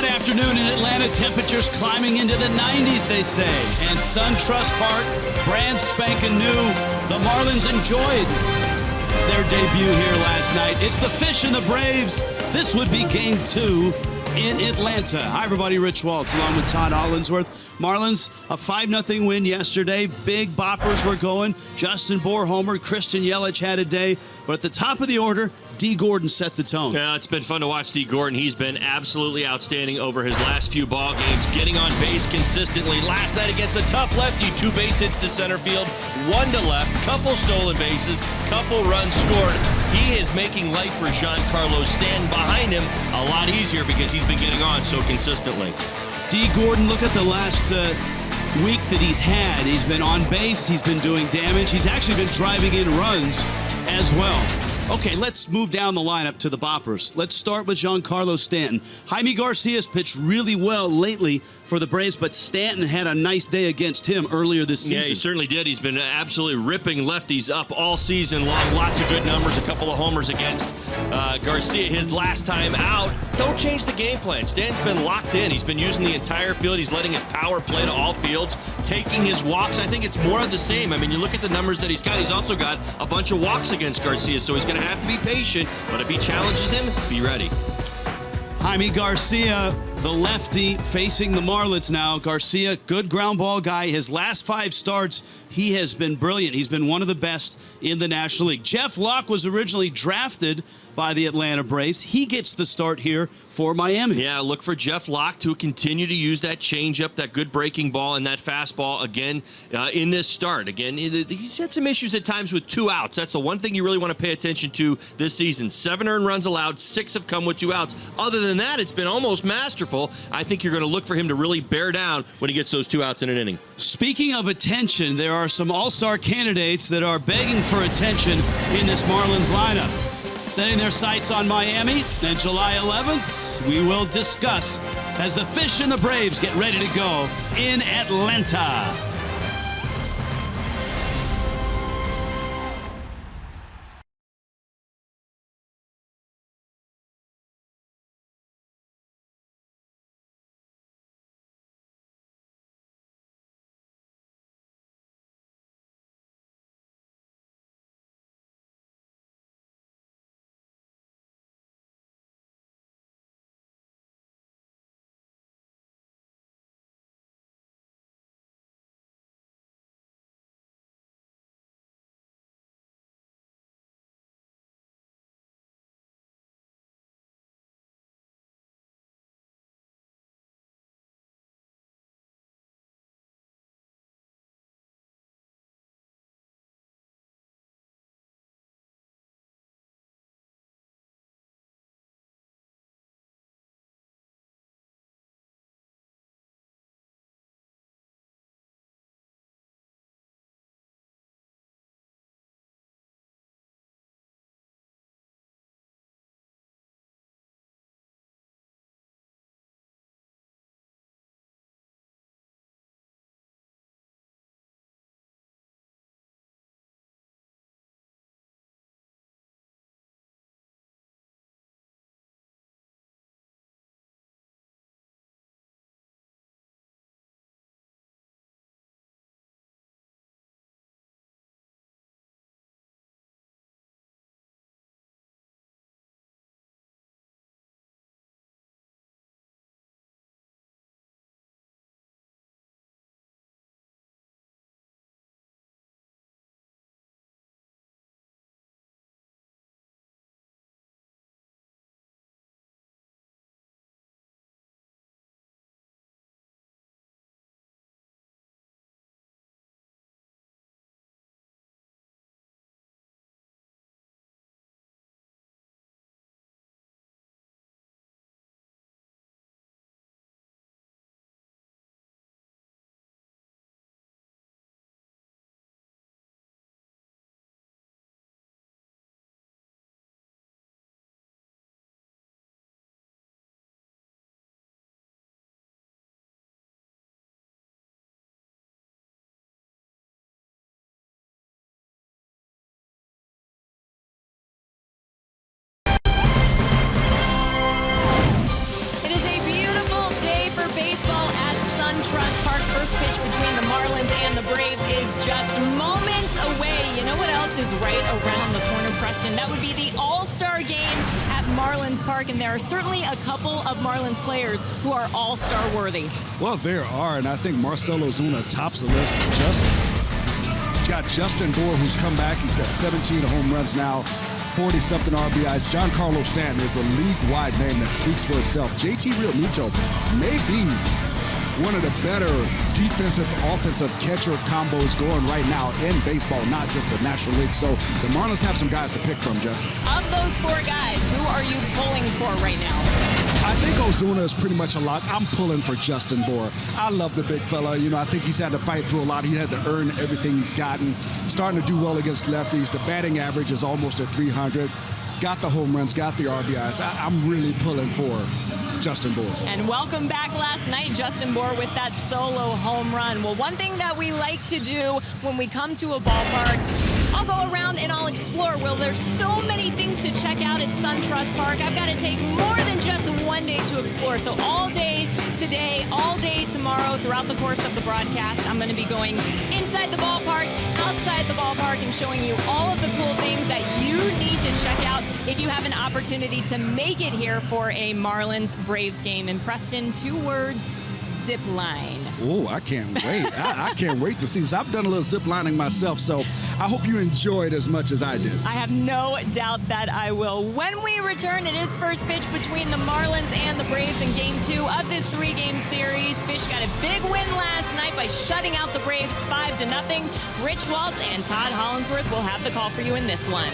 hot afternoon in Atlanta. Temperatures climbing into the 90s, they say. And SunTrust Park, brand spanking new. The Marlins enjoyed their debut here last night. It's the Fish and the Braves. This would be game 2 in Atlanta. Hi, everybody. Rich Waltz along with Todd Hollinsworth. Marlins, a 5-0 win yesterday. Big boppers were going. Justin Bour homered. Christian Yelich had a day. But at the top of the order, D. Gordon set the tone. Yeah, it's been fun to watch D. Gordon. He's been absolutely outstanding over his last few ball games, getting on base consistently. Last night against a tough lefty, 2 base hits to center field, 1 to left, couple stolen bases, couple runs scored. He is making life for Giancarlo Stanton behind him a lot easier because he's been getting on so consistently. D. Gordon, look at the last week that he's had. He's been on base. He's been doing damage. He's actually been driving in runs as well. Okay, let's move down the lineup to the boppers. Let's start with Giancarlo Stanton. Jaime Garcia's pitched really well lately for the Braves, but Stanton had a nice day against him earlier this season. Yeah, he certainly did. He's been absolutely ripping lefties up all season long. Lots of good numbers, a couple of homers against Garcia his last time out. Don't change the game plan. Stanton's been locked in. He's been using the entire field. He's letting his power play to all fields, taking his walks. I think it's more of the same. I mean, you look at the numbers that he's got. He's also got a bunch of walks against Garcia, so he's going to have to be patient. But if he challenges him, be ready. Jaime Garcia, the lefty, facing the Marlins now. Garcia, good ground ball guy. His last 5 starts, he has been brilliant. He's been one of the best in the National League. Jeff Locke was originally drafted by the Atlanta Braves. He gets the start here for Miami. Yeah, look for Jeff Locke to continue to use that changeup, that good breaking ball, and that fastball again in this start. Again, he's had some issues at times with 2 outs. That's the one thing you really want to pay attention to this season. 7 earned runs allowed, 6 have come with 2 outs. Other than that, it's been almost masterful. I think you're going to look for him to really bear down when he gets those 2 outs in an inning. Speaking of attention, there are some all-star candidates that are begging for attention in this Marlins lineup. Setting their sights on Miami, and July 11th, we will discuss as the Fish and the Braves get ready to go in Atlanta. Braves is just moments away. You know what else is right around the corner, Preston? That would be the All-Star game at Marlins Park, and there are certainly a couple of Marlins players who are All-Star worthy. Well, there are, and I think Marcell Ozuna tops the list. Got Justin Bour, who's come back. He's got 17 home runs now, 40-something RBIs. Giancarlo Stanton is a league-wide name that speaks for itself. JT Realmuto may be one of the better defensive, offensive catcher combos going right now in baseball, not just the National League. So the Marlins have some guys to pick from, Jess. Of those four guys, who are you pulling for right now? I think Ozuna is pretty much a lock. I'm pulling for Justin Bour. I love the big fella. You know, I think he's had to fight through a lot. He had to earn everything he's gotten. Starting to do well against lefties. The batting average is almost at 300. Got the home runs, got the RBIs. I'm really pulling for Justin Bour. And welcome back last night, Justin Bour, with that solo home run. Well, one thing that we like to do when we come to a ballpark, I'll go around and I'll explore. Well, there's so many things to check out at SunTrust Park. I've got to take more than just one day to explore. So all day today, all day tomorrow, throughout the course of the broadcast, I'm going to be going inside the ballpark, outside the ballpark, and showing you all of the cool things that you need to check out if you have an opportunity to make it here for a Marlins-Braves game. In Preston, 2 words: zip line. Oh, I can't wait. I can't wait to see this. I've done a little zip lining myself, so I hope you enjoy it as much as I did. I have no doubt that I will. When we return, it is first pitch between the Marlins and the Braves in Game 2 of this 3-game series. Fish got a big win last night by shutting out the Braves 5-0. Rich Waltz and Todd Hollinsworth will have the call for you in this one.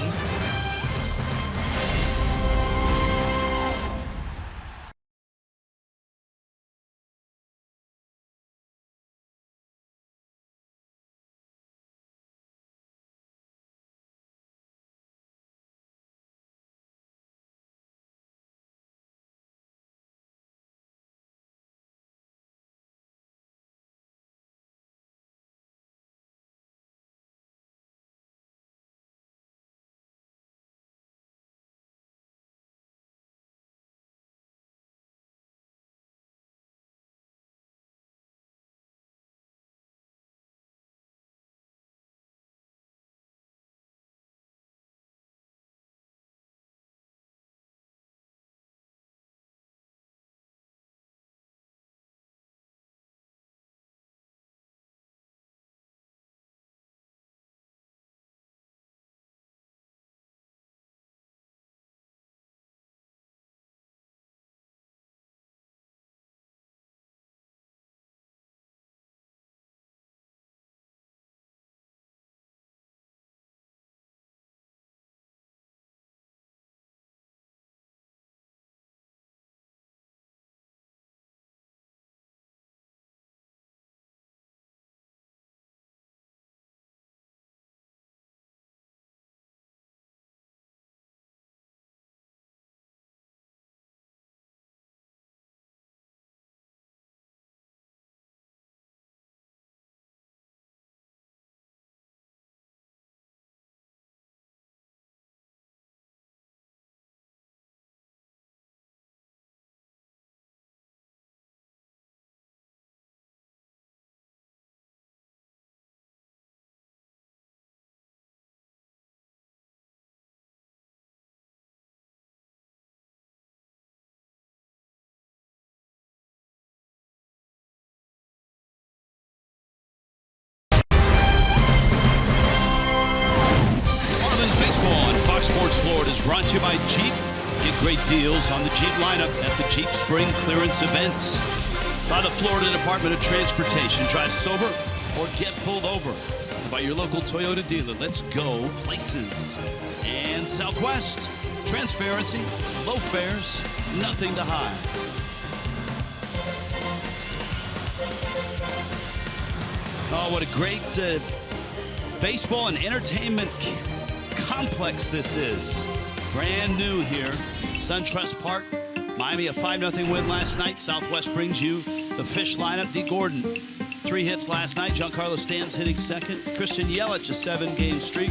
Sports Florida is brought to you by Jeep. Get great deals on the Jeep lineup at the Jeep Spring Clearance Events. By the Florida Department of Transportation. Drive sober or get pulled over. By your local Toyota dealer. Let's go places. And Southwest. Transparency, low fares, nothing to hide. Oh, what a great baseball and entertainment complex this is. Brand new here. SunTrust Park. Miami a 5-0 win last night. Southwest brings you the Fish lineup. D. Gordon, 3 hits last night. Giancarlo Stanton's hitting second. Christian Yelich, a 7-game streak.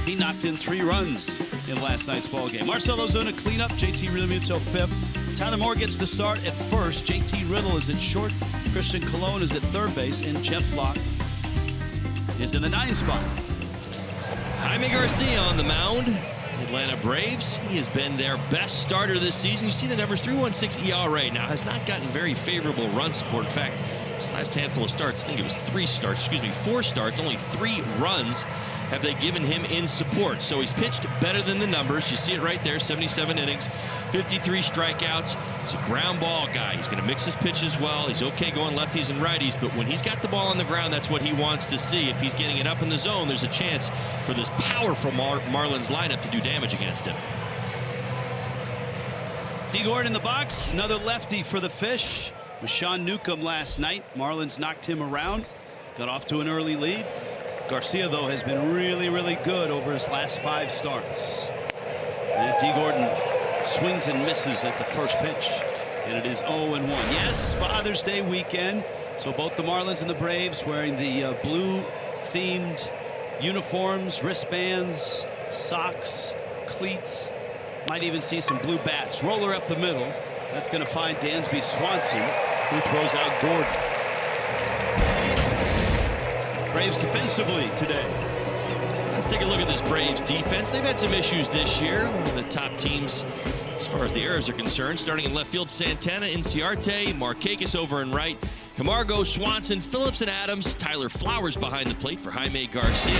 He knocked in 3 runs in last night's ball game. Marcell Ozuna cleanup. JT Realmuto 5th. Tyler Moore gets the start at first. JT Riddle is at short. Christian Colon is at third base. And Jeff Locke is in the 9 spot. Jaime Garcia on the mound. Atlanta Braves. He has been their best starter this season. You see the numbers, 3.16 ERA. Now has not gotten very favorable run support. In fact, his last handful of starts, I think it was 4 starts, only 3 runs have they given him in support. So he's pitched better than the numbers. You see it right there, 77 innings, 53 strikeouts. He's a ground ball guy. He's going to mix his pitches well. He's okay going lefties and righties, but when he's got the ball on the ground, that's what he wants to see. If he's getting it up in the zone, there's a chance for this powerful Marlins lineup to do damage against him. D. Gordon in the box, another lefty for the Fish. With Sean Newcomb last night, Marlins knocked him around, got off to an early lead. Garcia, though, has been really, really good over his last 5 starts. And D. Gordon swings and misses at the first pitch, and it is 0-1. Yes, Father's Day weekend, so both the Marlins and the Braves wearing the blue-themed uniforms, wristbands, socks, cleats. Might even see some blue bats. Roller up the middle. That's going to find Dansby Swanson, who throws out Gordon. Braves defensively today. Let's take a look at this Braves defense. They've had some issues this year. One of the top teams as far as the errors are concerned. Starting in left field, Santana, Inciarte, Markakis over in right, Camargo, Swanson, Phillips, and Adams. Tyler Flowers behind the plate for Jaime Garcia.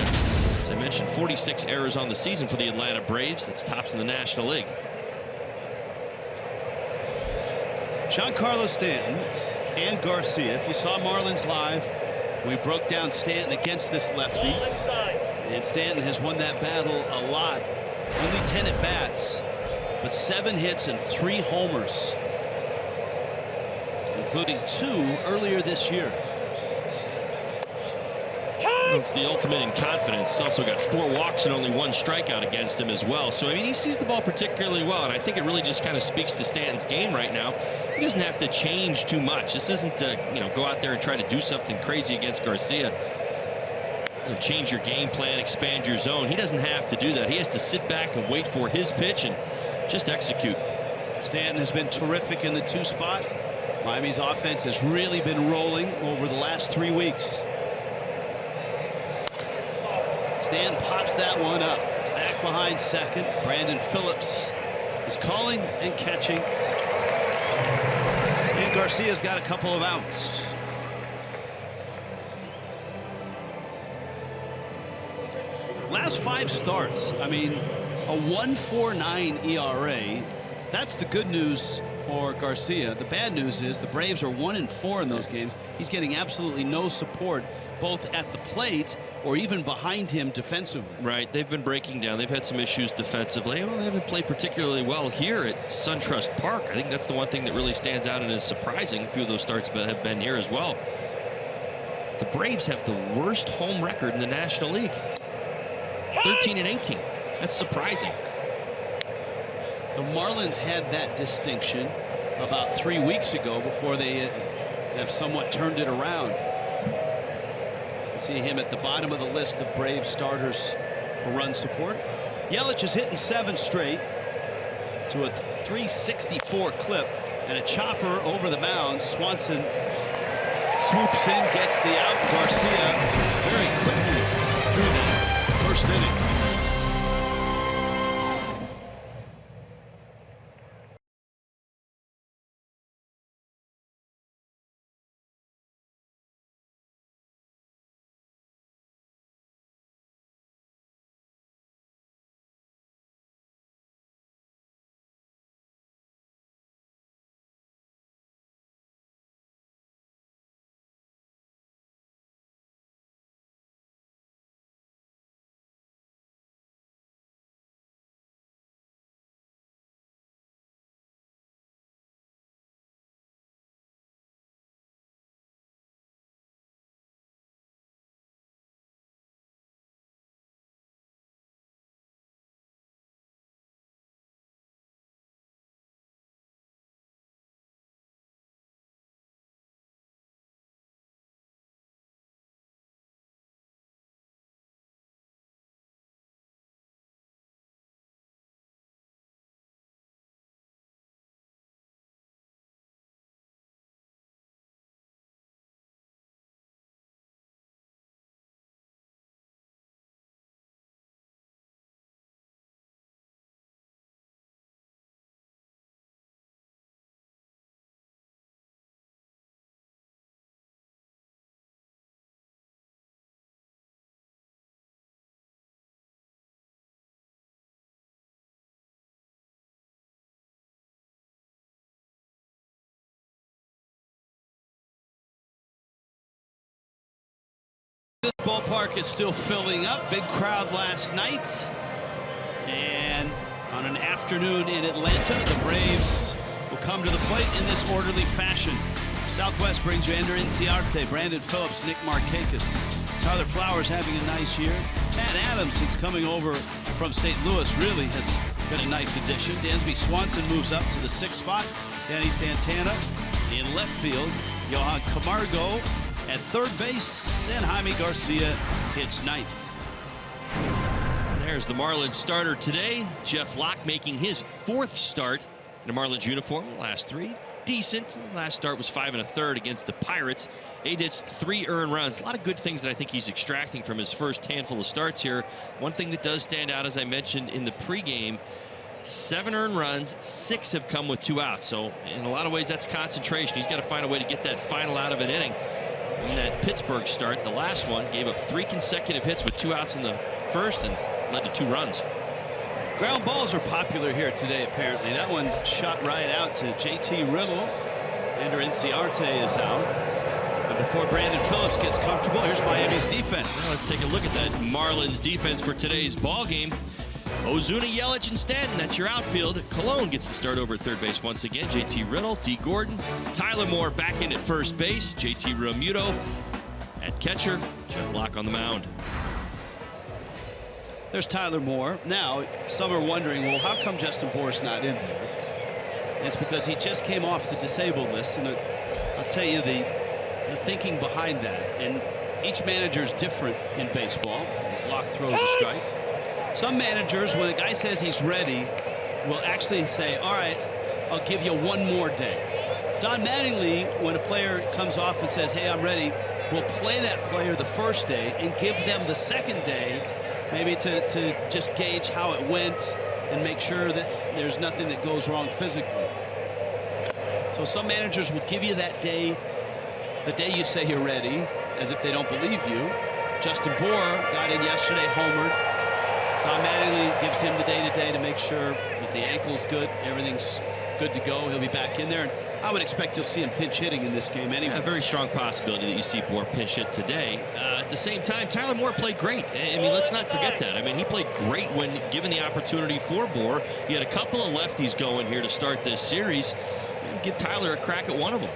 As I mentioned, 46 errors on the season for the Atlanta Braves. That's tops in the National League. Giancarlo Stanton and Garcia. If you saw Marlins live, we broke down Stanton against this lefty, and Stanton has won that battle a lot. Only 10 at bats, but 7 hits and 3 homers, including 2 earlier this year. It's the ultimate in confidence. He's also got 4 walks and only 1 strikeout against him as well. So, I mean, he sees the ball particularly well, and I think it really just kind of speaks to Stanton's game right now. He doesn't have to change too much. This isn't to, go out there and try to do something crazy against Garcia. Change your game plan, expand your zone. He doesn't have to do that. He has to sit back and wait for his pitch and just execute. Stanton has been terrific in the 2 spot. Miami's offense has really been rolling over the last 3 weeks. Stanton pops that one up. Back behind second. Brandon Phillips is calling and catching. And Garcia's got a couple of outs. Last 5 starts, I mean, a 1.49 ERA. That's the good news for Garcia. The bad news is the Braves are 1-4 in those games. He's getting absolutely no support, both at the plate or even behind him defensively. Right, they've been breaking down. They've had some issues defensively. Well, they haven't played particularly well here at SunTrust Park. I think that's the one thing that really stands out and is surprising. A few of those starts have been here as well. The Braves have the worst home record in the National League. 13-18. That's surprising. The Marlins had that distinction about 3 weeks ago before they have somewhat turned it around. You see him at the bottom of the list of Braves starters for run support. Yelich is hitting 7 straight to a 364 clip, and a chopper over the mound. Swanson swoops in, gets the out. Garcia very quickly through the first inning. ballpark is still filling up. Big crowd last night. And on an afternoon in Atlanta, the Braves will come to the plate in this orderly fashion. Southwest brings you Ender Inciarte, Brandon Phillips, Nick Markakis. Tyler Flowers having a nice year. Matt Adams, since coming over from St. Louis, really has been a nice addition. Dansby Swanson moves up to the 6th spot. Danny Santana in left field. Johan Camargo at 3rd base. And Jaime Garcia hits 9th. There's the Marlins starter today. Jeff Locke making his 4th start in a Marlins uniform. Last 3 decent. Last start was 5 1/3 against the Pirates. 8 hits, 3 earned runs. A lot of good things that I think he's extracting from his first handful of starts here. One thing that does stand out, as I mentioned in the pregame, 7 earned runs, 6 have come with 2 outs. So in a lot of ways, that's concentration. He's got to find a way to get that final out of an inning. In that Pittsburgh start, the last one, gave up 3 consecutive hits with 2 outs in the first and led to 2 runs. Ground balls are popular here today, apparently. That one shot right out to JT Riddle. Ender Inciarte is out. But before Brandon Phillips gets comfortable, here's Miami's defense. Well, let's take a look at that Marlins defense for today's ball game. Ozuna, Yelich, and Stanton, that's your outfield. Colon gets the start over at 3rd base once again. JT Riddle, D. Gordon, Tyler Moore back in at 1st base. JT Realmuto at catcher. Jeff Locke on the mound. There's Tyler Moore. Now, some are wondering, well, how come Justin Bour's not in there? It's because he just came off the disabled list, and I'll tell you the thinking behind that. And each manager is different in baseball, as Locke throws a strike. Some managers, when a guy says he's ready, will actually say, all right, I'll give you 1 more day. Don Mattingly, when a player comes off and says, hey, I'm ready, will play that player the first day and give them the 2nd day, maybe to just gauge how it went and make sure that there's nothing that goes wrong physically. So some managers will give you that day, the day you say you're ready, as if they don't believe you. Justin Bour got in yesterday, homered. Don Mattingly gives him the day-to-day to make sure that the ankle's good, everything's good to go. He'll be back in there, and I would expect you'll see him pinch hitting in this game anyway. A very strong possibility that you see Bour pinch hit today. At the same time, Tyler Moore played great. I mean, let's not forget that. I mean, he played great when given the opportunity for Bour. He had a couple of lefties going here to start this series. And give Tyler a crack at one of them.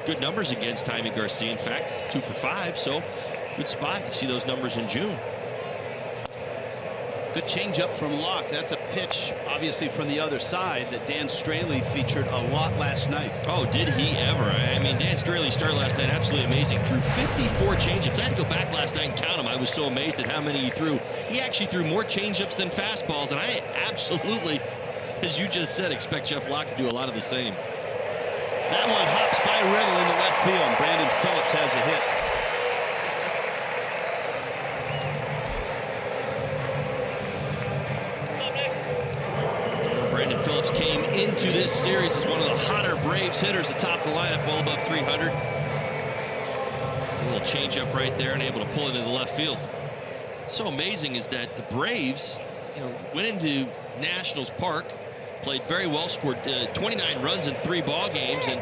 Good numbers against Jaime Garcia. In fact, 2 for 5, so good spot. You see those numbers in June. Good changeup from Locke. That's a pitch, obviously, from the other side that Dan Straley featured a lot last night. Oh, did he ever? I mean, Dan Straley started last night absolutely amazing. Threw 54 changeups. I had to go back last night and count them. I was so amazed at how many he threw. He actually threw more changeups than fastballs, and I absolutely, as you just said, expect Jeff Locke to do a lot of the same. That one hops by Riddle into left field. Brandon Phillips has a hit. Phillips came into this series as one of the hotter Braves hitters atop the lineup, well above 300. It's a little changeup right there and able to pull it into the left field. What's so amazing is that the Braves, went into Nationals Park, played very well, scored 29 runs in 3 ball games, and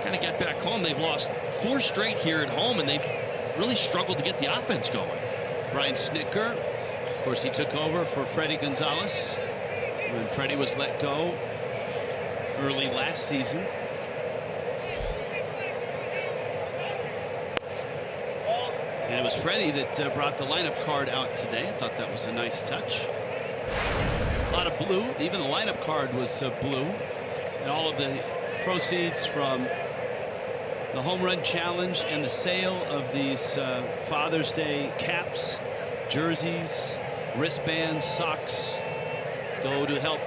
kind of got back home. They've lost 4 straight here at home, and they've really struggled to get the offense going. Brian Snitker, of course, he took over for Freddie Gonzalez when Freddie was let go early last season. And it was Freddie that brought the lineup card out today. I thought that was a nice touch. A lot of blue. Even the lineup card was blue. And all of the proceeds from the home run challenge and the sale of these Father's Day caps, jerseys, wristbands, socks go to help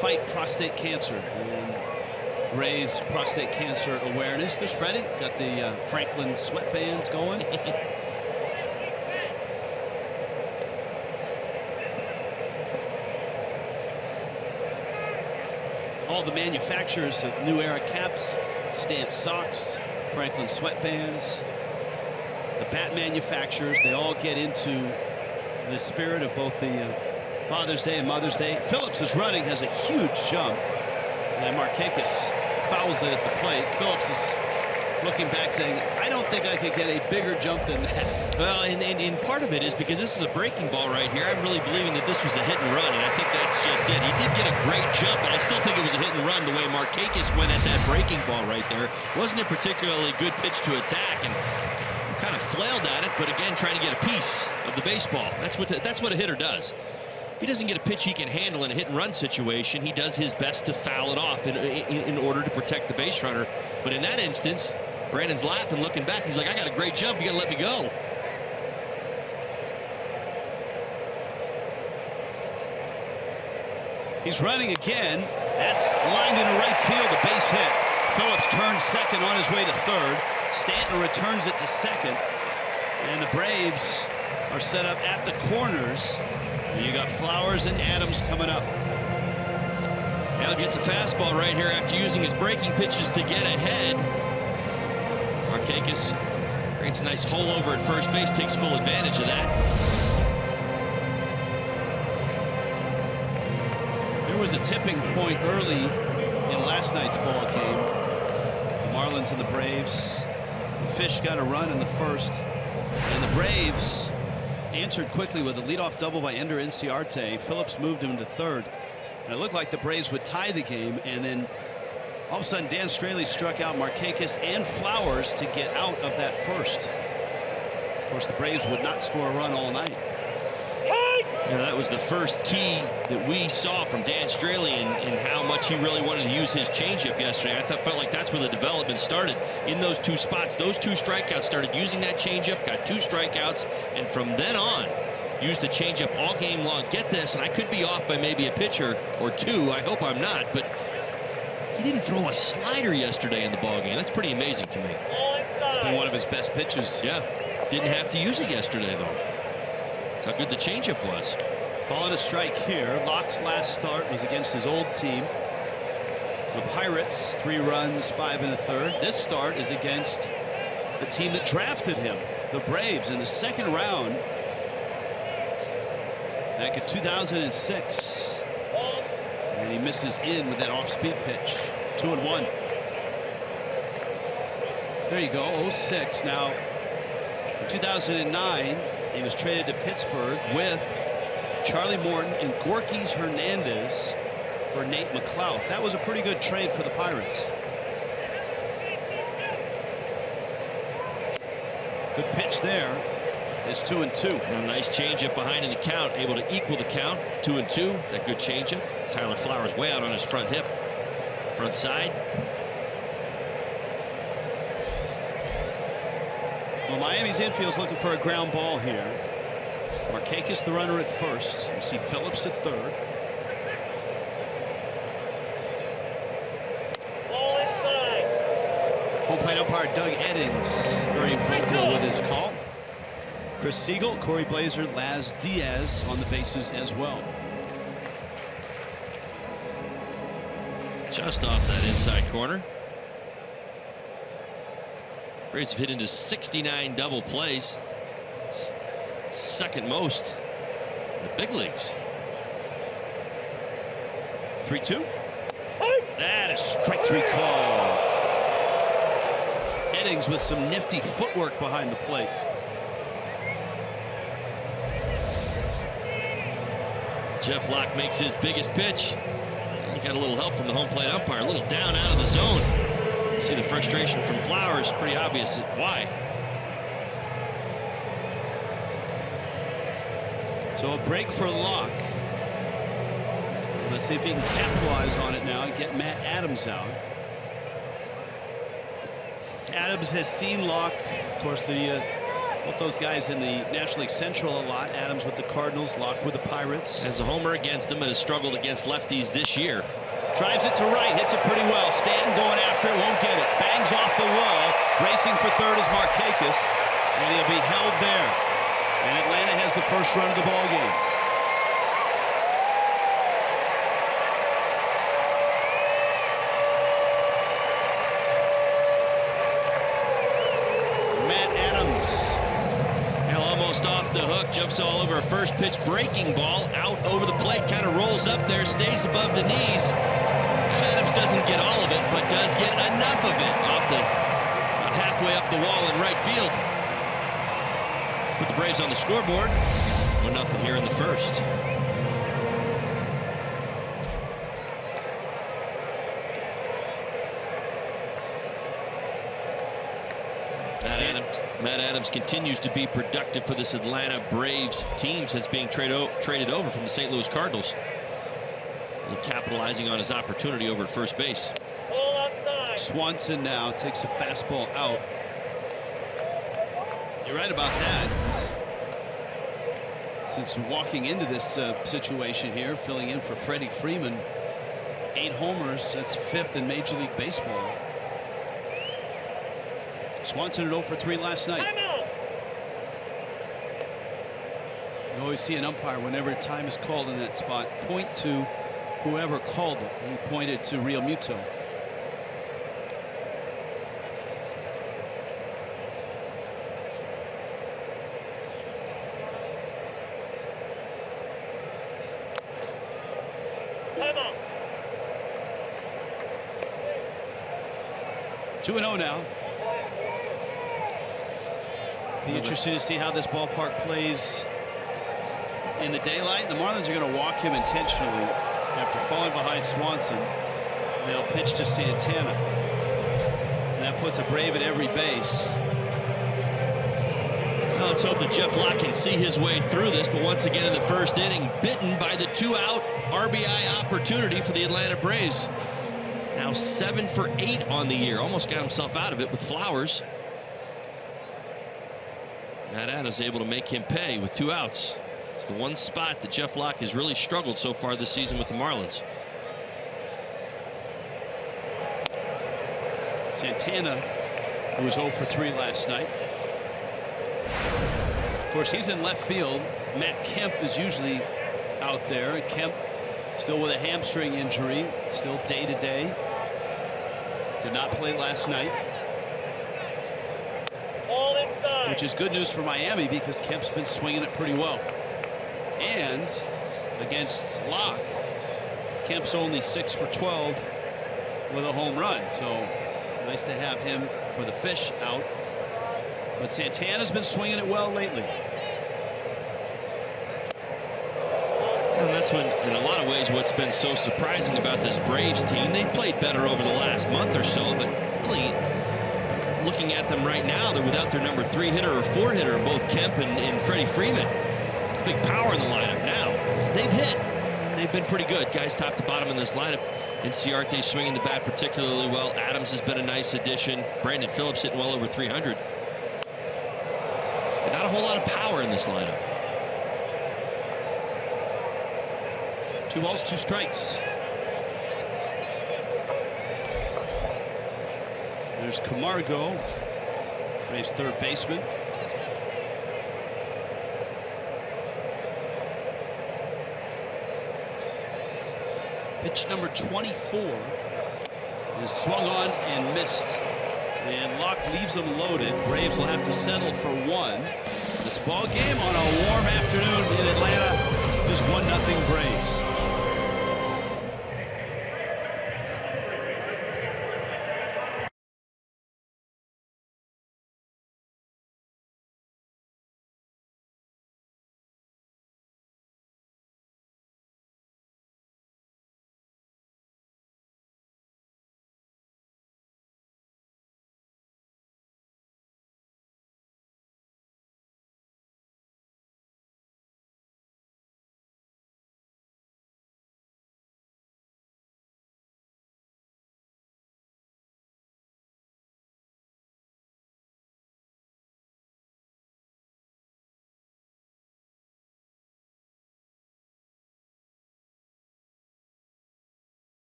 fight prostate cancer and raise prostate cancer awareness. There's Freddie, got the Franklin sweatbands going. All the manufacturers of New Era caps, Stance socks, Franklin sweatbands, the bat manufacturers, they all get into the spirit of both the Father's Day and Mother's Day. Phillips is running, has a huge jump, and Markakis fouls it at the plate. Phillips is looking back saying, I don't think I could get a bigger jump than that. Well, and part of it is because this is a breaking ball right here. I'm really believing that this was a hit and run, and I think that's just it. He did get a great jump, but I still think it was a hit and run the way Markakis went at that breaking ball right there. Wasn't a particularly good pitch to attack, and kind of flailed at it, but again, trying to get a piece of the baseball. That's what a hitter does. If he doesn't get a pitch he can handle in a hit and run situation, he does his best to foul it off in order to protect the base runner. But in that instance, Brandon's laughing, looking back. He's like, I got a great jump. You got to let me go. He's running again. That's lined into right field, a base hit. Phillips turns second on his way to third. Stanton returns it to second. And the Braves are set up at the corners. And you got Flowers and Adams coming up. Now gets a fastball right here after using his breaking pitches to get ahead. Markakis creates a nice hole over at first base, takes full advantage of that. There was a tipping point early in last night's ball game. The Marlins and the Braves. The Fish got a run in the first, and the Braves answered quickly with a leadoff double by Ender Inciarte. Phillips moved him to third, and it looked like the Braves would tie the game, and then all of a sudden Dan Straley struck out Markakis and Flowers to get out of that first. Of course, the Braves would not score a run all night. Yeah, that was the first key that we saw from Dan Straley in how much he really wanted to use his changeup yesterday. I felt like that's where the development started, in those two spots. Those two strikeouts, started using that changeup, got 2 strikeouts, and from then on used the changeup all game long. Get this, and I could be off by maybe a pitcher or 2. I hope I'm not, but he didn't throw a slider yesterday in the ballgame. That's pretty amazing to me. It's been one of his best pitches. Yeah, didn't have to use it yesterday though. How good the changeup was. Ball and a strike here. Locke's last start was against his old team, the Pirates. 3 runs, 5 1/3. This start is against the team that drafted him, the Braves, in the second round back in 2006. And he misses in with that off-speed pitch. 2-1. There you go. 0-6. Now, in 2009. He was traded to Pittsburgh with Charlie Morton and Gorkys Hernandez for Nate McLouth. That was a pretty good trade for the Pirates. Good pitch there. It's 2-2. A nice changeup behind in the count, able to equal the count. 2-2. That good changeup. Tyler Flowers way out on his front hip, front side. Well, Miami's infield's looking for a ground ball here. Markakis the runner at first. You see Phillips at third. Ball inside. Home plate umpire Doug Eddings very vocal with his call. Chris Siegel, Corey Blazer, Laz Diaz on the bases as well. Just off that inside corner. Braves have hit into 69 double plays. Second most in the big leagues. 3-2. That is strike 3 call. Eddings with some nifty footwork behind the plate. Jeff Locke makes his biggest pitch. He got a little help from the home plate umpire. A little down out of the zone. You see the frustration from Flowers. Pretty obvious why. So a break for Locke. Let's see if he can capitalize on it now and get Matt Adams out. Adams has seen Locke, of course, both those guys in the National League Central a lot. Adams with the Cardinals, Locke with the Pirates. Has a homer against them, but has struggled against lefties this year. Drives it to right, hits it pretty well. Stanton going after it, won't get it. Bangs off the wall. Racing for third is Markakis, and he'll be held there. And Atlanta has the first run of the ball game. Matt Adams. Now almost off the hook, jumps all over a first pitch breaking ball, out over the plate, kind of rolls up there, stays above the knees. Adams doesn't get all of it, but does get enough of it off the about right field. Put the Braves on the scoreboard. 1-0 here in the first. Matt Adams continues to be productive for this Atlanta Braves team since being traded over from the St. Louis Cardinals. And capitalizing on his opportunity over at first base. Swanson now takes a fastball out. You're right about that. Since walking into this situation here, filling in for Freddie Freeman, 8 homers. That's 5th in Major League Baseball. Swanson at 0 for 3 last night. You always see an umpire whenever time is called in that spot point to whoever called it. He pointed to Real Muto. Timeout. 2-0 now. Be interesting to see how this ballpark plays in the daylight. The Marlins are going to walk him intentionally after falling behind Swanson. They'll pitch to Santana. And that puts a Brave at every base. Well, let's hope that Jeff Locke can see his way through this. But once again in the first inning, bitten by the 2-out RBI opportunity for the Atlanta Braves. Now 7 for 8 on the year. Almost got himself out of it with Flowers. Matt Adams able to make him pay with 2 outs. It's the one spot that Jeff Locke has really struggled so far this season with the Marlins. Santana, who was 0 for 3 last night. Of course, he's in left field. Matt Kemp is usually out there. Kemp still with a hamstring injury, still day-to-day. Did not play last night. Which is good news for Miami because Kemp's been swinging it pretty well. And against Locke, Kemp's only 6 for 12 with a home run. So nice to have him for the fish out. But Santana's been swinging it well lately. And that's when, in a lot of ways, what's been so surprising about this Braves team. They've played better over the last month or so, but really looking at them right now, they're without their number 3 hitter or 4 hitter, both Kemp and Freddie Freeman. It's big power in the lineup now. They've hit. They've been pretty good, guys, top to bottom in this lineup. Inciarte swinging the bat particularly well. Adams has been a nice addition. Brandon Phillips hitting well over 300. But not a whole lot of power in this lineup. 2 balls, 2 strikes. There's Camargo, Braves third baseman. Pitch number 24 is swung on and missed. And Locke leaves them loaded. Braves will have to settle for 1. This ball game on a warm afternoon in Atlanta is 1-0 Braves.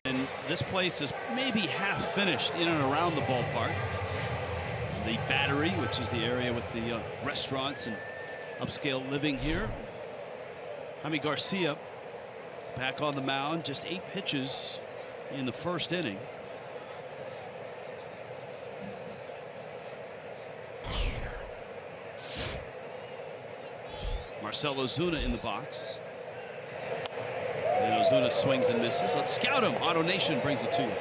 And this place is maybe half finished in and around the ballpark. The Battery, which is the area with the restaurants and upscale living here. Jaime Garcia back on the mound, just 8 pitches in the first inning. Marcell Ozuna in the box. And Ozuna swings and misses. Let's scout him. Auto Nation brings it to you.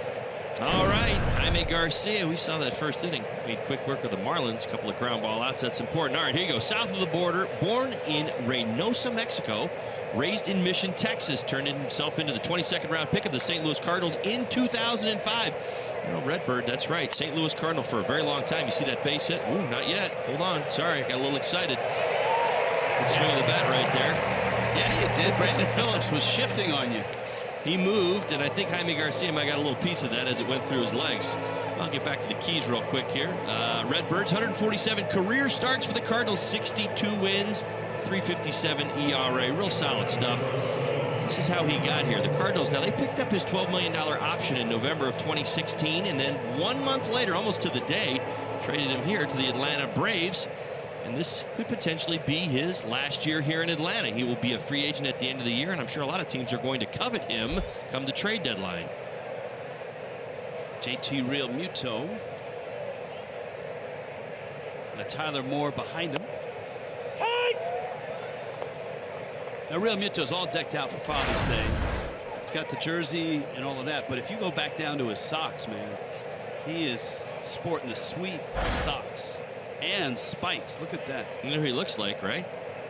All right, Jaime Garcia. We saw that first inning. Made quick work of the Marlins. A couple of ground ball outs. That's important. All right, here you go. South of the border. Born in Reynosa, Mexico. Raised in Mission, Texas. Turned himself into the 22nd round pick of the St. Louis Cardinals in 2005. You know, Redbird, that's right. St. Louis Cardinal for a very long time. You see that base hit? Ooh, not yet. Hold on. Sorry, I got a little excited. Good swing of the bat right there. Yeah, you did. Brandon Phillips was shifting on you. He moved, and I think Jaime Garcia might got a little piece of that as it went through his legs. I'll get back to the keys real quick here. Redbirds, 147 career starts for the Cardinals, 62 wins, 3.57 ERA. Real solid stuff. This is how he got here. The Cardinals, now they picked up his $12 million option in November of 2016, and then 1 month later, almost to the day, traded him here to the Atlanta Braves. And this could potentially be his last year here in Atlanta. He will be a free agent at the end of the year, and I'm sure a lot of teams are going to covet him come the trade deadline. JT Realmuto. And Tyler Moore behind him. Now Realmuto's all decked out for Father's Day. He's got the jersey and all of that, but if you go back down to his socks, man, he is sporting the sweet socks. And spikes. Look at that. You know who he looks like, right?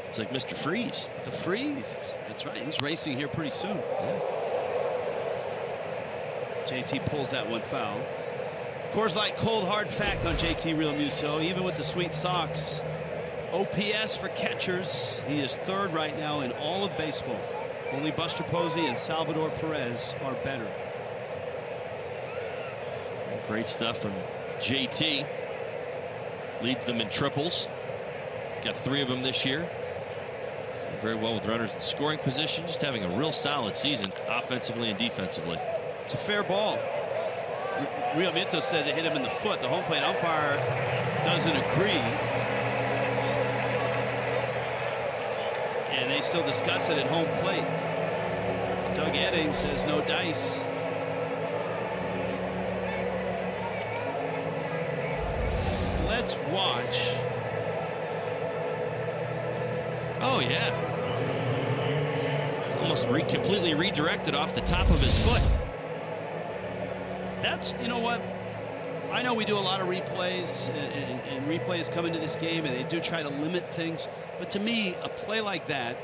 It's like Mr. Freeze. The Freeze. That's right. He's racing here pretty soon. Yeah. JT pulls that one foul. Coors Light cold hard fact on JT Realmuto. Even with the sweet socks, OPS for catchers, he is 3rd right now in all of baseball. Only Buster Posey and Salvador Perez are better. Great stuff from JT. Leads them in triples. Got 3 of them this year. Very well with runners in scoring position. Just having a real solid season offensively and defensively. It's a fair ball. Realmuto says it hit him in the foot. The home plate umpire doesn't agree. And they still discuss it at home plate. Doug Edding says no dice. Let's watch. Oh, yeah. Almost completely redirected off the top of his foot. That's, you know what? I know we do a lot of replays, and replays come into this game, and they do try to limit things. But to me, a play like that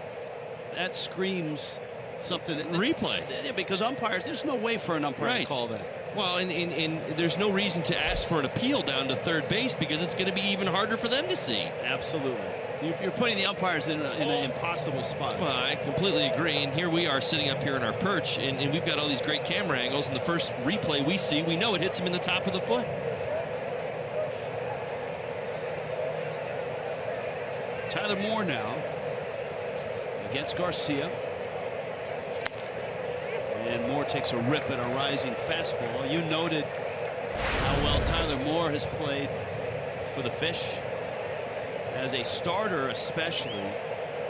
screams something. Replay. Because umpires, there's no way for an umpire to call that. Well, and there's no reason to ask for an appeal down to 3rd base because it's going to be even harder for them to see. Absolutely. So you're putting the umpires in an impossible spot. Well, I completely agree. And here we are sitting up here in our perch, and we've got all these great camera angles. And the first replay we see, we know it hits him in the top of the foot. Tyler Moore now against Garcia. And Moore takes a rip at a rising fastball. You noted how well Tyler Moore has played for the Fish. As a starter especially.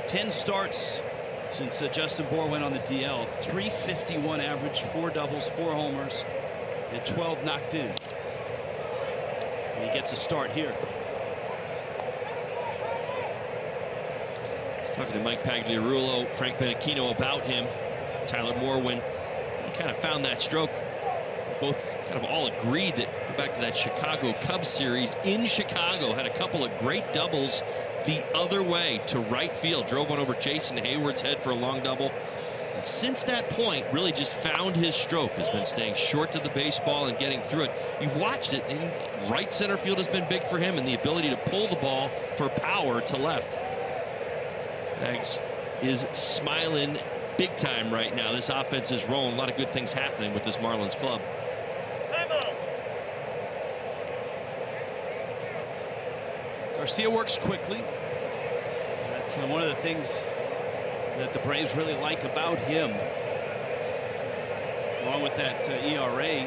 10 starts since Justin Bour went on the DL. 351 average, 4 doubles, 4 homers, and 12 knocked in. And he gets a start here. Talking to Mike Pagliarulo, Frank Benichino about him. Tyler Moore, when he kind of found that stroke, both kind of all agreed that go back to that Chicago Cubs series in Chicago, had a couple of great doubles the other way to right field, drove one over Jason Hayward's head for a long double. And since that point, really just found his stroke, has been staying short to the baseball and getting through it. You've watched it, and right center field has been big for him, and the ability to pull the ball for power to left. Eggs is smiling big time right now. This offense is rolling. A lot of good things happening with this Marlins club. Garcia works quickly. That's one of the things that the Braves really like about him. along with that ERA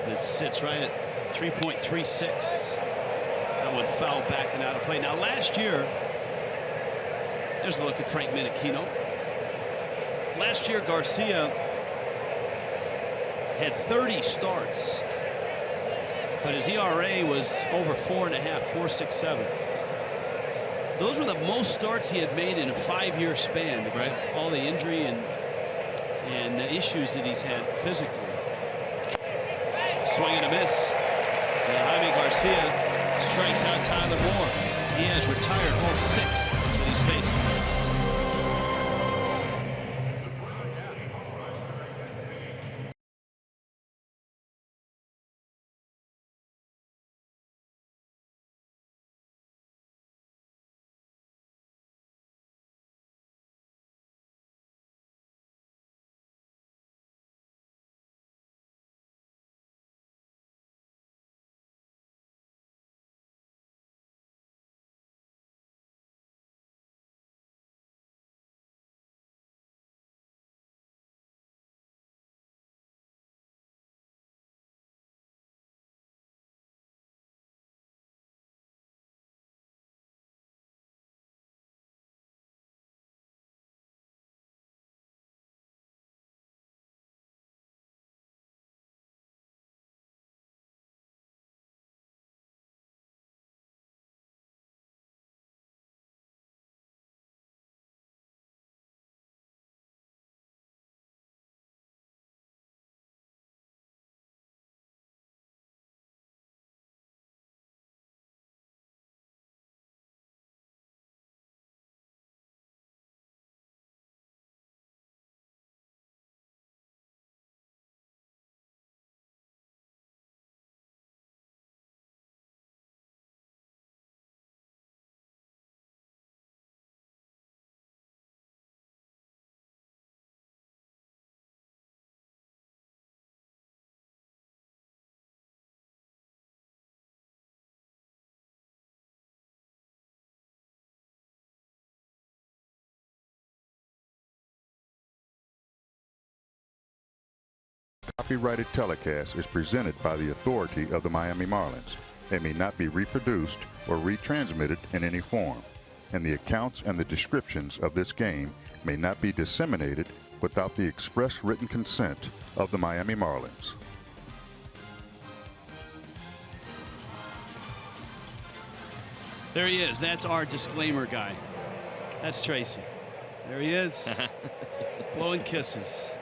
that sits right at 3.36. That one fouled back and out of play. Now, last year, there's a look at Frank Menechino. Last year, Garcia had 30 starts, but his ERA was over 4.5, 4.67. Those were the most starts he had made in a 5-year span because of all the injury and issues that he's had physically. Swing and a miss. And Jaime Garcia strikes out Tyler Moore. He has retired all 6 that he's faced. Copyrighted telecast is presented by the authority of the Miami Marlins. It may not be reproduced or retransmitted in any form, and the accounts and the descriptions of this game may not be disseminated without the express written consent of the Miami Marlins. There he is. That's our disclaimer guy. That's Tracy. There he is. Blowing kisses.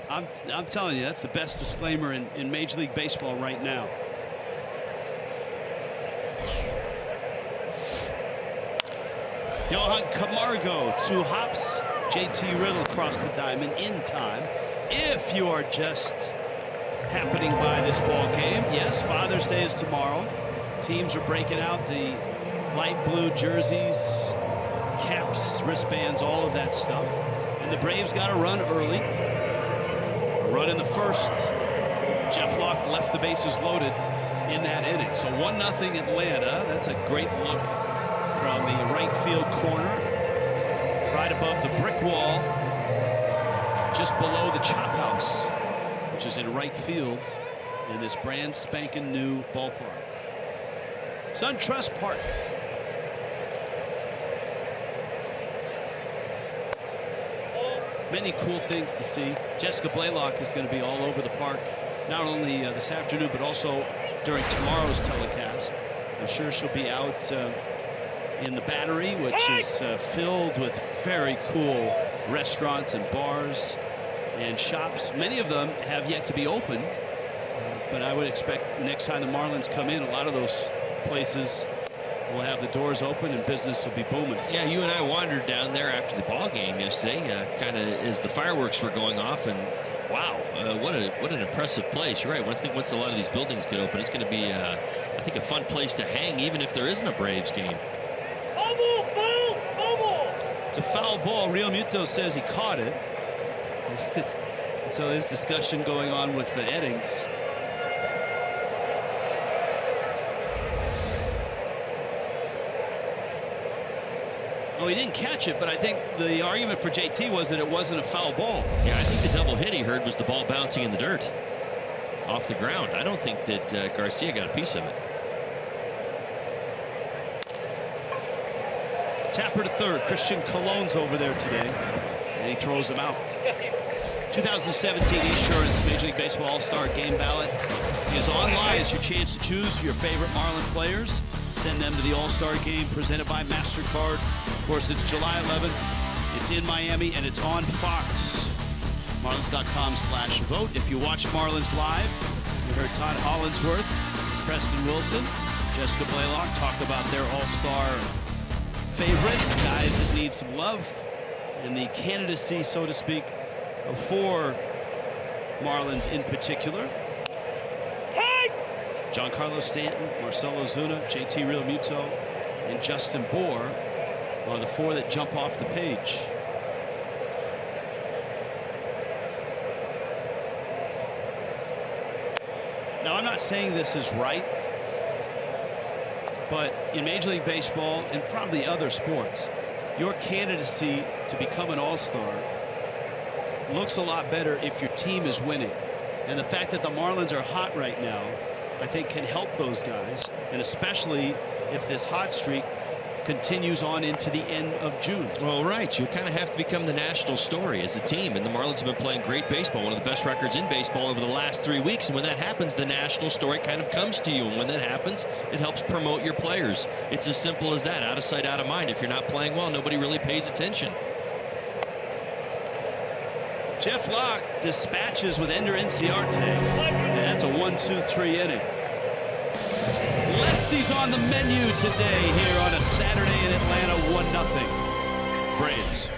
I'm telling you, that's the best disclaimer in Major League Baseball right now. Johan Camargo, 2 hops. JT Riddle across the diamond in time. If you are just happening by this ball game, yes, Father's Day is tomorrow. Teams are breaking out the light blue jerseys, caps, wristbands, all of that stuff. And the Braves got a run early. Run in the first. Jeff Locke left the bases loaded in that inning. So 1-0 Atlanta. That's a great look from the right field corner, right above the brick wall, just below the chop house, which is in right field in this brand spanking new ballpark. SunTrust Park. Many cool things to see. Jessica Blaylock is going to be all over the park, not only this afternoon, but also during tomorrow's telecast. I'm sure she'll be out in the Battery, which is filled with very cool restaurants and bars and shops. Many of them have yet to be open, but I would expect next time the Marlins come in, a lot of those places will have the doors open and business will be booming. Yeah, you and I wandered down there after the ball game yesterday, kind of as the fireworks were going off, and wow, what an impressive place. You're right. Once a lot of these buildings get open, it's going to be, I think, a fun place to hang, even if there isn't a Braves game. It's a foul ball. Real Muto says he caught it. And so there's discussion going on with the Eddings. Oh, he didn't catch it, but I think the argument for JT was that it wasn't a foul ball. Yeah, I think the double hit he heard was the ball bouncing in the dirt off the ground. I don't think that Garcia got a piece of it. Tapper to third. Christian Colon's over there today, and he throws him out. 2017 Insurance Major League Baseball All-Star Game ballot is online. It's your chance to choose your favorite Marlin players. Send them to the All-Star Game presented by MasterCard. Of course, it's July 11th. It's in Miami, and it's on Fox. Marlins.com/vote. If you watch Marlins live, you heard Todd Hollinsworth, Preston Wilson, Jessica Blaylock talk about their All-Star favorites, guys that need some love, and the candidacy, so to speak, of 4 Marlins in particular. Giancarlo Stanton, Marcell Ozuna, JT Realmuto, and Justin Bour are the 4 that jump off the page. Now, I'm not saying this is right, but in Major League Baseball and probably other sports, your candidacy to become an all-star looks a lot better if your team is winning. And the fact that the Marlins are hot right now, I think, can help those guys, and especially if this hot streak continues on into the end of June. Well, right. You kind of have to become the national story as a team, and the Marlins have been playing great baseball, one of the best records in baseball over the last 3 weeks, and when that happens, the national story kind of comes to you, and when that happens, it helps promote your players. It's as simple as that. Out of sight, out of mind. If you're not playing well, nobody really pays attention. Jeff Locke dispatches with Ender Inciarte, and that's a 1-2-3 inning. Lefties on the menu today here on a Saturday in Atlanta. 1-0 Braves.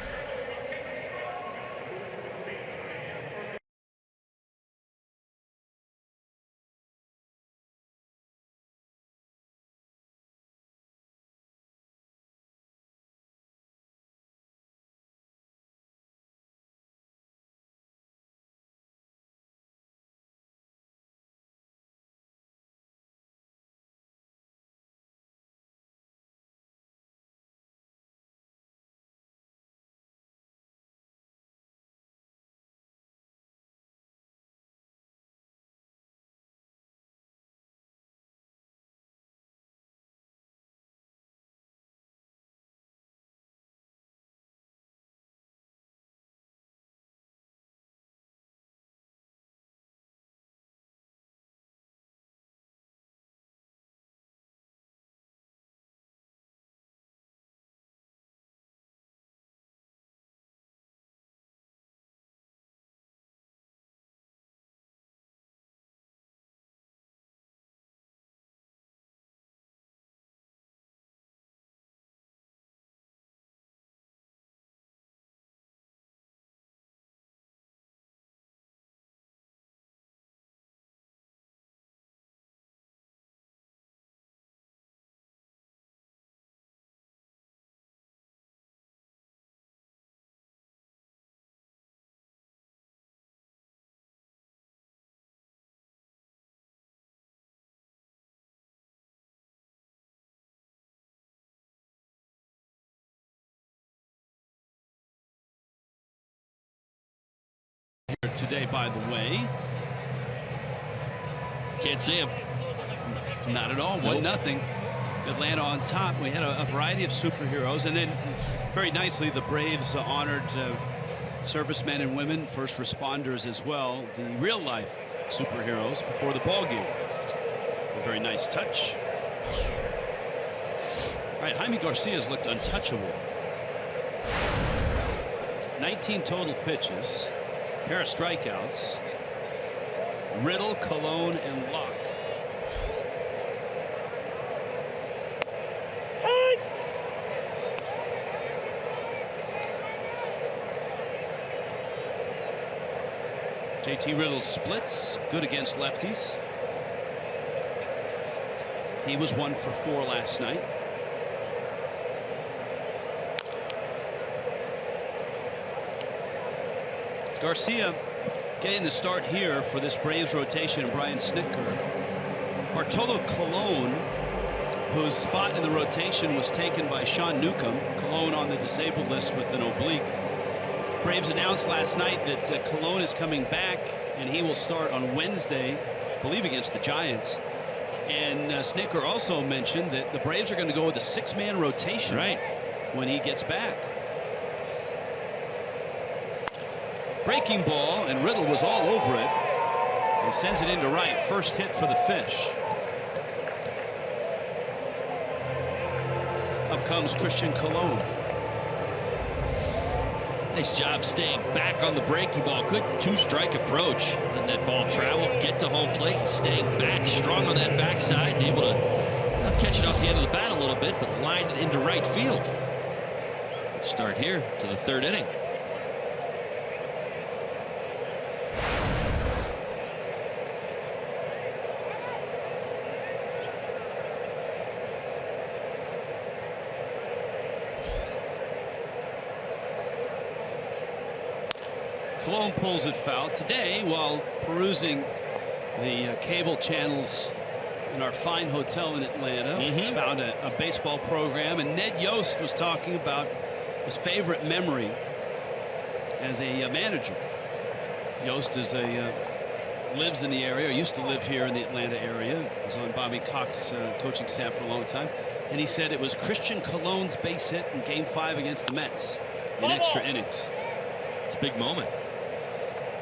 Here today, by the way. Can't see him. Not at all. 1-0. Atlanta on top. We had a variety of superheroes, and then very nicely the Braves honored servicemen and women, first responders as well, the real life superheroes before the ball game. A very nice touch. All right, Jaime Garcia's looked untouchable. 19 total pitches, pair of strikeouts. Riddle, Colon, and Locke. JT Riddle splits, good against lefties. He was 1 for 4 last night. Garcia getting the start here for this Braves rotation, and Brian Snitker. Bartolo Colon whose spot in the rotation was taken by Sean Newcomb. Cologne on the disabled list with an oblique. Braves announced last night that Cologne is coming back, and he will start on Wednesday, I believe, against the Giants. And Snicker also mentioned that the Braves are going to go with a 6-man rotation when he gets back. Breaking ball, and Riddle was all over it. He sends it into right. First hit for the Fish. Up comes Christian Cologne. Nice job staying back on the breaking ball. Good two-strike approach. Letting that ball travel, get to home plate, and staying back, strong on that backside, and able to catch it off the end of the bat a little bit, but line it into right field. Good start here to the 3rd inning. Cologne pulls it foul. Today, while perusing the cable channels in our fine hotel in Atlanta, found a baseball program, and Ned Yost was talking about his favorite memory as a manager. Yost is lives in the area, or used to live here in the Atlanta area. Was on Bobby Cox's coaching staff for a long time, and he said it was Christian Cologne's base hit in Game 5 against the Mets in extra innings. It's a big moment.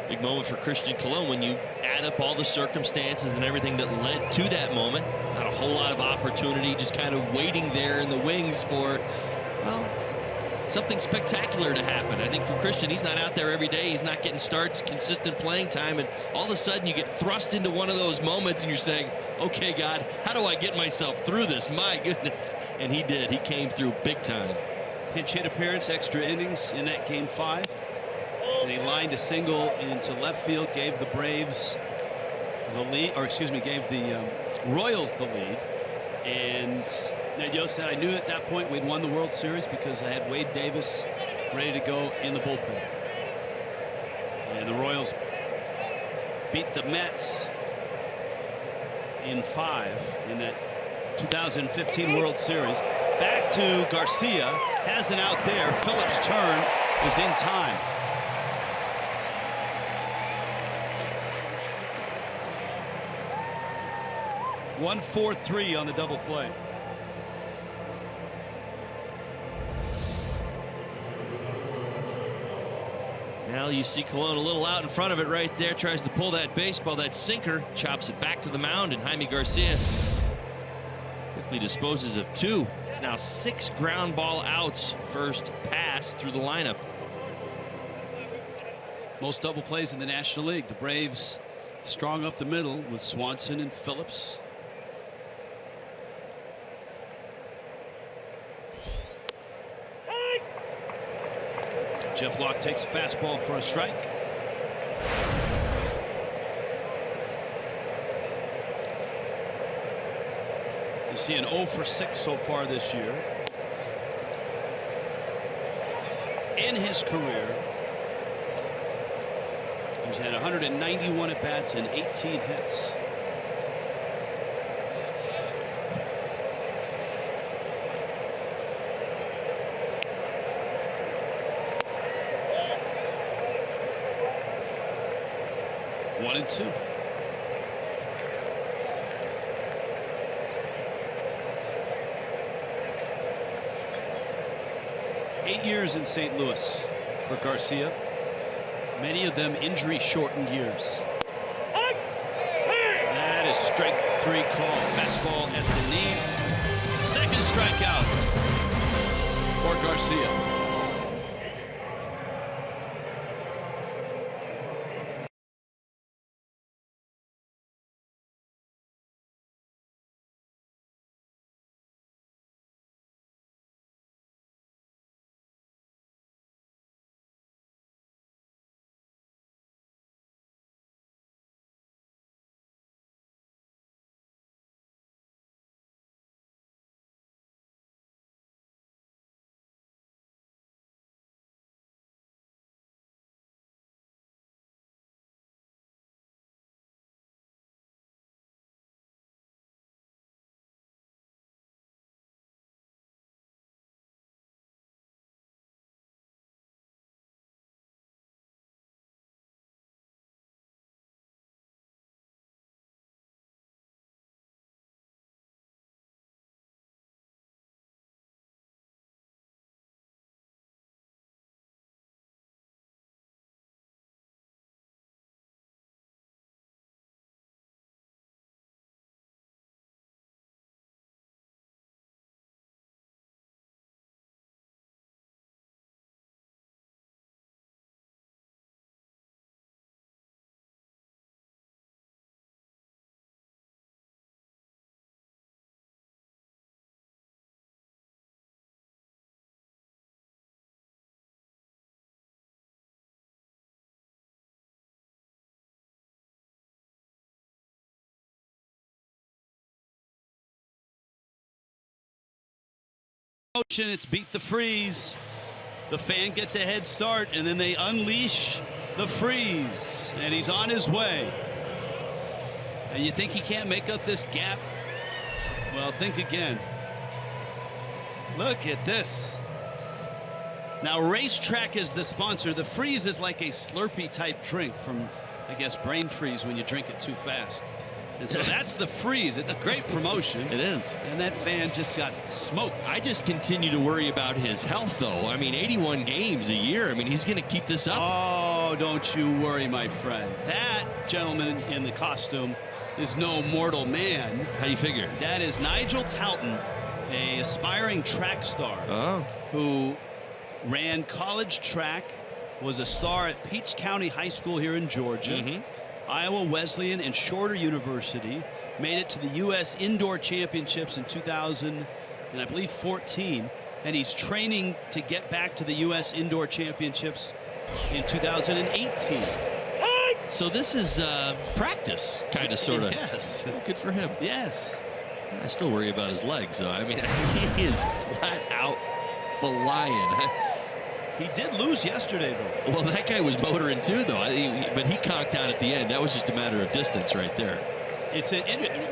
Big moment for Christian Cologne when you add up all the circumstances and everything that led to that moment. Not a whole lot of opportunity, just kind of waiting there in the wings for, well, something spectacular to happen. I think for Christian, he's not out there every day. He's not getting starts, consistent playing time, and all of a sudden you get thrust into one of those moments and you're saying, okay, God, how do I get myself through this? My goodness. And he did. He came through big time. Pinch hit appearance, extra innings in that Game 5. And he lined a single into left field, gave the Braves the lead, or excuse me, gave the Royals the lead. And Ned Yost said, I knew at that point we'd won the World Series because I had Wade Davis ready to go in the bullpen. And the Royals beat the Mets in 5 in that 2015 World Series. Back to Garcia, has an out there. Phillips' turn is in time. One 4-3 on the double play. Now you see Cologne a little out in front of it right there. Tries to pull that baseball, that sinker, chops it back to the mound, and Jaime Garcia quickly disposes of 2. It's now 6 ground ball outs. First pass through the lineup. Most double plays in the National League. The Braves strong up the middle with Swanson and Phillips. Jeff Locke takes a fastball for a strike. You see an 0 for 6 so far this year. In his career, he's had 191 at-bats and 18 hits. One and 2. Eight years in St. Louis for Garcia. Many of them injury-shortened years. That is strike 3 call. Fastball at the knees. Second strikeout for Garcia. motion. It's beat the freeze. The fan gets a head start, and then they unleash the freeze, and he's on his way. And you think he can't make up this gap? Well, think again. Look at this. Now, Racetrack is the sponsor. The freeze is like a Slurpee type drink from, I guess, brain freeze when you drink it too fast. And so that's the freeze. It's a great promotion. It is. And that fan just got smoked. I just continue to worry about his health, though. I mean, 81 games a year. I mean, he's going to keep this up. Oh, don't you worry, my friend. That gentleman in the costume is no mortal man. How do you figure? That is Nigel Towton, a aspiring track star who ran college track, was a star at Peach County High School here in Georgia. Iowa Wesleyan and Shorter University, made it to the U.S. Indoor Championships in 2000 and I believe 14, and he's training to get back to the U.S. Indoor Championships in 2018. So this is practice, kind of, sort of. Yes. Good for him. Yes. I still worry about his legs, though. I mean, he is flat out flying. He did lose yesterday, though. Well, that guy was motoring too, though. But he conked out at the end. That was just a matter of distance right there. It's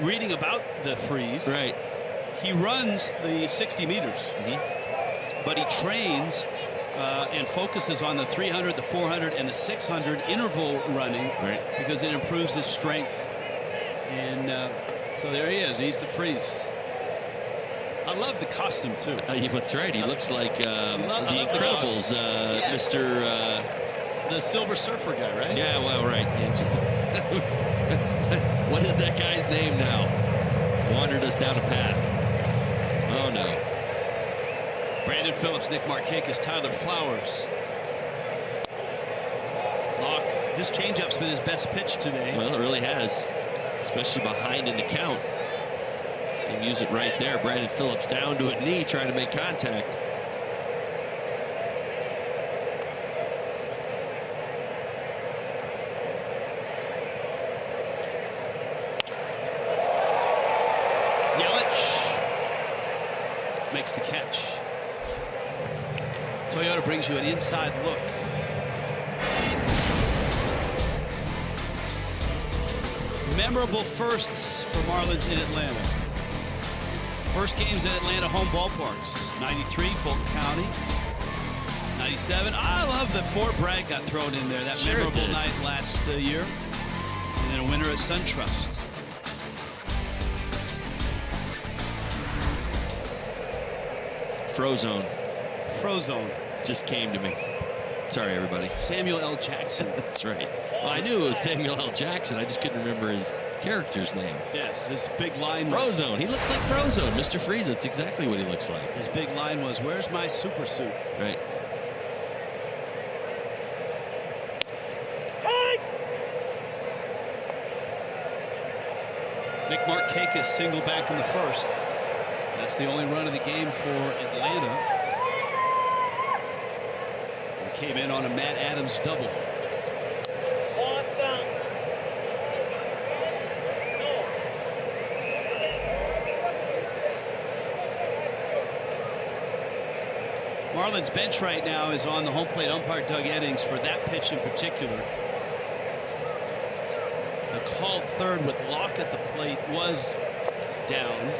reading about the freeze. Right. He runs the 60 meters, but he trains and focuses on the 300, the 400, and the 600 interval running because it improves his strength. And so there he is. He's the freeze. I love the costume, too. That's right. He looks like the Incredibles, yes. Mr. The Silver Surfer guy, right? Yeah, well, right. What is that guy's name now? Wandered us down a path. Oh, no. Brandon Phillips, Nick Markakis, Tyler Flowers. Locke, his changeup's been his best pitch today. Well, it really has, especially behind in the count. See him use it right there. Brandon Phillips down to a knee, trying to make contact. Yelich makes the catch. Toyota brings you an inside look. Memorable firsts for Marlins in Atlanta. First games in Atlanta home ballparks. 93, Fulton County. 97. I love that Fort Bragg got thrown in there. That memorable night last year. And then a winner at SunTrust. Frozone. Frozone. Just came to me. Sorry, everybody. Samuel L. Jackson. That's right. Well, I knew it was Samuel L. Jackson. I just couldn't remember his character's name. Yes, his big line was... Frozone. He looks like Frozone. Mr. Freeze. That's exactly what he looks like. His big line was, "Where's my super suit?" Right. Nick Markakis single back in the first. That's the only run of the game for Atlanta. He came in on a Matt Adams double. Marlins bench right now is on the home plate umpire Doug Eddings for that pitch in particular. The called third with Locke at the plate was down.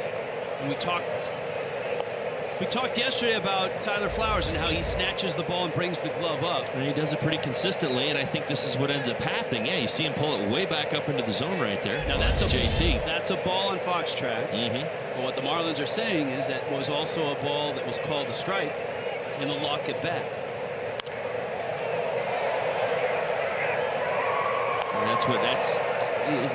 And we talked yesterday about Tyler Flowers and how he snatches the ball and brings the glove up. And he does it pretty consistently, and I think this is what ends up happening. Yeah, you see him pull it way back up into the zone right there. Now that's a JT. That's a ball on Fox Tracks. But what the Marlins are saying is that was also a ball that was called a strike in the Locke at bat. And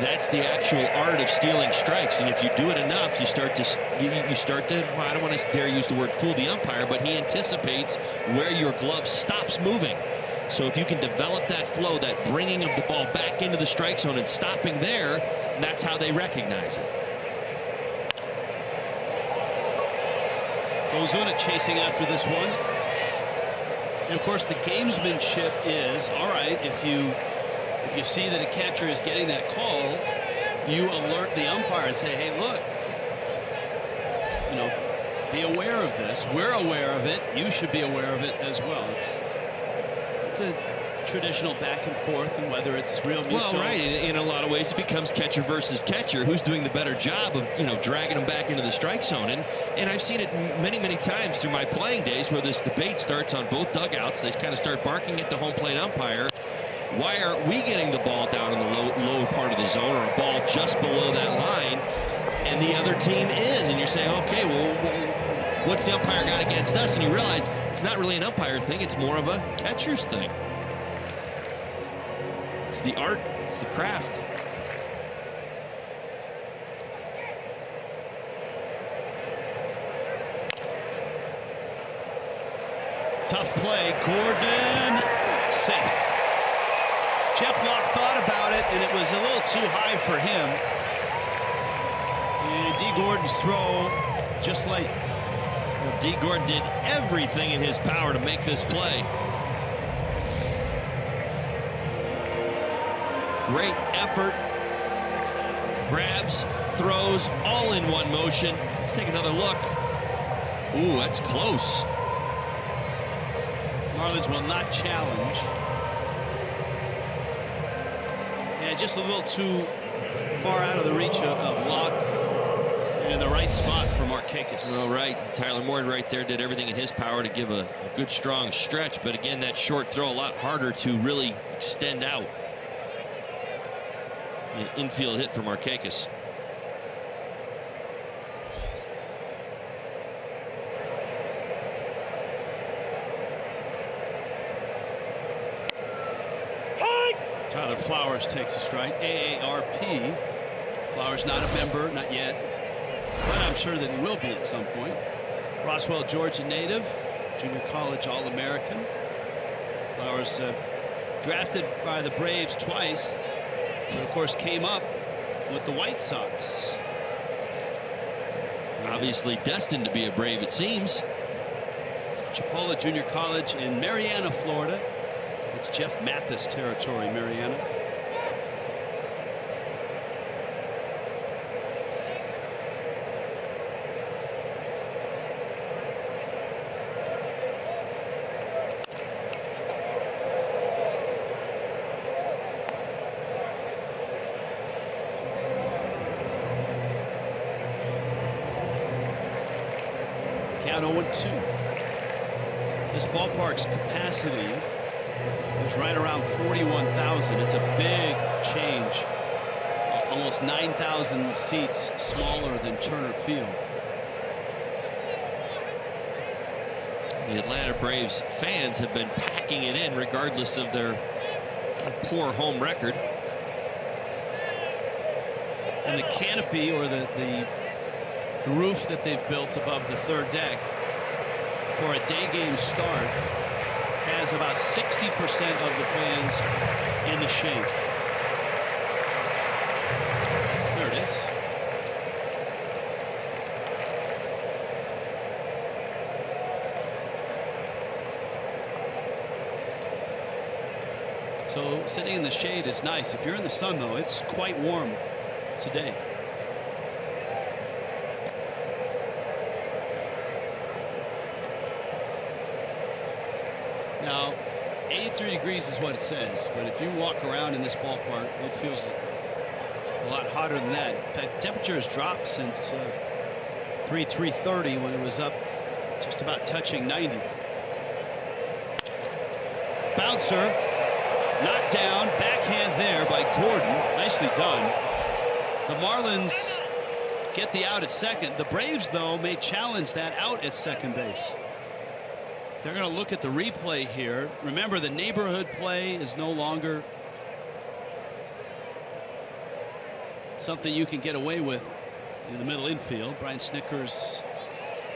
that's the actual art of stealing strikes, and if you do it enough, you start to well, I don't want to dare use the word fool the umpire, but he anticipates where your glove stops moving. So if you can develop that flow, that bringing of the ball back into the strike zone and stopping there, that's how they recognize it. Ozuna chasing after this one. And of course the gamesmanship is, all right, if you see that a catcher is getting that call, you alert the umpire and say, hey, look, be aware of this. We're aware of it. You should be aware of it as well. It's a traditional back and forth, and whether it's real mutual. Well, right. In a lot of ways, it becomes catcher versus catcher. Who's doing the better job of, dragging them back into the strike zone? And I've seen it many, many times through my playing days where this debate starts on both dugouts. They kind of start barking at the home plate umpire. Why aren't we getting the ball down in the low part of the zone, or a ball just below that line, and the other team is? And you're saying, okay, well, what's the umpire got against us? And you realize it's not really an umpire thing. It's more of a catcher's thing. It's the art. It's the craft. Tough play. Gordon, safe. Jeff Locke thought about it, and it was a little too high for him. And D. Gordon's throw just late. Well, D. Gordon did everything in his power to make this play. Great effort. Grabs, throws, all in one motion. Let's take another look. Ooh, that's close. Marlins will not challenge. Yeah, just a little too far out of the reach of Locke, and in the right spot for Markakis. Well, right. Tyler Moore right there did everything in his power to give a good, strong stretch. But again, that short throw a lot harder to really extend out. An infield hit for Markakis. Tyler Flowers takes a strike. AARP. Flowers not a member, not yet, but I'm sure that he will be at some point. Roswell, Georgia native, junior college All-American. Flowers drafted by the Braves twice, but of course came up with the White Sox. Obviously destined to be a Brave, it seems. Chipola Junior College in Marianna, Florida. It's Jeff Mathis territory, Marianna. Count 0-2. This ballpark's capacity is right around 41,000. It's a big change. Almost 9,000 seats smaller than Turner Field. The Atlanta Braves fans have been packing it in regardless of their poor home record. And the canopy, or the roof that they've built above the third deck for a day game start, has about 60% of the fans in the shade. There it is. So sitting in the shade is nice. If you're in the sun, though, it's quite warm today. Now, 83 degrees is what it says, but if you walk around in this ballpark, it feels a lot hotter than that. In fact, the temperature has dropped since 3:30 when it was up just about touching 90. Bouncer, knocked down, backhand there by Gordon. Nicely done. The Marlins get the out at second. The Braves, though, may challenge that out at second base. They're going to look at the replay here. Remember, the neighborhood play is no longer something you can get away with in the middle infield. Brian Snicker's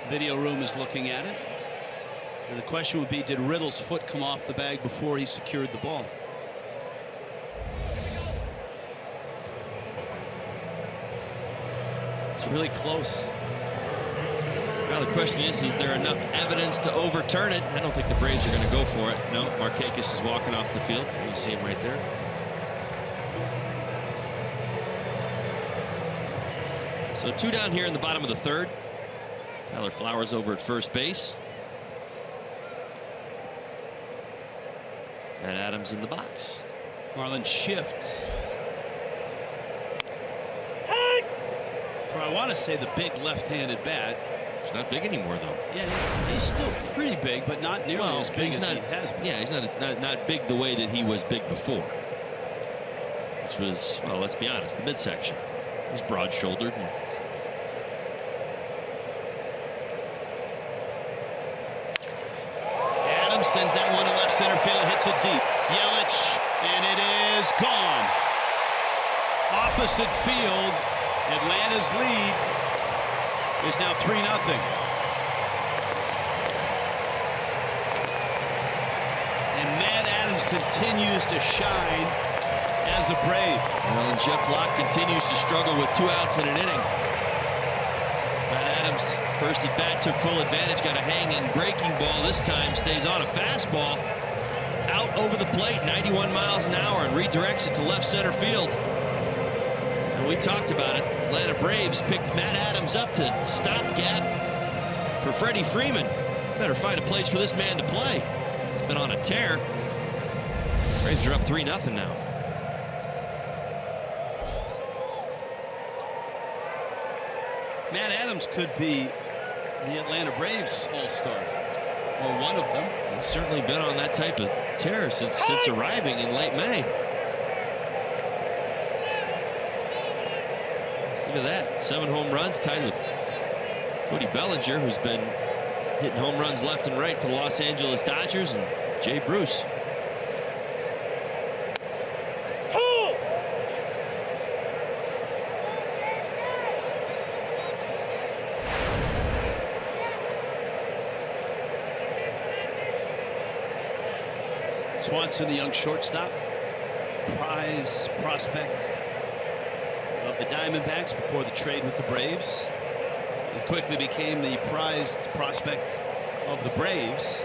video room is looking at it. And the question would be, did Riddle's foot come off the bag before he secured the ball? It's really close. Well, the question is there enough evidence to overturn it? I don't think the Braves are going to go for it. No, Markakis is walking off the field. You see him right there. So 2 down here in the bottom of the third. Tyler Flowers over at first base. And Adams in the box. Marlins shift. For I want to say the big left-handed bat. He's not big anymore, though. Yeah, he's still pretty big, but not nearly as big as he has been. Yeah, he's not big the way that he was big before. Which was, well, let's be honest, the midsection. He was broad-shouldered. Adams sends that one to left center field, hits it deep. Yelich, and it is gone. Opposite field, Atlanta's lead is now 3-0. And Matt Adams continues to shine as a Brave. Well, and Jeff Locke continues to struggle with 2 outs in an inning. Matt Adams, first at bat, took full advantage, got a hanging breaking ball. This time stays on a fastball. Out over the plate, 91 miles an hour, and redirects it to left center field. And we talked about it. Atlanta Braves picked Matt Adams up to stopgap for Freddie Freeman. Better find a place for this man to play. He's been on a tear. Braves are up 3-0 now. Matt Adams could be the Atlanta Braves all-star, or one of them. He's certainly been on that type of tear since arriving in late May. Look at that, 7 home runs, tied with Cody Bellinger, who's been hitting home runs left and right for the Los Angeles Dodgers, and Jay Bruce. Swanson, the young shortstop, prize prospect of the Diamondbacks before the trade with the Braves. He quickly became the prized prospect of the Braves.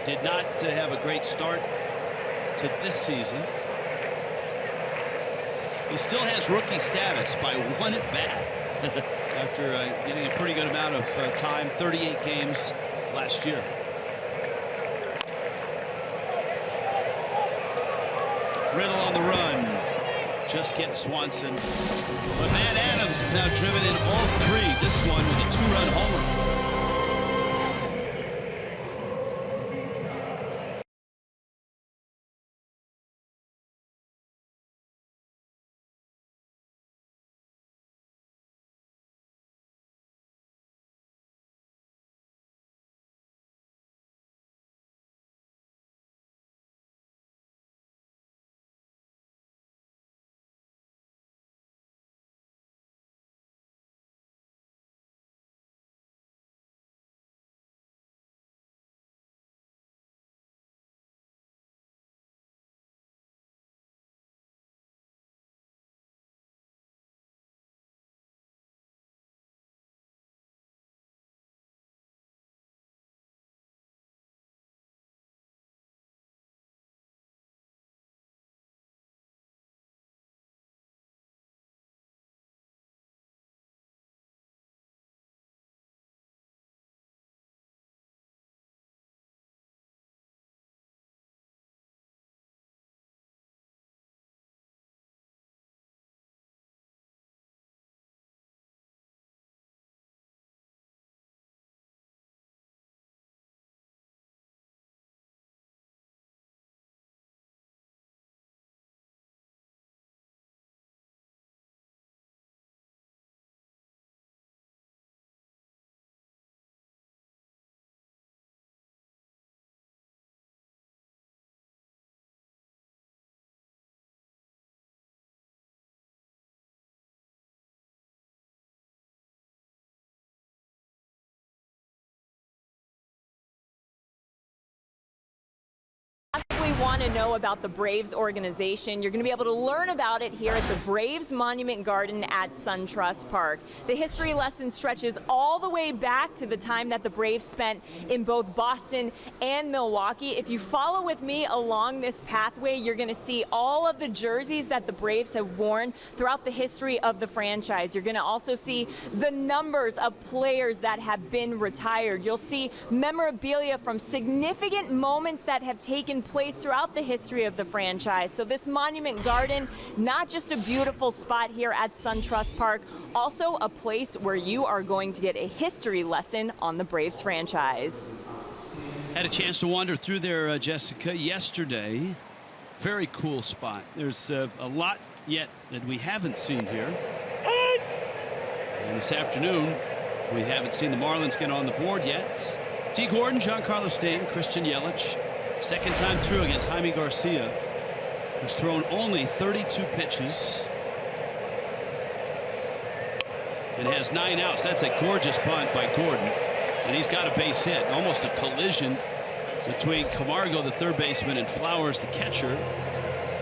Did not have a great start to this season. He still has rookie status by 1 at bat after getting a pretty good amount of time, 38 games last year. Riddle on the run. Just gets Swanson. But Matt Adams has now driven in all 3. This one with a 2-run homer. want to know about the Braves organization, you're going to be able to learn about it here at the Braves Monument Garden at SunTrust Park. The history lesson stretches all the way back to the time that the Braves spent in both Boston and Milwaukee. If you follow with me along this pathway, you're going to see all of the jerseys that the Braves have worn throughout the history of the franchise. You're going to also see the numbers of players that have been retired. You'll see memorabilia from significant moments that have taken place throughout the history of the franchise. So this Monument Garden, not just a beautiful spot here at SunTrust Park, also a place where you are going to get a history lesson on the Braves franchise. Had a chance to wander through there, Jessica, yesterday. Very cool spot. There's a lot yet that we haven't seen here. And this afternoon, we haven't seen the Marlins get on the board yet. D. Gordon, Giancarlo Stanton, Christian Yelich. Second time through against Jaime Garcia, who's thrown only 32 pitches and has 9 outs. That's a gorgeous bunt by Gordon. And he's got a base hit. Almost a collision between Camargo, the third baseman, and Flowers, the catcher.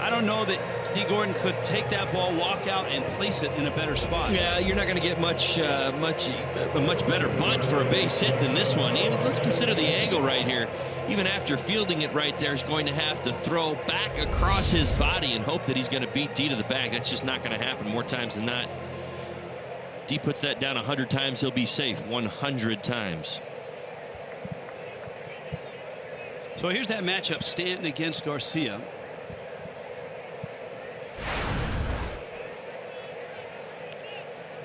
I don't know that D. Gordon could take that ball, walk out, and place it in a better spot. Yeah, you're not going to get a much better bunt for a base hit than this one. And let's consider the angle right here. Even after fielding it right there, he's going to have to throw back across his body and hope that he's going to beat D to the bag. That's just not going to happen more times than not. D puts that down 100 times, he'll be safe 100 times. So here's that matchup, Stanton against Garcia.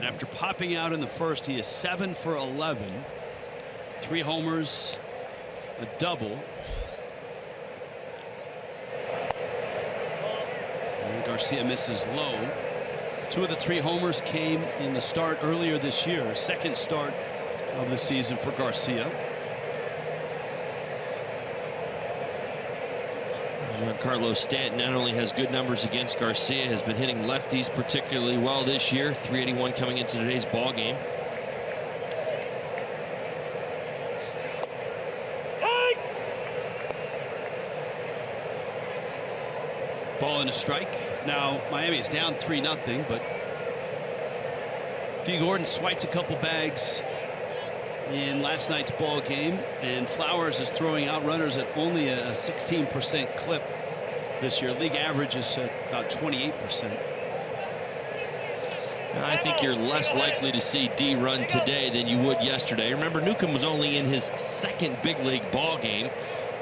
After popping out in the first, he is 7 for 11. 3 homers, a double. And Garcia misses low. 2 of the 3 homers came in the start earlier this year. Second start of the season for Garcia. Giancarlo Stanton not only has good numbers against Garcia, has been hitting lefties particularly well this year. 381 coming into today's ball game. Ball and a strike. Now Miami is down 3-0, but D. Gordon swiped a couple bags in last night's ball game, and Flowers is throwing out runners at only a 16% clip this year. League average is about 28%. I think you're less likely to see D run today than you would yesterday. Remember, Newcomb was only in his second big league ball game.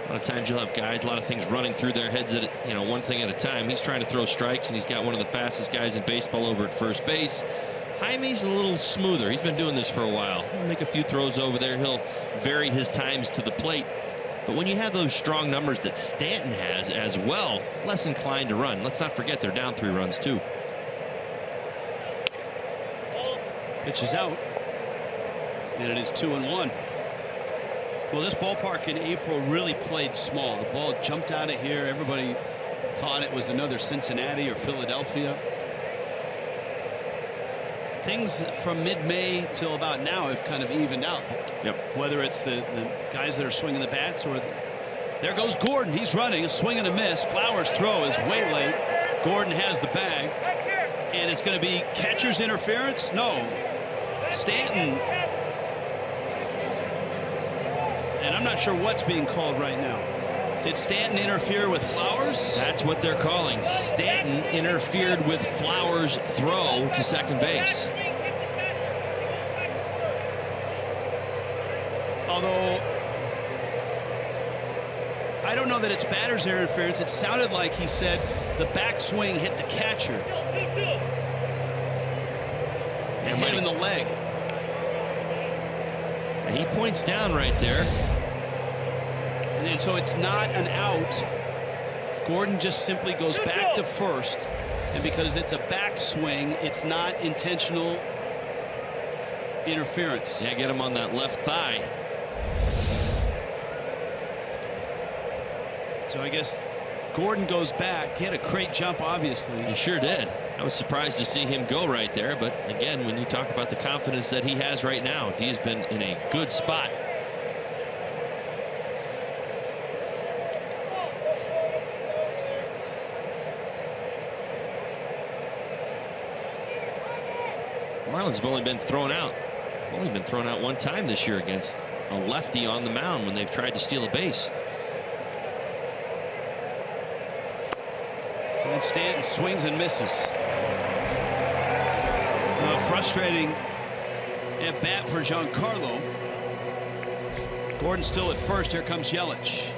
A lot of times you'll have guys, a lot of things running through their heads at, one thing at a time. He's trying to throw strikes, and he's got one of the fastest guys in baseball over at first base. Jaime's a little smoother. He's been doing this for a while. He'll make a few throws over there. He'll vary his times to the plate. But when you have those strong numbers that Stanton has as well, less inclined to run. Let's not forget they're down 3 runs too. Pitch is out, and it is 2-1. Well, this ballpark in April really played small. The ball jumped out of here. Everybody thought it was another Cincinnati or Philadelphia. Things from mid-May till about now have kind of evened out. Yep. Whether it's the guys that are swinging the bats, or there goes Gordon. He's running, a swing and a miss. Flowers' throw is way late. Gordon has the bag, and it's going to be catcher's interference. No, Stanton. And I'm not sure what's being called right now. Did Stanton interfere with Flowers? That's what they're calling. Stanton interfered with Flowers' throw to second base. Although I don't know that it's batter's interference. It sounded like he said the backswing hit the catcher and hit him in the leg. And he points down right there. And so it's not an out. Gordon just simply goes back to first, and because it's a backswing, it's not intentional interference. Yeah, get him on that left thigh. So I guess Gordon goes back. He had a great jump, obviously. He sure did. I was surprised to see him go right there, but again, when you talk about the confidence that he has right now, D has been in a good spot. Marlins have only been thrown out. One time this year against a lefty on the mound when they've tried to steal a base. And Stanton swings and misses. Frustrating at bat for Giancarlo. Gordon still at first. Here comes Yelich.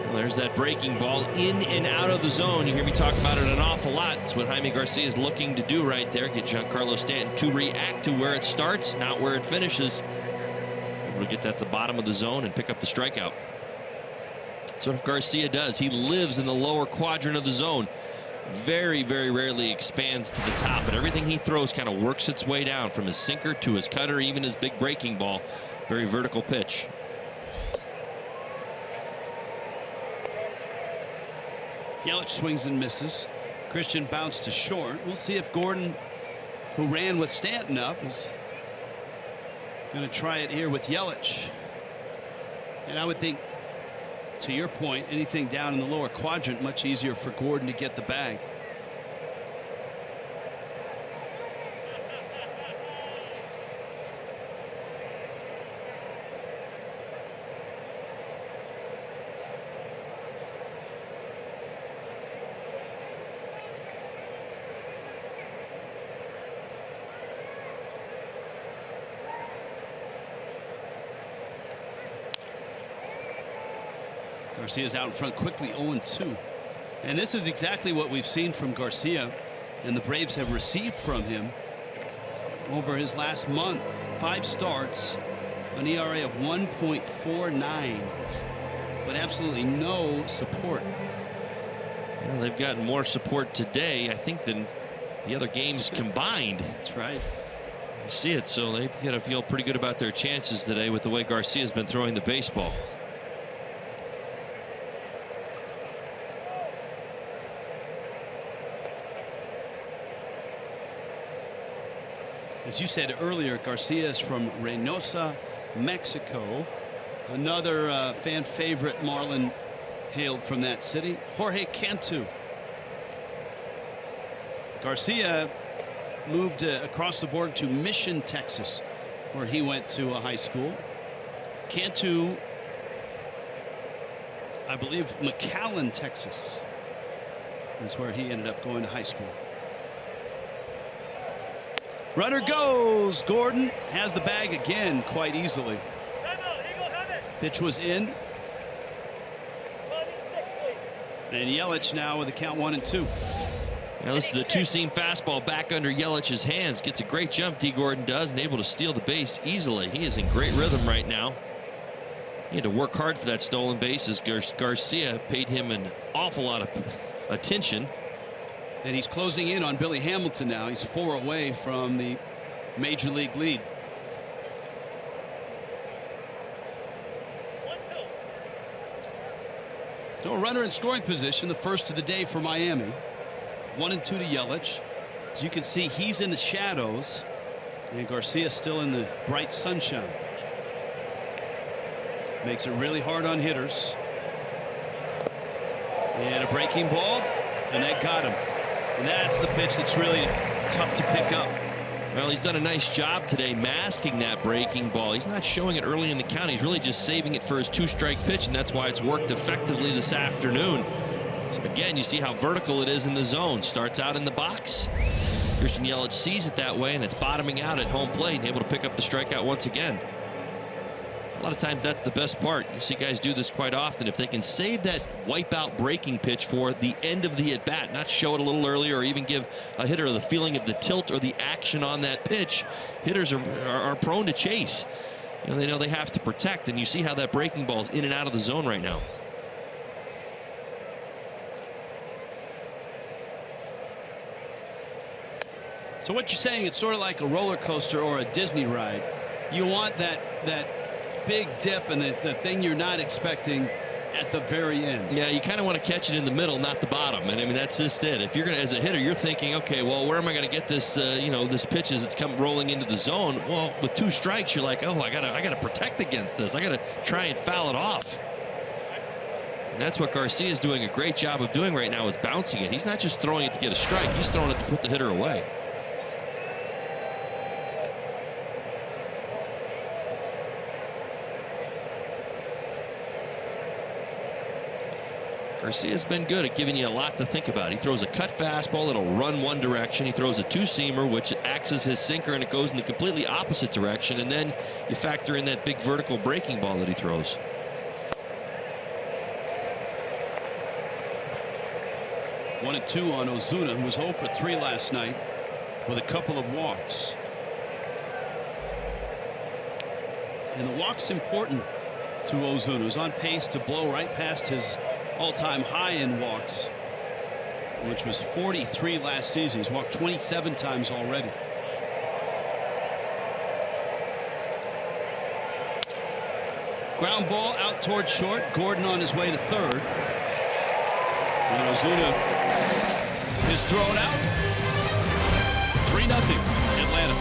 Well, there's that breaking ball in and out of the zone. You hear me talk about it an awful lot. It's what Jaime Garcia is looking to do right there. Get Giancarlo Stanton to react to where it starts, not where it finishes. Able to get that to the bottom of the zone and pick up the strikeout. That's what Garcia does. He lives in the lower quadrant of the zone. Very, very rarely expands to the top, but everything he throws kind of works its way down from his sinker to his cutter, even his big breaking ball. Very vertical pitch. Yelich swings and misses. Christian bounced to short. We'll see if Gordon, who ran with Stanton up, is going to try it here with Yelich. And I would think, to your point, anything down in the lower quadrant, much easier for Gordon to get the bag. Garcia's out in front quickly, 0-2. And this is exactly what we've seen from Garcia, and the Braves have received from him over his last month. 5 starts, an ERA of 1.49, but absolutely no support. Well, they've gotten more support today, I think, than the other games combined. That's right. You see it, so they've got to feel pretty good about their chances today with the way Garcia's been throwing the baseball. As you said earlier, Garcia is from Reynosa, Mexico. Another fan favorite Marlin hailed from that city, Jorge Cantu. Garcia moved across the border to Mission, Texas, where he went to a high school. Cantu, I believe, McAllen, Texas, is where he ended up going to high school. Runner goes. Gordon has the bag again quite easily. Pitch was in. And Yelich now with the count 1-2. Now this is the two-seam fastball back under Yelich's hands. Gets a great jump, D. Gordon does, and able to steal the base easily. He is in great rhythm right now. He had to work hard for that stolen base as Garcia paid him an awful lot of attention. And he's closing in on Billy Hamilton now. He's 4 away from the major league lead. So a runner in scoring position, the first of the day for Miami. 1-2 to Yelich. As you can see, he's in the shadows, and Garcia still in the bright sunshine. Makes it really hard on hitters. And a breaking ball, and that got him. And that's the pitch that's really tough to pick up. Well, he's done a nice job today masking that breaking ball. He's not showing it early in the count. He's really just saving it for his 2-strike pitch, and that's why it's worked effectively this afternoon. So again, you see how vertical it is in the zone. Starts out in the box. Christian Yelich sees it that way, and it's bottoming out at home plate and able to pick up the strikeout once again. A lot of times that's the best part. You see guys do this quite often. If they can save that wipeout breaking pitch for the end of the at-bat, not show it a little earlier or even give a hitter the feeling of the tilt or the action on that pitch, hitters are prone to chase. You know, they know they have to protect, and you see how that breaking ball is in and out of the zone right now. So what you're saying, it's sort of like a roller coaster or a Disney ride. You want that big dip and the thing you're not expecting at the very end. Yeah, you kind of want to catch it in the middle, not the bottom. And I mean, that's just it. If you're going to, as a hitter, you're thinking, okay, well, where am I going to get this, you know, this pitch as it's come rolling into the zone? Well, with 2 strikes, you're like, oh, I gotta protect against this. I gotta try and foul it off. And that's what Garcia is doing a great job of doing right now, is bouncing it. He's not just throwing it to get a strike. He's throwing it to put the hitter away. Garcia's been good at giving you a lot to think about. He throws a cut fastball that'll run one direction. He throws a two-seamer, which acts as his sinker, and it goes in the completely opposite direction. And then you factor in that big vertical breaking ball that he throws. One and two on Ozuna, who was 0 for 3 last night with a couple of walks. And the walk's important to Ozuna, who's on pace to blow right past his all-time high in walks, which was 43 last season. He's walked 27 times already. Ground ball out toward short. Gordon on his way to third. And Ozuna is thrown out. 3-0 Atlanta.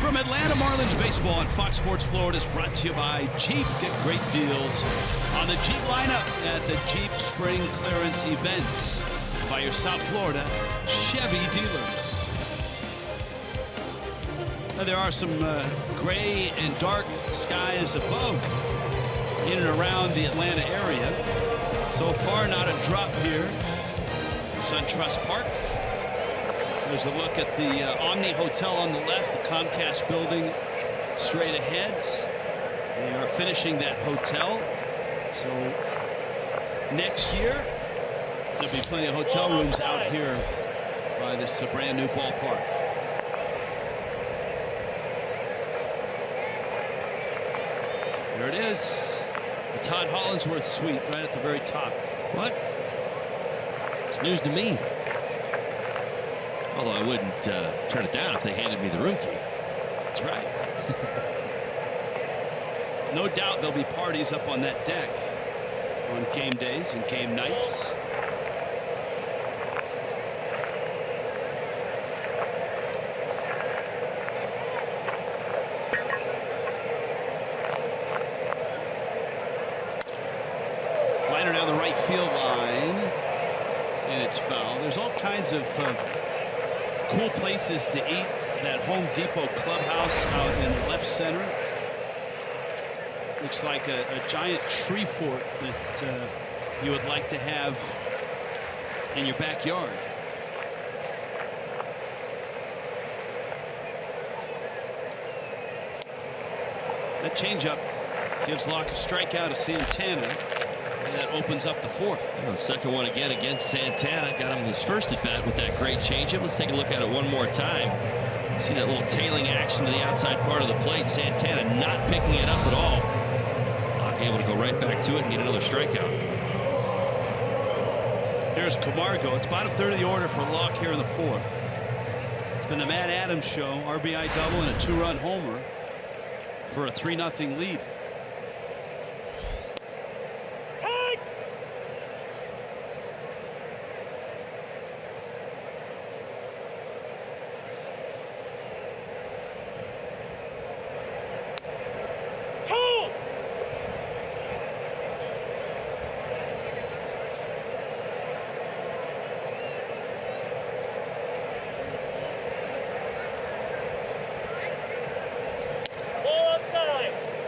From Atlanta, Marlins baseball on Fox Sports Florida is brought to you by Jeep. Get great deals on the Jeep lineup at the Jeep Spring Clearance event by your South Florida Chevy dealers. Now, there are some gray and dark skies above in and around the Atlanta area. So far, not a drop here in SunTrust Park. There's a look at the Omni Hotel on the left, the Comcast building straight ahead. They are finishing that hotel. So next year, there'll be plenty of hotel rooms out here by this brand new ballpark. There it is. The Todd Hollandsworth suite right at the very top. What? It's news to me. Although I wouldn't turn it down if they handed me the room key. That's right. No doubt there'll be parties up on that deck on game days and game nights. Liner down the right field line, and it's foul. There's all kinds of cool places to eat. That Home Depot clubhouse out in the left center looks like a giant tree fort that you would like to have in your backyard. That changeup gives Locke a strikeout of Santana. And that opens up the fourth. Well, the second one again against Santana. Got him his first at bat with that great changeup. Let's take a look at it one more time. See that little tailing action to the outside part of the plate. Santana not picking it up at all. Locke able to go right back to it and get another strikeout. Here's Camargo. It's bottom third of the order for Locke here in the fourth. It's It's been the Matt Adams show. RBI double and a 2-run homer for a 3-0 lead.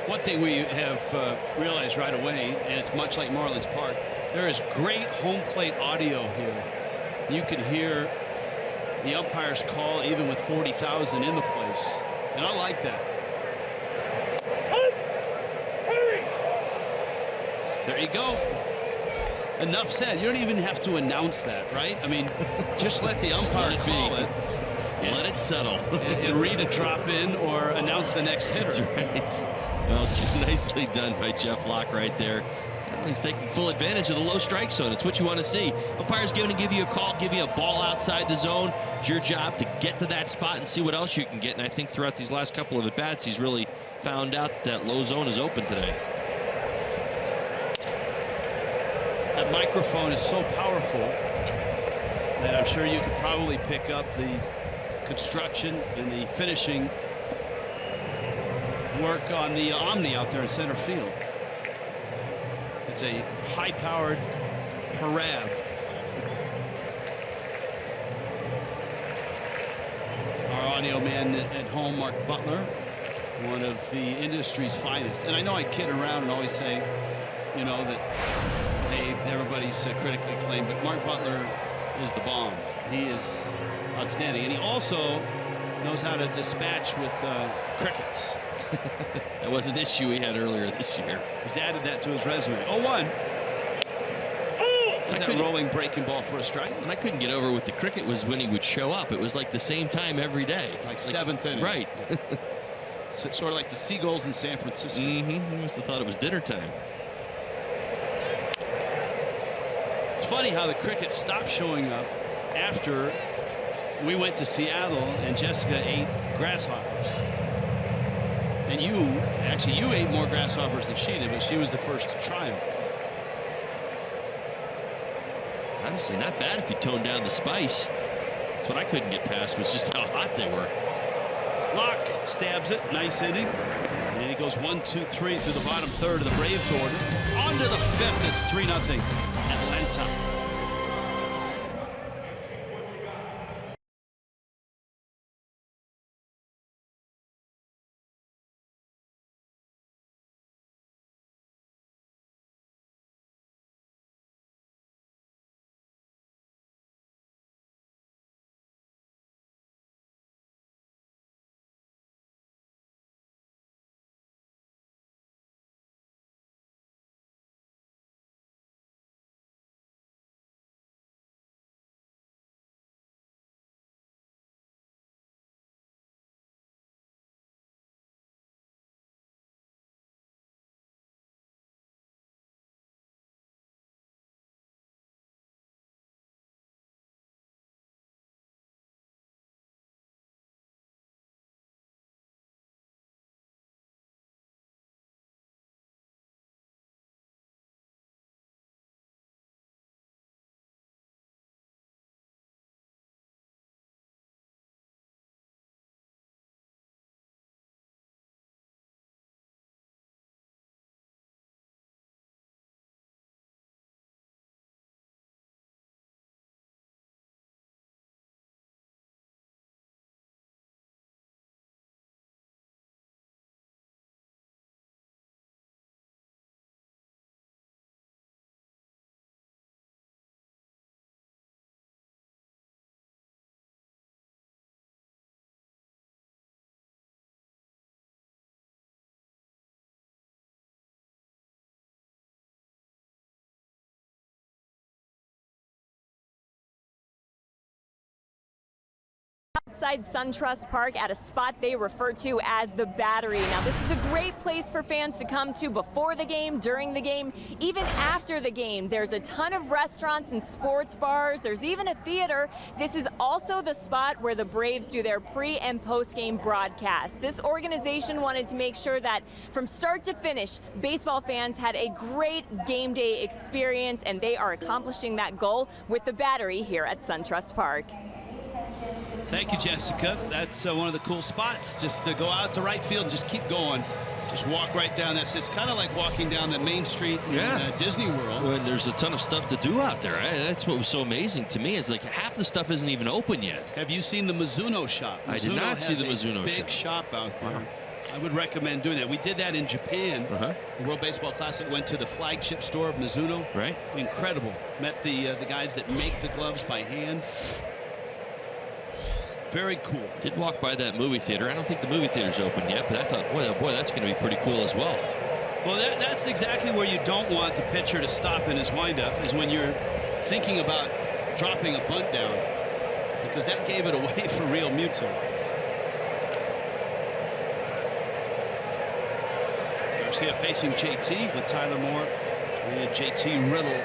One thing we have realized right away, and it's much like Marlins Park, there is great home plate audio here. You can hear the umpires call even with 40,000 in the place, and I like that. There you go. Enough said. You don't even have to announce that, right? I mean, just let the umpire call it. Let it settle. and read a drop in or announce the next hitter. That's right. Well, nicely done by Jeff Locke right there. Well, he's taking full advantage of the low strike zone. It's what you want to see. Umpire's going to give you a call, give you a ball outside the zone. It's your job to get to that spot and see what else you can get. And I think throughout these last couple of at-bats, he's really found out that low zone is open today. That microphone is so powerful that I'm sure you could probably pick up the construction and the finishing work on the Omni out there in center field. It's a high-powered parab. Our audio man at home, Mark Butler, one of the industry's finest. And I know I kid around and always say, you know, that everybody's critically acclaimed, but Mark Butler is the bomb. He is outstanding, and he also knows how to dispatch with crickets. That was an issue he had earlier this year. He's added that to his resume. 0-1. There's that rolling breaking ball for a strike. And I couldn't get over with the cricket was when he would show up. It was like the same time every day. Like seventh inning. Right. Sort of like the Seagulls in San Francisco. He must have thought it was dinner time. It's funny how the crickets stopped showing up after we went to Seattle and Jessica ate grasshoppers. And you ate more grasshoppers than she did, but she was the first to try them. Honestly, not bad if you toned down the spice. That's what I couldn't get past, was just how hot they were. Locke stabs it. Nice inning. And he goes 1-2-3 through the bottom third of the Braves order. On to the fifth. It's 3-0 Atlanta. Outside SunTrust Park at a spot they refer to as the Battery. Now, this is a great place for fans to come to before the game, during the game, even after the game. There's a ton of restaurants and sports bars. There's even a theater. This is also the spot where the Braves do their pre- and post-game broadcast. This organization wanted to make sure that from start to finish, baseball fans had a great game day experience, and they are accomplishing that goal with the Battery here at SunTrust Park. Thank you, Jessica. That's one of the cool spots. Just to go out to right field and just keep going. Just walk right down. It's kind of like walking down the main street in Disney World. Well, there's a ton of stuff to do out there. That's what was so amazing to me, is like half the stuff isn't even open yet. Have you seen the Mizuno shop? I did not see the Mizuno shop. Big shop out there. I would recommend doing that. We did that in Japan. The World Baseball Classic, went to the flagship store of Mizuno. Right. Incredible. Met the guys that make the gloves by hand. Very cool. Did walk by that movie theater. I don't think the movie theater's open yet, but I thought, boy, that's going to be pretty cool as well. Well, that's exactly where you don't want the pitcher to stop in his windup, is when you're thinking about dropping a bunt down, because that gave it away for Real Muto. Garcia facing JT with Tyler Moore and JT Riddle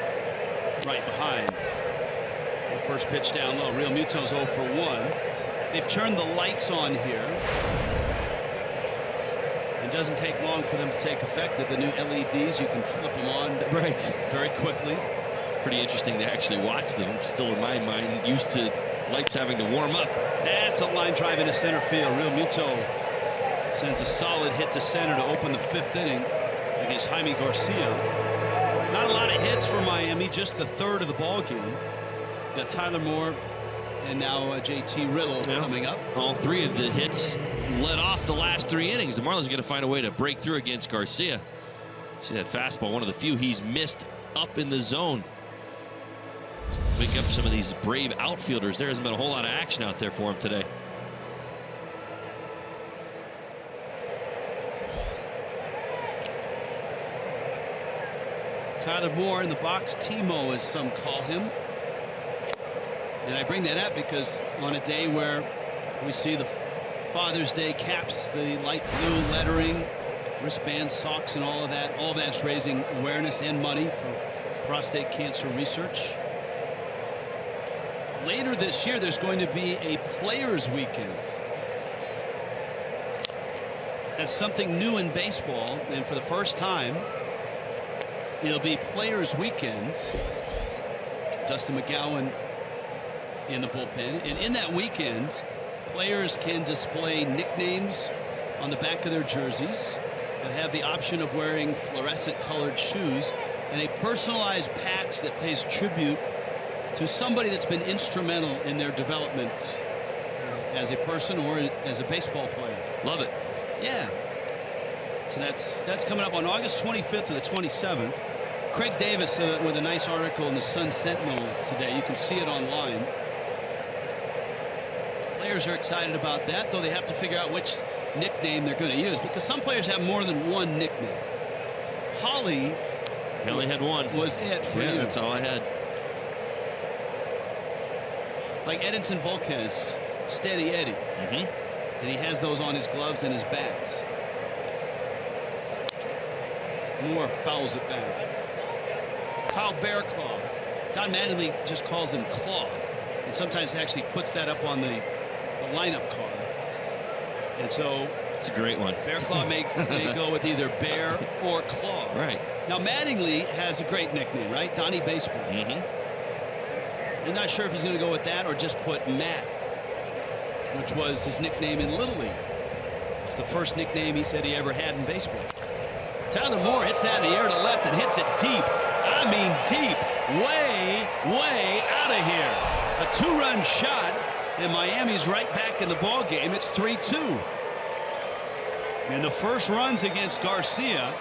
right behind. The first pitch down low. Real Muto's 0 for 1. They've turned the lights on here. It doesn't take long for them to take effect. The new LEDs, you can flip them on very quickly. It's pretty interesting to actually watch them. Still, in my mind, used to lights having to warm up. That's a line drive into center field. Real Muto sends a solid hit to center to open the 5th inning against Jaime Garcia. Not a lot of hits for Miami, just the 3rd of the ball game. Got Tyler Moore and now JT Riddle coming up. All 3 of the hits led off the last 3 innings. The Marlins are going to find a way to break through against Garcia. See that fastball, one of the few he's missed up in the zone. Pick up some of these brave outfielders. There hasn't been a whole lot of action out there for him today. Tyler Moore in the box. Timo, as some call him. And I bring that up because on a day where we see the Father's Day caps, the light blue lettering, wristbands, socks, and all of that's raising awareness and money for prostate cancer research. Later this year, there's going to be a Players Weekend. That's something new in baseball, and for the first time, it'll be Players Weekend. Dustin McGowan in the bullpen, and in that weekend, players can display nicknames on the back of their jerseys. They'll have the option of wearing fluorescent colored shoes and a personalized patch that pays tribute to somebody that's been instrumental in their development as a person or as a baseball player. Love it. Yeah. So that's coming up on August 25th to the 27th. Craig Davis with a nice article in the Sun Sentinel today. You can see it online. Players are excited about that, though they have to figure out which nickname they're going to use, because some players have more than one nickname. Holly only had one. Was it for you? That's all I had. Like Edinson Volquez, Steady Eddie. And he has those on his gloves and his bats. Moore fouls it back. Kyle Bearclaw. Don Mattingly just calls him Claw, and sometimes actually puts that up on the lineup card. And so it's a great one. Bearclaw may go with either Bear or Claw. Right. Now Mattingly has a great nickname, right? Donnie Baseball. I'm not sure if he's going to go with that or just put Matt, which was his nickname in Little League. It's the first nickname he said he ever had in baseball. Tyler Moore hits that in the air to left and hits it deep. I mean deep. Way, way out of here. A 2-run shot, and Miami's right back in the ball game. It's 3-2. And the first run's against Garcia.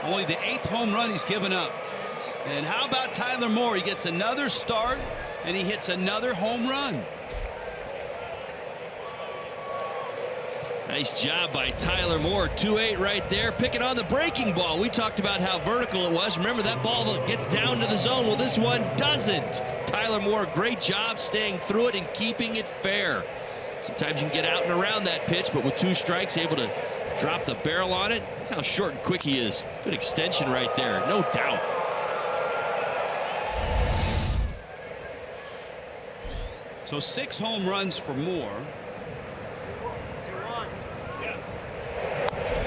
Only the 8th home run he's given up. And how about Tyler Moore? He gets another start, and he hits another home run. Nice job by Tyler Moore. 2-8 right there, picking on the breaking ball. We talked about how vertical it was. Remember that ball that gets down to the zone? Well, this one doesn't. Tyler Moore, great job staying through it and keeping it fair. Sometimes you can get out and around that pitch, but with 2 strikes, able to drop the barrel on it. Look how short and quick he is. Good extension right there, no doubt. So 6 home runs for Moore.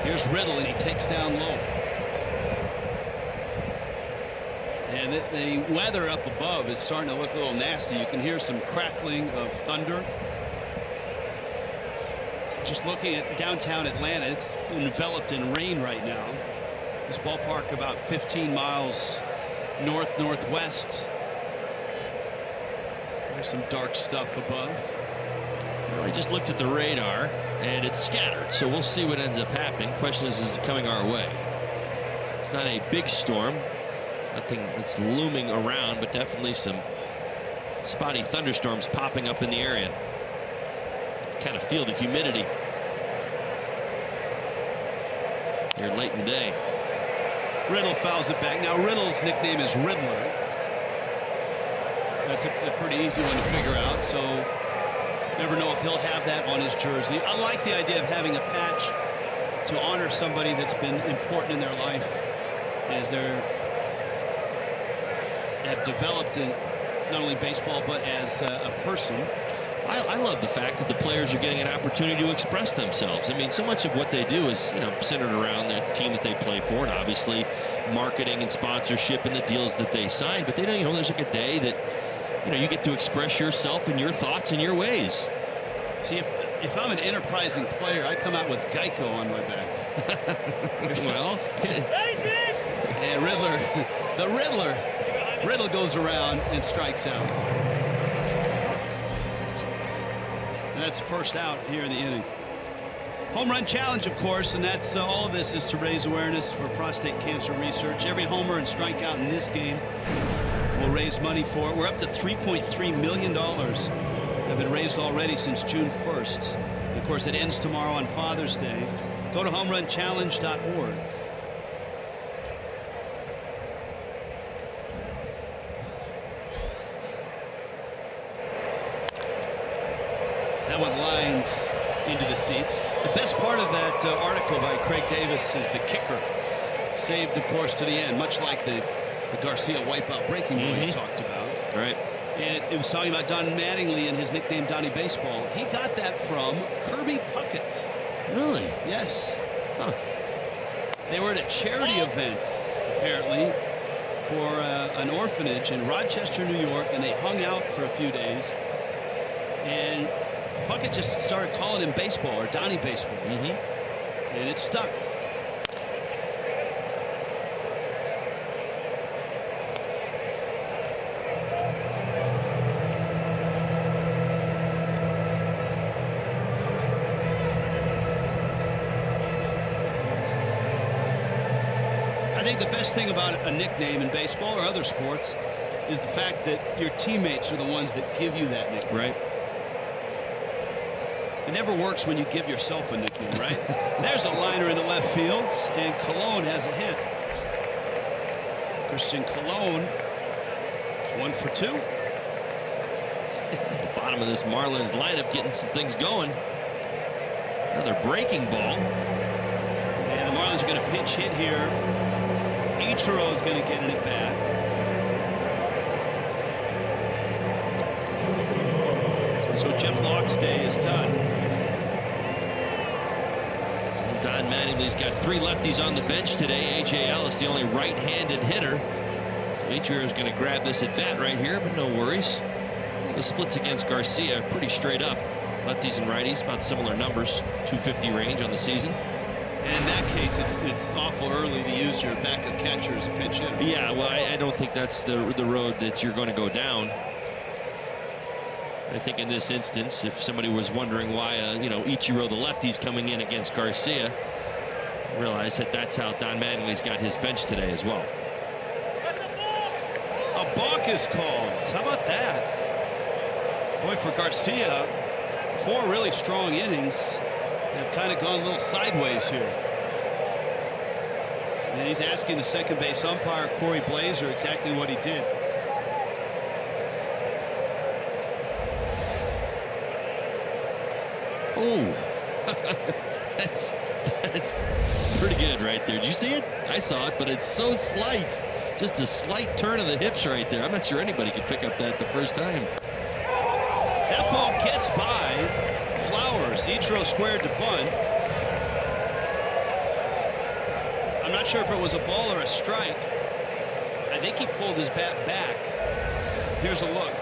Here's Riddle, and he takes down low. And the weather up above is starting to look a little nasty. You can hear some crackling of thunder. Just looking at downtown Atlanta, it's enveloped in rain right now. This ballpark about 15 miles north-northwest. There's some dark stuff above. Well, I just looked at the radar, and it's scattered, so we'll see what ends up happening. Question is it coming our way? It's not a big storm. Nothing that's looming around, but definitely some spotty thunderstorms popping up in the area. Kind of feel the humidity here late in the day. Riddle fouls it back. Now Riddle's nickname is Riddler. That's a pretty easy one to figure out, so never know if he'll have that on his jersey. I like the idea of having a patch to honor somebody that's been important in their life as they have developed in not only baseball but as a person. I love the fact that the players are getting an opportunity to express themselves. I mean, so much of what they do is, centered around the team that they play for, and obviously marketing and sponsorship and the deals that they sign. But they don't, there's like a day that, you get to express yourself and your thoughts and your ways. See, if I'm an enterprising player, I come out with Geico on my back. Well, and Riddle goes around and strikes out. And that's first out here in the inning. Home run challenge, of course, and that's all of this is to raise awareness for prostate cancer research. Every homer and strikeout in this game will raise money for it. We're up to $3.3 million have been raised already since June 1st. And of course, it ends tomorrow on Father's Day. Go to homerunchallenge.org. That one lines into the seats. The best part of that article by Craig Davis is the kicker. Saved, of course, to the end, much like the Garcia wipeout breaking ball you talked about. Right. And it was talking about Don Mattingly and his nickname Donnie Baseball. He got that from Kirby Puckett. Really? Yes. Huh. They were at a charity event, apparently, for an orphanage in Rochester, New York, and they hung out for a few days. And Puckett just started calling him Baseball or Donnie Baseball. And it stuck. I think the best thing about a nickname in baseball or other sports is the fact that your teammates are the ones that give you that nickname. Right. It never works when you give yourself a nickname, right? There's a liner into left field, and Colon has a hit. Christian Colon, 1 for 2. At the bottom of this Marlins lineup, getting some things going. Another breaking ball. And the Marlins are going to pinch hit here. Ichiro is going to get an at bat. So Jeff Locke's day is done. Don Mattingly's got 3 lefties on the bench today. AJL is the only right-handed hitter. So Ichiro is going to grab this at bat right here, but no worries. The splits against Garcia are pretty straight up. Lefties and righties, about similar numbers. 250 range on the season. And in that case, it's awful early to use your backup catcher as a pinch hitter. Yeah, well, I don't think that's the road that you're going to go down. I think in this instance, if somebody was wondering why, Ichiro, the lefty's coming in against Garcia, realize that that's how Don Mattingly's got his bench today as well. A balk is called. How about that? Boy, for Garcia, 4 really strong innings have kind of gone a little sideways here. And he's asking the second base umpire, Corey Blazer, exactly what he did. Oh, that's pretty good right there. Did you see it? I saw it, but it's so slight. Just a slight turn of the hips right there. I'm not sure anybody could pick up that the first time. That ball gets by Flowers. Ichiro squared to bunt. I'm not sure if it was a ball or a strike. I think he pulled his bat back. Here's a look.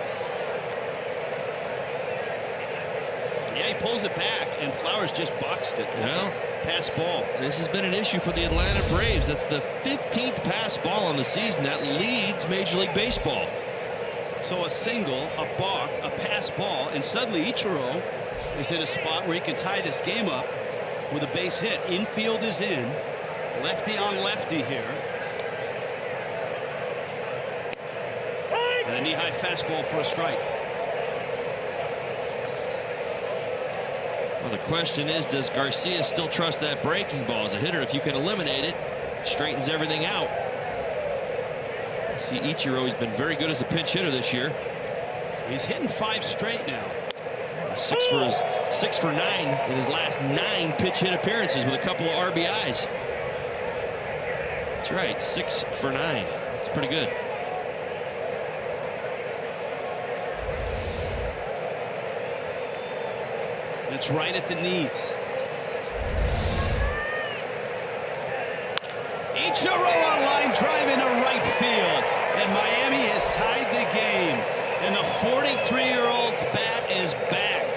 Yeah, he pulls it back, and Flowers just boxed it. That's a pass ball. This has been an issue for the Atlanta Braves. That's the 15th pass ball on the season. That leads Major League Baseball. So a single, a balk, a pass ball, and suddenly Ichiro is in a spot where he can tie this game up with a base hit. Infield is in. Lefty on lefty here. And a knee-high fastball for a strike. Well, the question is, does Garcia still trust that breaking ball as a hitter? If you can eliminate it, straightens everything out. See, Ichiro has been very good as a pinch hitter this year. He's hitting 5 straight now. 6 for 9 in his last 9 pitch hit appearances with a couple of RBIs. That's right, 6 for 9. It's pretty good. It's right at the knees. Ichiro on line drive into right field, and Miami has tied the game. And the 43-year-old's bat is back.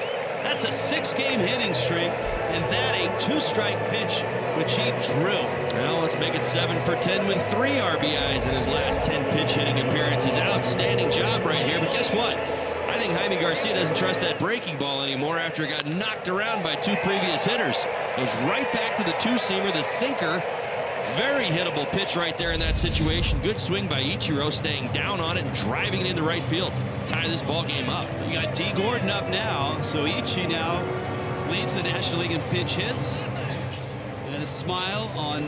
That's a 6-game hitting streak, and that a 2-strike pitch, which he drilled. Well, let's make it 7 for 10 with 3 RBIs in his last 10 pitch hitting appearances. Outstanding job right here. But guess what? I think Jaime Garcia doesn't trust that breaking ball anymore after it got knocked around by 2 previous hitters. Goes right back to the 2-seamer, the sinker. Very hittable pitch right there in that situation. Good swing by Ichiro, staying down on it and driving it into right field. Tie this ball game up. You got D. Gordon up now, so Ichi now leads the National League in pinch hits. And a smile on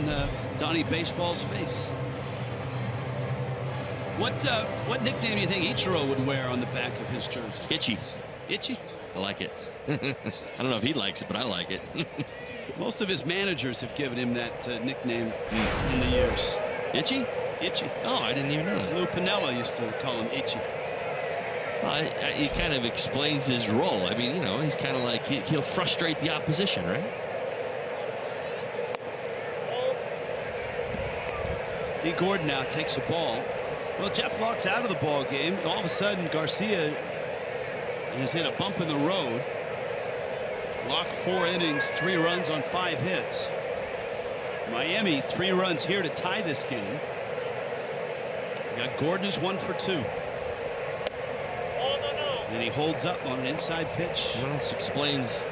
Donnie Baseball's face. What nickname do you think Ichiro would wear on the back of his jersey? Itchy. Itchy? I like it. I don't know if he likes it, but I like it. Most of his managers have given him that nickname in the years. Itchy? Itchy. Oh, I didn't even know that. Lou Piniella used to call him Itchy. Well, he kind of explains his role. I mean, you know, he's kind of like, he'll frustrate the opposition, right? D. Gordon now takes a ball. Well, Jeff Locke's out of the ball game. All of a sudden, Garcia has hit a bump in the road. Locke 4 innings, 3 runs on 5 hits. Miami 3 runs here to tie this game. You got Gordon who's 1 for 2. And he holds up on an inside pitch. Well, this explains,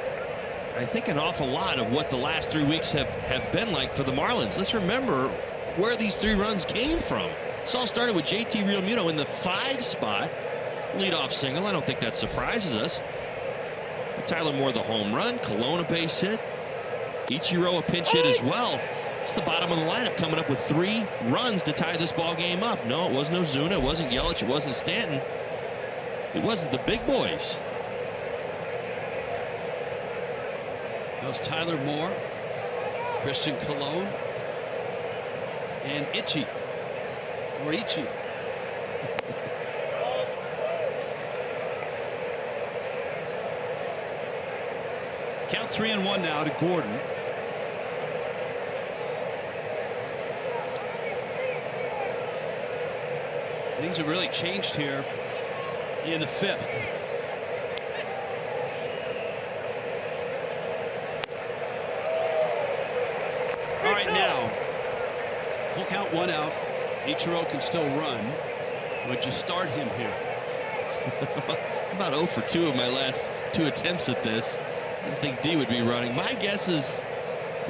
I think, an awful lot of what the last 3 weeks have been like for the Marlins. Let's remember where these 3 runs came from. This all started with JT Realmuto in the 5 spot. Leadoff single. I don't think that surprises us. Tyler Moore the home run. Colon a base hit. Ichiro a pinch hit as well. It's the bottom of the lineup coming up with 3 runs to tie this ball game up. No, it wasn't Ozuna. It wasn't Yelich. It wasn't Stanton. It wasn't the big boys. That was Tyler Moore, Christian Colon, and Itchy. Or Ichi. Count 3-1 now to Gordon. Things have really changed here in the 5th. All right, now full count, 1 out. Ichiro can still run. Would you start him here? About 0 for 2 of my last 2 attempts at this. I didn't think D would be running. My guess is,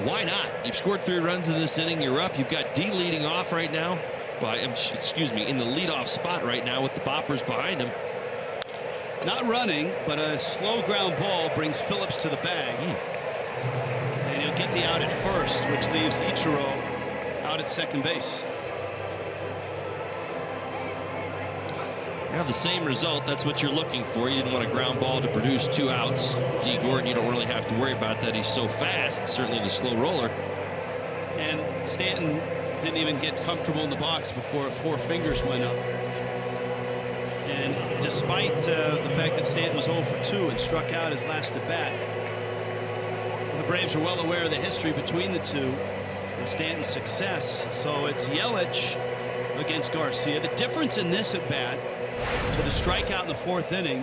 why not? You've scored 3 runs in this inning. You're up. You've got D leading off right now. Excuse me, in the leadoff spot right now with the boppers behind him. Not running, but a slow ground ball brings Phillips to the bag. And he'll get the out at first, which leaves Ichiro out at second base. Now the same result, that's what you're looking for. You didn't want a ground ball to produce 2 outs. D. Gordon, you don't really have to worry about that. He's so fast, certainly the slow roller. And Stanton didn't even get comfortable in the box before 4 fingers went up. And despite the fact that Stanton was 0 for 2 and struck out his last at bat, the Braves are well aware of the history between the two and Stanton's success. So it's Yelich against Garcia. The difference in this at bat to the strikeout in the 4th inning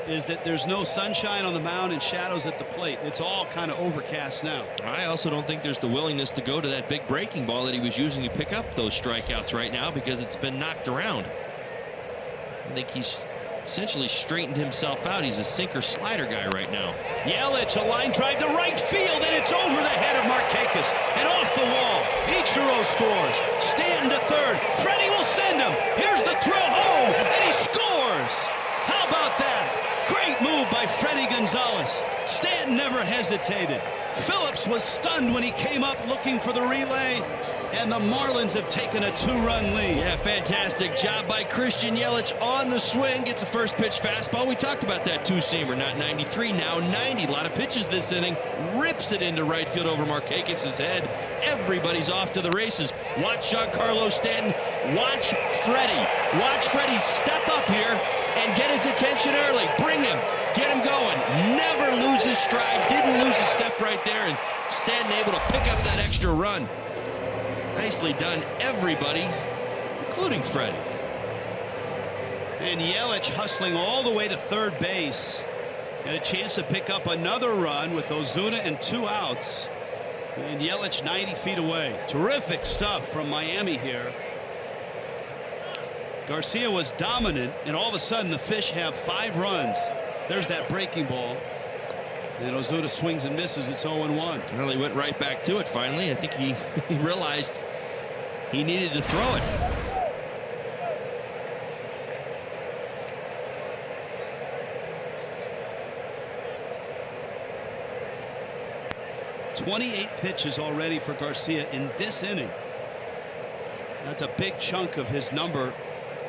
is that there's no sunshine on the mound and shadows at the plate. It's all kind of overcast now. I also don't think there's the willingness to go to that big breaking ball that he was using to pick up those strikeouts right now, because it's been knocked around. I think he's essentially straightened himself out. He's a sinker slider guy right now. Yelich, a line drive to right field, and it's over the head of Markakis and off the wall. Ichiro scores. Stanton to third. Freddie will send him. Here's the throw home, and he scores. How about that? Great move by Freddie Gonzalez. Stanton never hesitated. Phillips was stunned when he came up looking for the relay, and the Marlins have taken a 2-run lead. Yeah, fantastic job by Christian Yelich on the swing. Gets a first pitch fastball. We talked about that 2-seamer, not 93, now 90. A lot of pitches this inning. Rips it into right field over Markakis' head. Everybody's off to the races. Watch Giancarlo Stanton. Watch Freddie. Watch Freddie step up here and get his attention early. Bring him. Get him going. Never lose his stride. Didn't lose a step right there. And Stanton able to pick up that extra run. Nicely done, everybody, including Freddie. And Yelich hustling all the way to third base. Had a chance to pick up another run with Ozuna and 2 outs. And Yelich 90 feet away. Terrific stuff from Miami here. Garcia was dominant, and all of a sudden the Fish have 5 runs. There's that breaking ball. And Ozuna swings and misses. It's 0-1. Well, he went right back to it finally. I think he realized he needed to throw it. "28 pitches already for Garcia in this inning. That's a big chunk of his number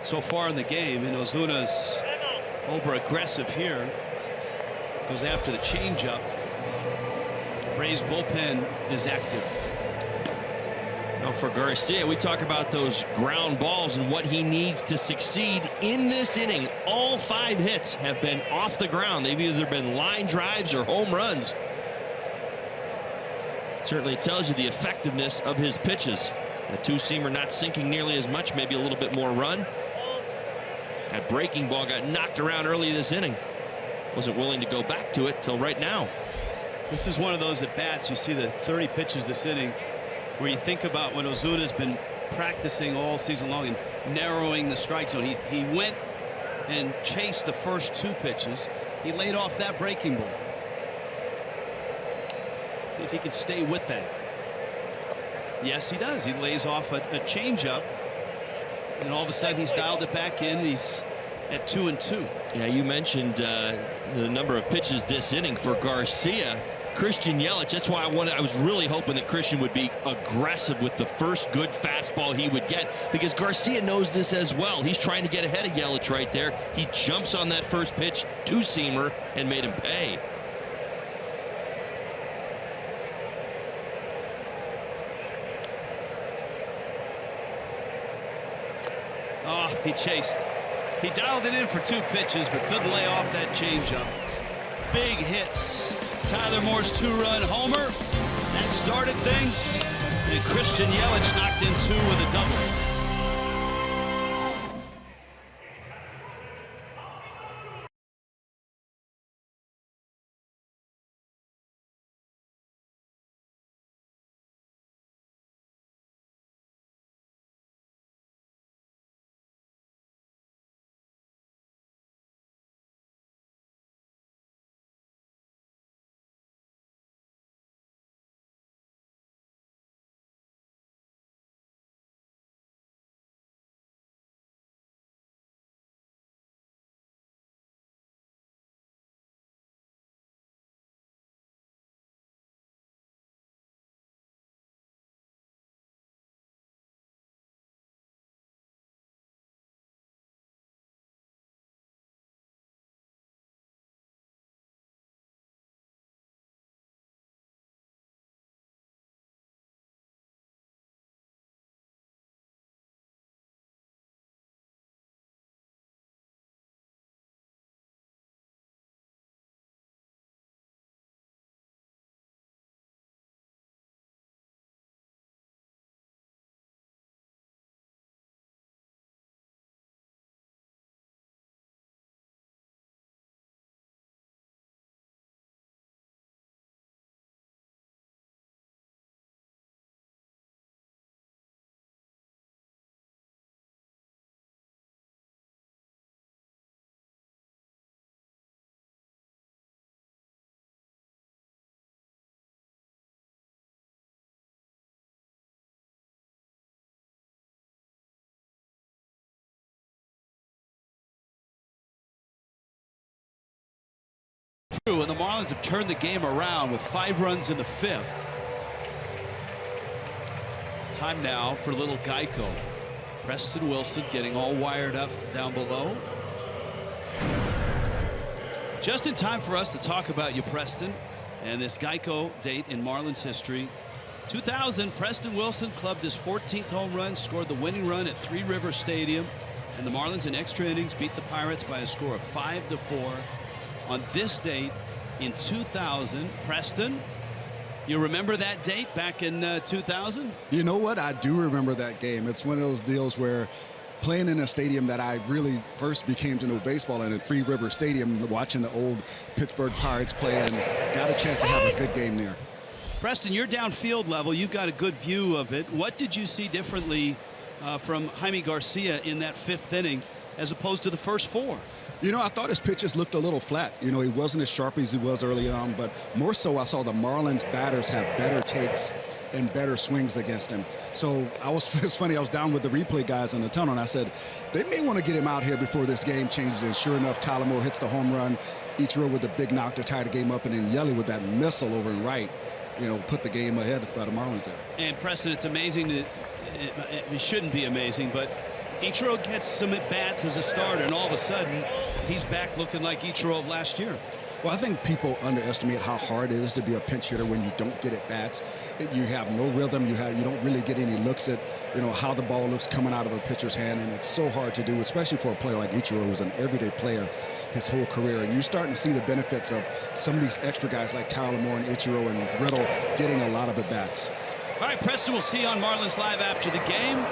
so far in the game. And Ozuna's over aggressive here. Goes after the changeup. Braves bullpen is active. Now for Garcia, we talk about those ground balls and what he needs to succeed in this inning. All 5 hits have been off the ground. They've either been line drives or home runs. Certainly tells you the effectiveness of his pitches. The 2-seamer not sinking nearly as much, maybe a little bit more run. That breaking ball got knocked around early this inning. Wasn't willing to go back to it till right now. This is one of those at bats. You see the 30 pitches this inning where you think about what Ozuna's been practicing all season long and narrowing the strike zone. He went and chased the first 2 pitches. He laid off that breaking ball. See if he can stay with that. Yes, he does. He lays off a changeup, and all of a sudden he's dialed it back in. He's at 2-2. Yeah, you mentioned the number of pitches this inning for Garcia. Christian Yelich, that's why I was really hoping that Christian would be aggressive with the first good fastball he would get, because Garcia knows this as well. He's trying to get ahead of Yelich right there. He jumps on that first pitch, 2-seamer, and made him pay. Oh, he chased. He dialed it in for 2 pitches, but couldn't lay off that changeup. Big hits. Tyler Moore's 2-run homer. That started things. And Christian Yelich knocked in 2 with a double. And the Marlins have turned the game around with 5 runs in the 5th. Time now for little Geico. Preston Wilson getting all wired up down below. Just in time for us to talk about you, Preston, and this Geico date in Marlins history. 2000, Preston Wilson clubbed his 14th home run, scored the winning run at Three River Stadium, and the Marlins in extra innings beat the Pirates by a score of 5-4. On this date in 2000, Preston, you remember that date back in 2000? You know what? I do remember that game. It's one of those deals where playing in a stadium that I really first became to know baseball in, at Three River Stadium, watching the old Pittsburgh Pirates play, and got a chance to have a good game there. Preston, you're downfield level. You've got a good view of it. What did you see differently from Jaime Garcia in that 5th inning as opposed to the first 4? You know, I thought his pitches looked a little flat. You know, he wasn't as sharp as he was early on, but more so I saw the Marlins batters have better takes and better swings against him. So it's funny, I was down with the replay guys in the tunnel, and I said, they may want to get him out here before this game changes. And sure enough, Tyler Moore hits the home run. Ichiro with the big knock to tie the game up, and then Yelly with that missile over and right, you know, put the game ahead by the Marlins there. And Preston, it's amazing that it shouldn't be amazing, but Ichiro gets some at-bats as a starter, and all of a sudden, he's back looking like Ichiro of last year. Well, I think people underestimate how hard it is to be a pinch hitter when you don't get at-bats. You have no rhythm. You don't really get any looks at, you know, how the ball looks coming out of a pitcher's hand, and it's so hard to do, especially for a player like Ichiro, who's an everyday player his whole career. And you're starting to see the benefits of some of these extra guys like Tyler Moore and Ichiro and Riddle getting a lot of at-bats. All right, Preston, we'll see you on Marlins Live after the game.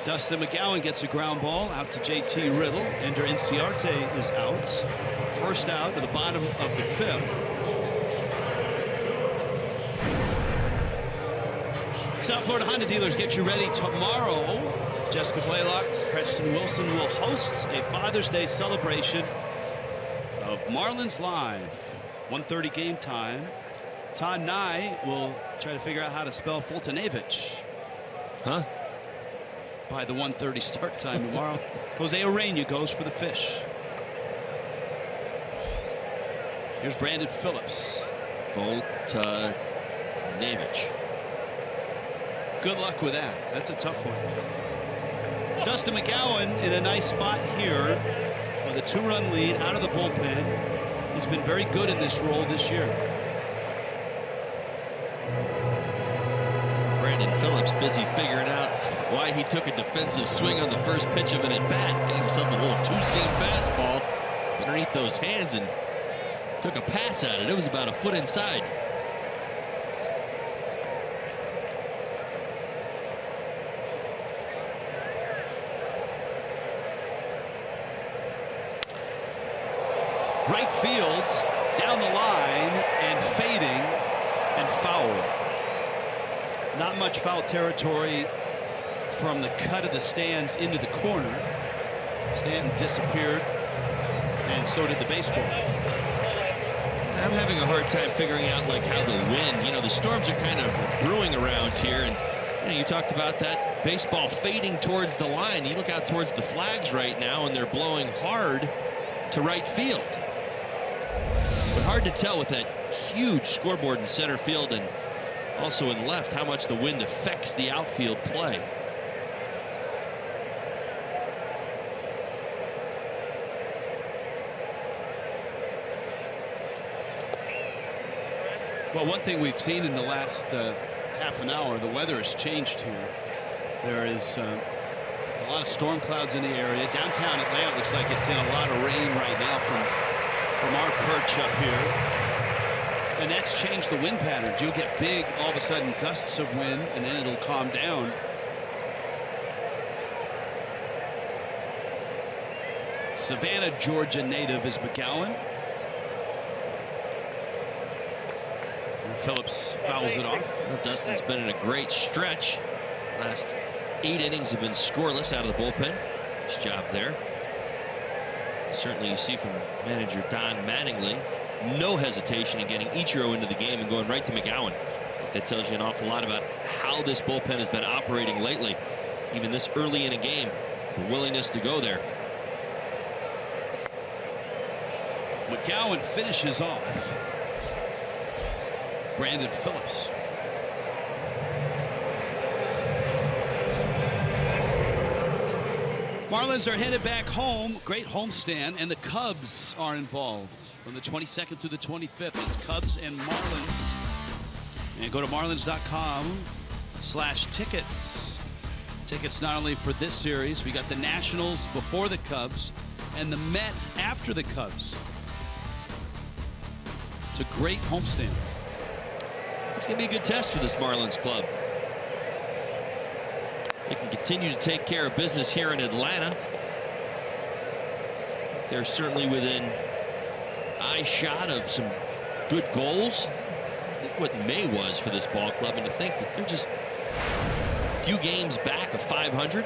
Dustin McGowan gets a ground ball out to JT Riddle. Ender Inciarte is out. First out to the bottom of the 5th. South Florida Honda dealers, get you ready tomorrow. Jessica Blaylock, Preston Wilson will host a Father's Day celebration of Marlins Live. 1:30 game time. Todd Nye will try to figure out how to spell Fultonavich. Huh? By the 1:30 start time tomorrow. Jose Urena goes for the fish. Here's Brandon Phillips. Fultonavich. Good luck with that. That's a tough one. Dustin McGowan in a nice spot here with a 2-run lead out of the bullpen. He's been very good in this role this year. Brandon Phillips busy figuring out why he took a defensive swing on the first pitch of an at-bat. Got himself a little two-seam fastball underneath those hands and took a pass at it. It was about a foot inside. Right field, down the line, and fading, and foul. Not much foul territory from the cut of the stands into the corner. Stanton disappeared, and so did the baseball. I'm having a hard time figuring out like how the wind, you know, the storms are kind of brewing around here, and you know, you talked about that baseball fading towards the line. You look out towards the flags right now, and they're blowing hard to right field. But hard to tell with that huge scoreboard in center field and also in left how much the wind affects the outfield play. Well, one thing we've seen in the last half an hour, the weather has changed here. There is a lot of storm clouds in the area. Downtown Atlanta looks like it's in a lot of rain right now from our perch up here. And that's changed the wind patterns. You'll get big, all of a sudden, gusts of wind, and then it'll calm down. Savannah, Georgia native is McGowan. And Phillips fouls it off. Well, Dustin's been in a great stretch. Last 8 innings have been scoreless out of the bullpen. Nice job there. Certainly you see from manager Don Mattingly, no hesitation in getting Ichiro into the game and going right to McGowan. I think that tells you an awful lot about how this bullpen has been operating lately. Even this early in a game, the willingness to go there. McGowan finishes off Brandon Phillips. Marlins are headed back home. Great homestand, and the Cubs are involved from the 22nd through the 25th. It's Cubs and Marlins. And go to marlins.com/tickets. Tickets not only for this series, we got the Nationals before the Cubs and the Mets after the Cubs. It's a great homestand. It's going to be a good test for this Marlins club. They can continue to take care of business here in Atlanta. They're certainly within eye shot of some good goals. Look what May was for this ball club, and to think that they're just a few games back of 500.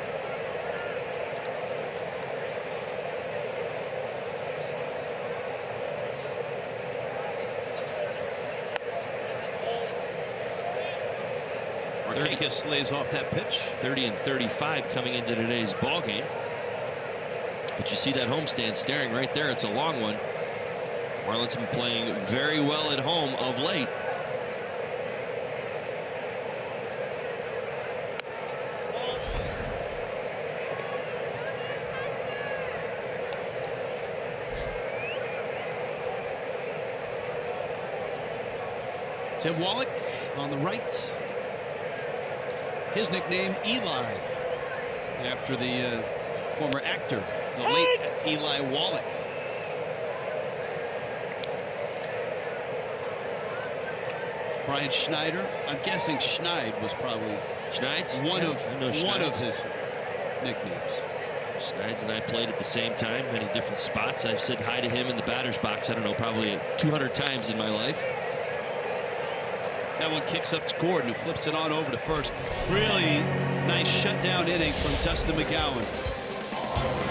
Marquez lays off that pitch. 30-35 coming into today's ball game. But you see that homestand staring right there. It's a long one. Marlins have been playing very well at home of late. Tim Wallach on the right. His nickname, Eli, after the former actor, the late Eli Wallach. Brian Schneider. I'm guessing Schneid was probably one of his nicknames. Schneid's and I played at the same time, many different spots. I've said hi to him in the batter's box, I don't know, probably 200 times in my life. That one kicks up to Gordon, who flips it on over to first. Really nice shutdown inning from Dustin McGowan.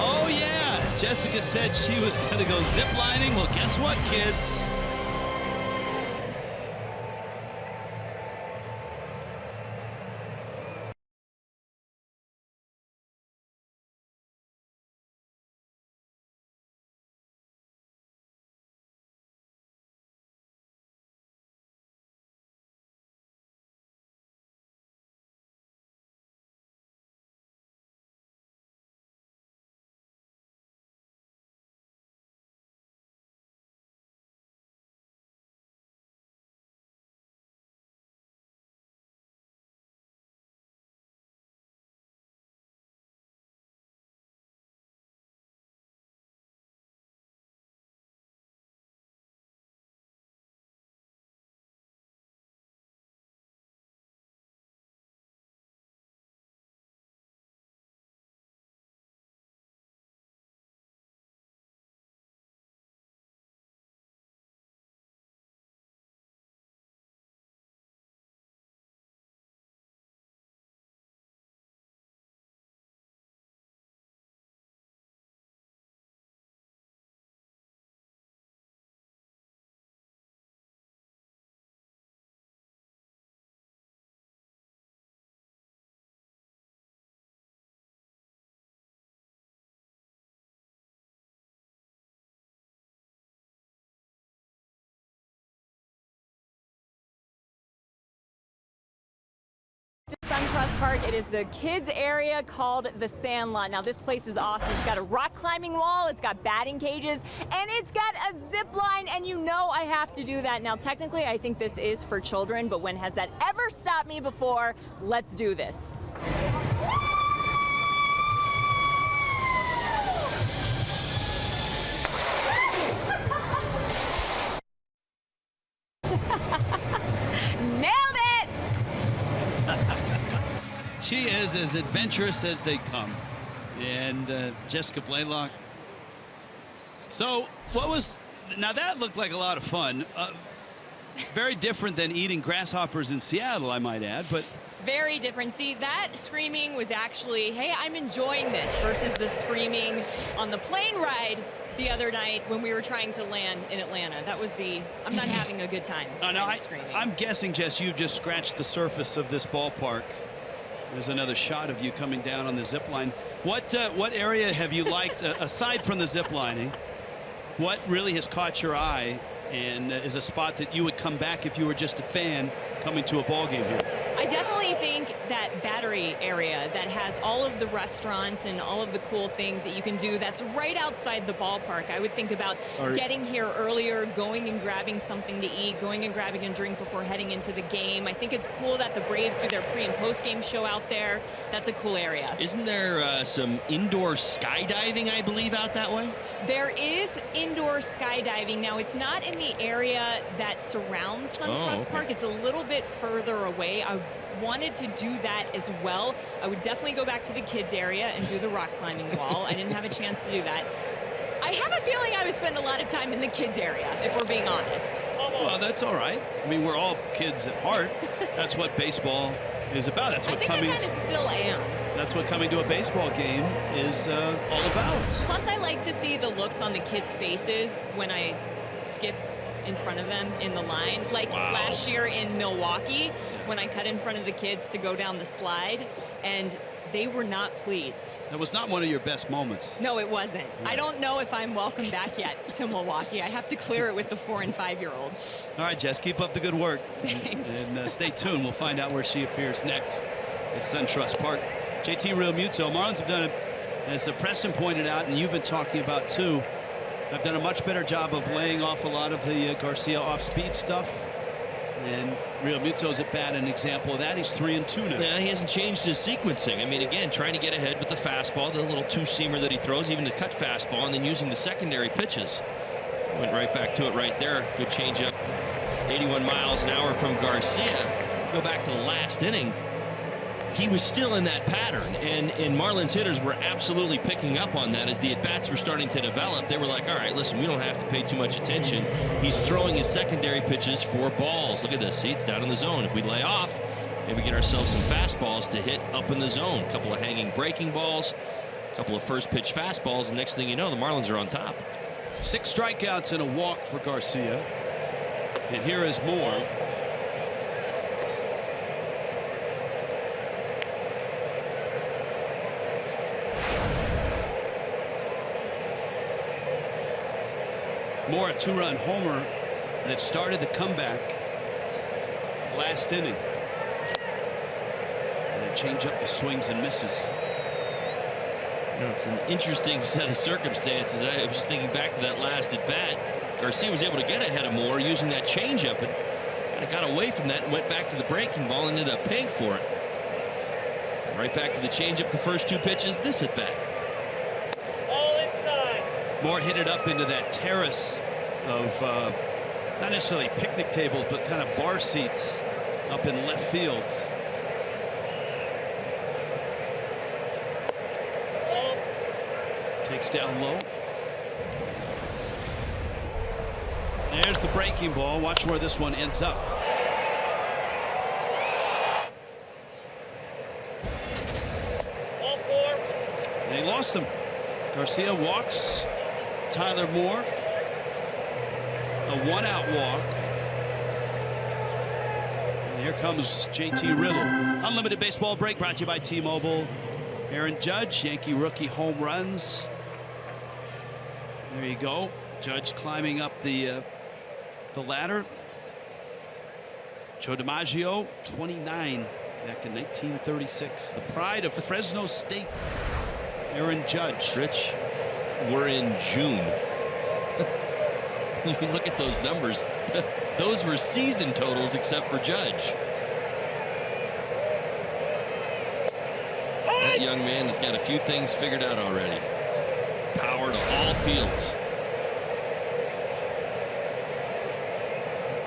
Oh, yeah. Jessica said she was going to go ziplining. Well, guess what, kids? SunTrust Park. It is the kids area called the Sandlot. Now this place is awesome. It's got a rock climbing wall, it's got batting cages, and it's got a zip line, and you know I have to do that. Now technically I think this is for children, but when has that ever stopped me before? Let's do this. She is as adventurous as they come. And Jessica Blaylock. So what was, now that looked like a lot of fun. Very different than eating grasshoppers in Seattle, I might add, but. Very different. See, that screaming was actually, hey, I'm enjoying this, versus the screaming on the plane ride the other night when we were trying to land in Atlanta. That was the, I'm not having a good time. I'm guessing, Jess, you've just scratched the surface of this ballpark. There's another shot of you coming down on the zip line. What area have you liked aside from the zip lining? What really has caught your eye and is a spot that you would come back if you were just a fan coming to a ball game here? I definitely think that Battery area that has all of the restaurants and all of the cool things that you can do, that's right outside the ballpark. I would think about getting here earlier, going and grabbing something to eat, going and grabbing a drink before heading into the game. I think it's cool that the Braves do their pre- and post-game show out there. That's a cool area. Isn't there some indoor skydiving, I believe, out that way? There is indoor skydiving. Now, it's not in the area that surrounds SunTrust Park. It's a little bit further away. I wanted to do that as well. I would definitely go back to the kids area and do the rock climbing wall. I didn't have a chance to do that. I have a feeling I would spend a lot of time in the kids area, if we're being honest. Well, that's all right. I mean, we're all kids at heart. That's what baseball is about. That's what I kind of still am. That's what coming to a baseball game is all about. Plus, I like to see the looks on the kids' faces when I skip in front of them in the line. Like last year in Milwaukee, when I cut in front of the kids to go down the slide, and they were not pleased. That was not one of your best moments. No, it wasn't. I don't know if I'm welcome back yet to Milwaukee. I have to clear it with the 4- and 5-year-olds. All right, Jess, keep up the good work. Thanks. And stay tuned. We'll find out where she appears next at SunTrust Park. JT Realmuto, Marlins have done it, as Preston pointed out, and you've been talking about too, have done a much better job of laying off a lot of the Garcia off-speed stuff. And Realmuto's at bat an example of that. He's 3-2 now. Yeah, he hasn't changed his sequencing. I mean, again, trying to get ahead with the fastball, the little two-seamer that he throws, even the cut fastball, and then using the secondary pitches. Went right back to it right there. Good changeup. 81 miles an hour from Garcia. Go back to the last inning. He was still in that pattern, and Marlins hitters were absolutely picking up on that as the at-bats were starting to develop. They were like, all right, listen, we don't have to pay too much attention. He's throwing his secondary pitches for balls. Look at this. See, it's down in the zone. If we lay off, maybe get ourselves some fastballs to hit up in the zone. A couple of hanging breaking balls, a couple of first pitch fastballs, and next thing you know, the Marlins are on top. 6 strikeouts and a walk for Garcia. And here is Moore. Moore, a 2-run homer that started the comeback last inning. And a changeup, swings and misses. You know, it's an interesting set of circumstances. I was just thinking back to that last at bat. Garcia was able to get ahead of Moore using that changeup, and kind of got away from that and went back to the breaking ball and ended up paying for it. Right back to the changeup, the first 2 pitches, this at bat. Moore hit it up into that terrace of not necessarily picnic tables, but kind of bar seats up in left field. Takes down low. There's the breaking ball. Watch where this one ends up. And he lost him. Garcia walks. Tyler Moore, a 1-out walk. And here comes JT Riddle. Unlimited baseball break brought to you by T-Mobile. Aaron Judge, Yankee rookie home runs. There you go. Judge climbing up the ladder. Joe DiMaggio, 29 back in 1936. The pride of Fresno State. Aaron Judge. Rich, we're in June. You look at those numbers. Those were season totals except for Judge. That young man has got a few things figured out already. Power to all fields.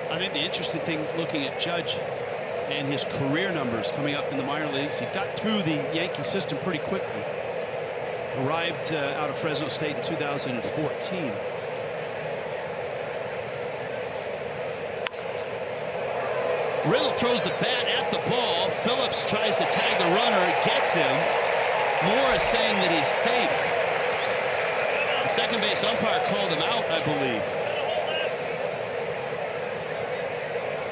I think the interesting thing looking at Judge and his career numbers coming up in the minor leagues, he got through the Yankee system pretty quickly. Arrived out of Fresno State in 2014. Riddle throws the bat at the ball. Phillips tries to tag the runner, gets him. Moore is saying that he's safe. The second base umpire called him out, I believe.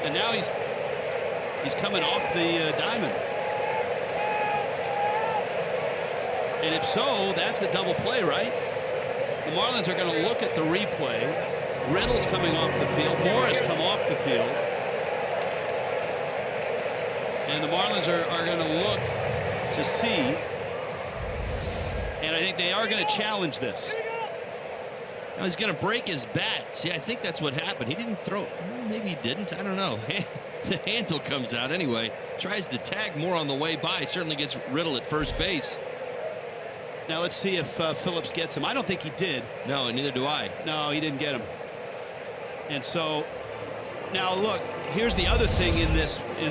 And now he's coming off the diamond. And if so, that's a double play, right? the Marlins are going to look at the replay. Riddle's coming off the field. Moore has come off the field. And the Marlins are going to look to see. And I think they are going to challenge this. Now he's going to break his bat. See, I think that's what happened. He didn't throw. Well, maybe he didn't. I don't know. The handle comes out anyway. Tries to tag Moore on the way by. Certainly gets Riddle at first base. Now let's see if Phillips gets him. I don't think he did. No, and neither do I. No, he didn't get him. And so now look, here's the other thing in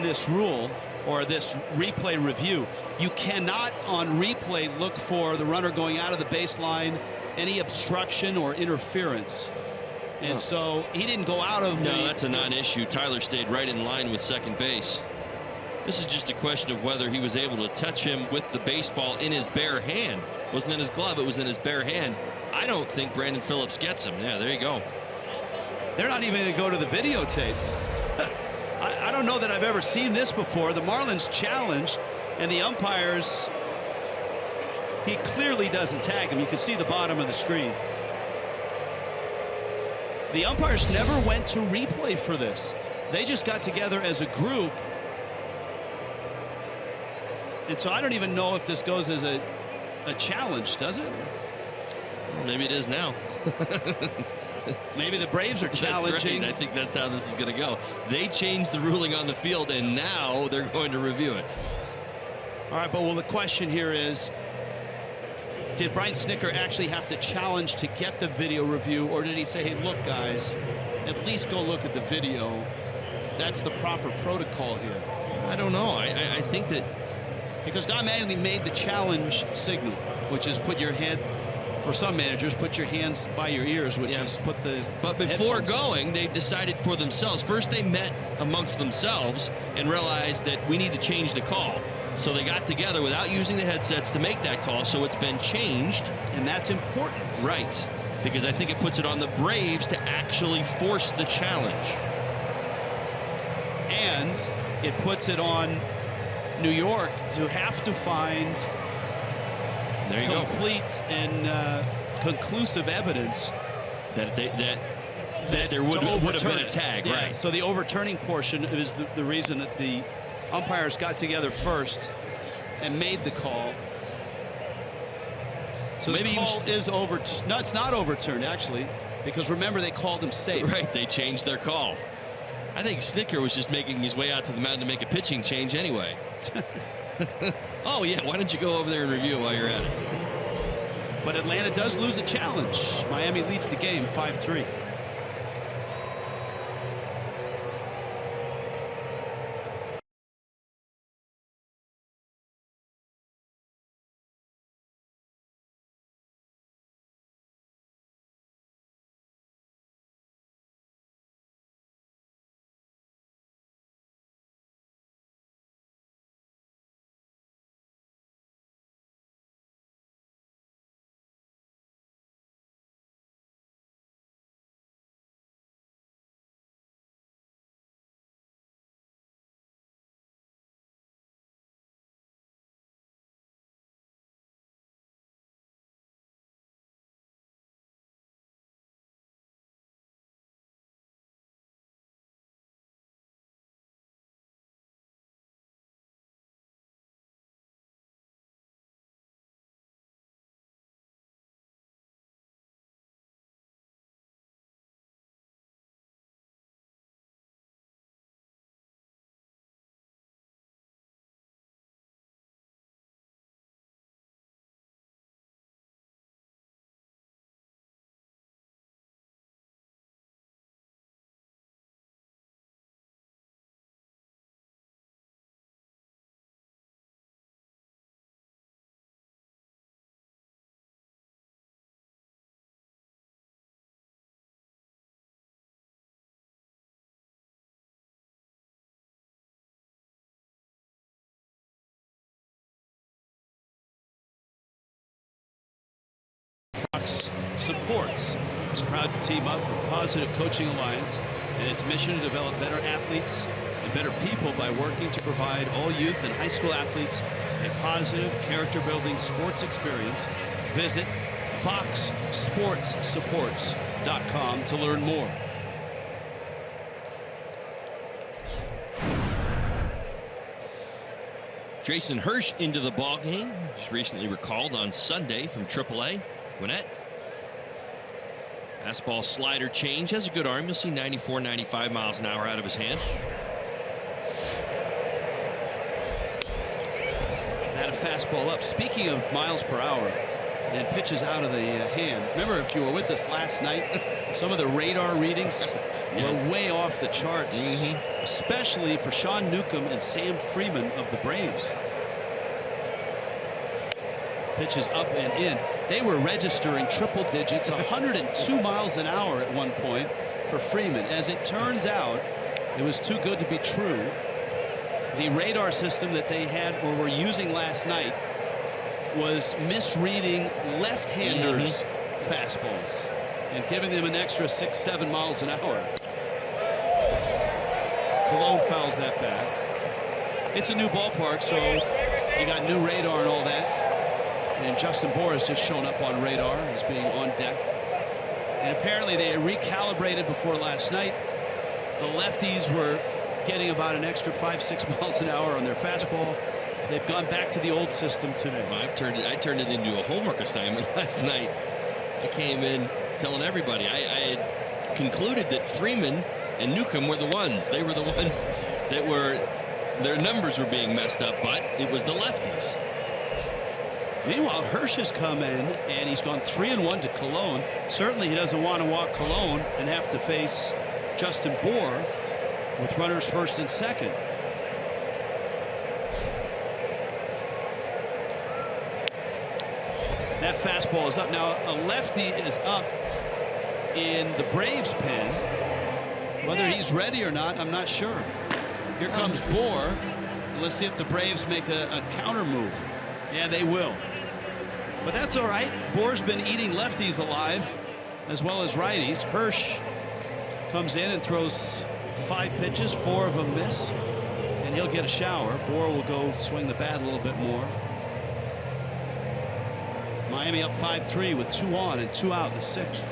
this rule, or this replay review. You cannot on replay look for the runner going out of the baseline, any obstruction or interference. And so he didn't go out of No, that's a non-issue. Tyler stayed right in line with second base. This is just a question of whether he was able to touch him with the baseball in his bare hand. It wasn't in his glove, it was in his bare hand. I don't think Brandon Phillips gets him. Yeah, there you go. They're not even going to go to the videotape. I don't know that I've ever seen this before. The Marlins challenged, and the umpires, he clearly doesn't tag him. You can see the bottom of the screen. The umpires never went to replay for this. They just got together as a group. And so I don't even know if this goes as a challenge, does it? Well, maybe it is now. Maybe the Braves are challenging. That's right. I think that's how this is going to go. They changed the ruling on the field, and now they're going to review it. All right, but well, the question here is, did Brian Snitker actually have to challenge to get the video review, or did he say, hey, look, guys, at least go look at the video? That's the proper protocol here. I don't know. I think that because Don Mattingly made the challenge signal, which is put your head, for some managers, put your hands by your ears, which is put the But before headphones going, they decided for themselves. First, they met amongst themselves and realized that we need to change the call. So they got together without using the headsets to make that call. So it's been changed. And that's important. Right. Because I think it puts it on the Braves to actually force the challenge. And it puts it on New York to have to find complete and conclusive evidence that there would have been a tag, right? So the overturning portion is the reason that the umpires got together first and made the call. So maybe the call is overturned. No, it's not overturned, actually, because remember, they called him safe. Right, they changed their call. I think Snitker was just making his way out to the mound to make a pitching change anyway. Oh, yeah, why don't you go over there and review while you're at it? But Atlanta does lose a challenge. Miami leads the game 5-3. Supports is proud to team up with Positive Coaching Alliance and its mission to develop better athletes and better people by working to provide all youth and high school athletes a positive character-building sports experience. Visit FoxSportsSupports.com to learn more. Jason Hirsch into the ballgame. Just recently recalled on Sunday from AAA. Gwinnett. Fastball slider change. Has a good arm. You'll see 94, 95 miles an hour out of his hand. Had a fastball up. Speaking of miles per hour and pitches out of the hand. Remember, if you were with us last night, some of the radar readings were way off the charts, especially for Sean Newcomb and Sam Freeman of the Braves. Pitches up and in. They were registering triple digits, 102 miles an hour at one point for Freeman. As it turns out, it was too good to be true. The radar system that they had or were using last night was misreading left-handers' fastballs and giving them an extra 6-7 miles an hour. Cologne fouls that back. It's a new ballpark, so you got new radar and all that. And Justin Bour has just shown up on radar as being on deck. And apparently they recalibrated before last night. The lefties were getting about an extra 5-6 miles an hour on their fastball. They've gone back to the old system today. Well, I turned it into a homework assignment last night. I came in telling everybody. I had concluded that Freeman and Newcomb were the ones. They were the ones that their numbers were being messed up, but it was the lefties. Meanwhile, Hirsch has come in and he's gone 3-1 to Cologne. Certainly he doesn't want to walk Cologne and have to face Justin Bour with runners first and second. That fastball is up. Now a lefty is up in the Braves pen. Whether he's ready or not, I'm not sure. Here comes Bour. Let's see if the Braves make a counter move. Yeah, they will. But that's all right. Bour's been eating lefties alive as well as righties. Hirsch comes in and throws 5 pitches, 4 of them miss, and he'll get a shower. Bour will go swing the bat a little bit more. Miami up 5-3 with 2 on and 2 out in the 6th.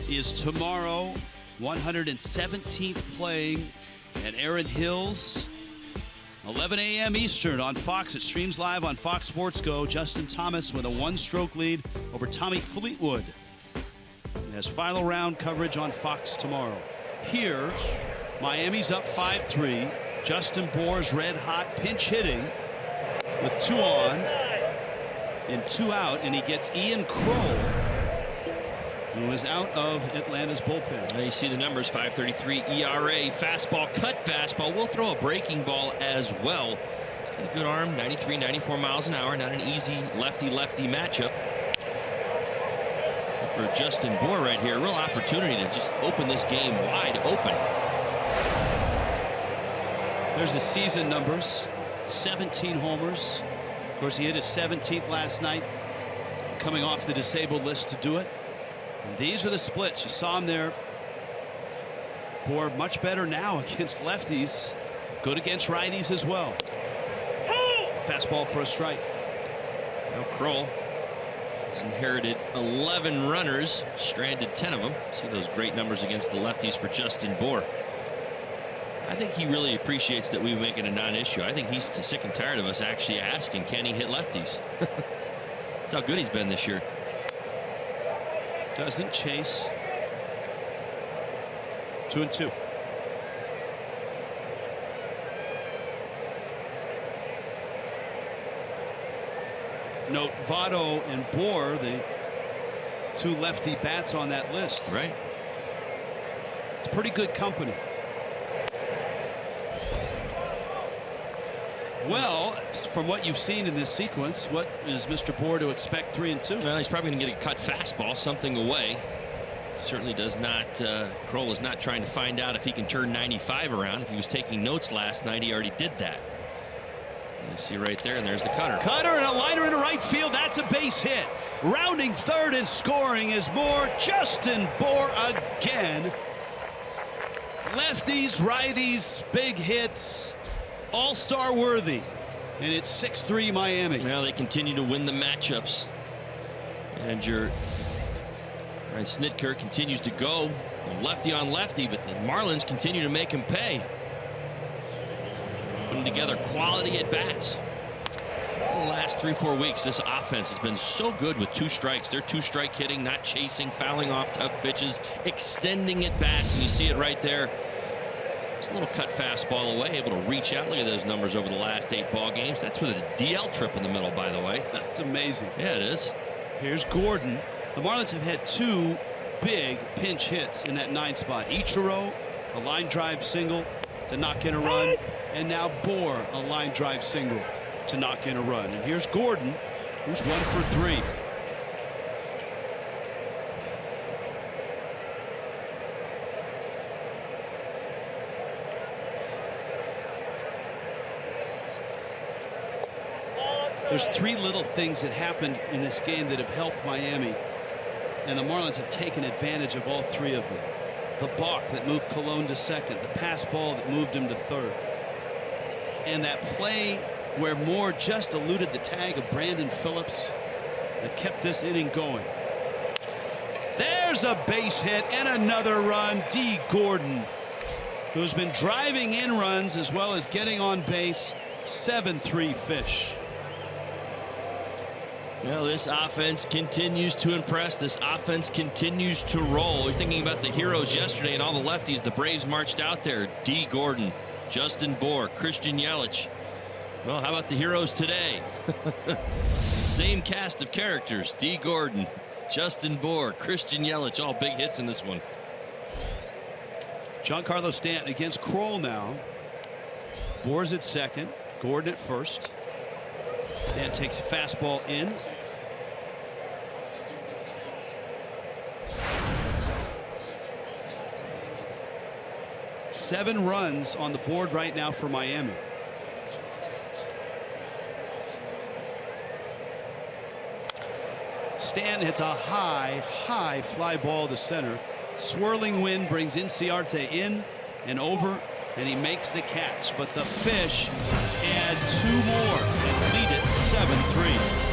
Is tomorrow, 117th playing at Erin Hills, 11 a.m. Eastern on Fox. It streams live on Fox Sports Go. Justin Thomas with a 1-stroke lead over Tommy Fleetwood. He has final round coverage on Fox tomorrow. Here, Miami's up 5-3. Justin Bour's red hot pinch hitting with 2 on and 2 out, and he gets Ian Kroll, who is out of Atlanta's bullpen. Now you see the numbers, 5.33 ERA, fastball, cut fastball. We'll throw a breaking ball as well. He's got a good arm, 93, 94 miles an hour. Not an easy lefty-lefty matchup. for Justin Bour right here. Real opportunity to just open this game wide open. There's the season numbers. 17 homers. Of course, he hit his 17th last night, coming off the disabled list to do it. And these are the splits. You saw him there. Bour much better now against lefties. Good against righties as well. Fastball for a strike. Now Kroll has inherited 11 runners, stranded 10 of them. See those great numbers against the lefties for Justin Bour. I think he really appreciates that we make it a non-issue. I think he's sick and tired of us actually asking, can he hit lefties? That's how good he's been this year. Doesn't chase. 2-2. Note Votto and Bour, the two lefty bats on that list. Right. It's pretty good company. Well, from what you've seen in this sequence, what is Mr. Bour to expect? 3-2. Well, he's probably going to get a cut fastball, something away. Certainly does not. Kroll is not trying to find out if he can turn 95 around. If he was taking notes last night, he already did that. You see right there, and there's the cutter. Cutter and a liner into right field. That's a base hit. Rounding third and scoring is Bour. Justin Bour again. Lefties, righties, big hits. All-star worthy. And it's 6-3 Miami. Now they continue to win the matchups. And your Ryan Snitker continues to go lefty on lefty, but the Marlins continue to make him pay. Putting together quality at bats. The last 3-4 weeks, this offense has been so good with two strikes. They're two-strike hitting, not chasing, fouling off tough pitches, extending at bats, and you see it right there. Just a little cut fastball away, able to reach out. Look at those numbers over the last 8 ball games. That's with a DL trip in the middle, by the way. That's amazing. Yeah, it is. Here's Gordon. The Marlins have had 2 big pinch hits in that 9 spot. Ichiro, a line drive single to knock in a run, and now Bour, a line drive single to knock in a run. And here's Gordon, who's 1 for 3. There's 3 little things that happened in this game that have helped Miami, and the Marlins have taken advantage of all 3 of them. The balk that moved Colon to second, the pass ball that moved him to third, and that play where Moore just eluded the tag of Brandon Phillips that kept this inning going. There's a base hit and another run. D. Gordon, who's been driving in runs as well as getting on base. 7-3 Fish. Well, this offense continues to impress. This offense continues to roll. We're thinking about the heroes yesterday and all the lefties. The Braves marched out there. D. Gordon, Justin Bour, Christian Yelich. Well, how about the heroes today? Same cast of characters. D. Gordon, Justin Bour, Christian Yelich, all big hits in this one. Giancarlo Stanton against Kroll now. Bour's at second, Gordon at first. Stanton takes a fastball in. Seven runs on the board right now for Miami. Stanton hits a high fly ball to center. Swirling wind brings Inciarte in and over, and he makes the catch. But the Fish add 2 more and lead it 7-3.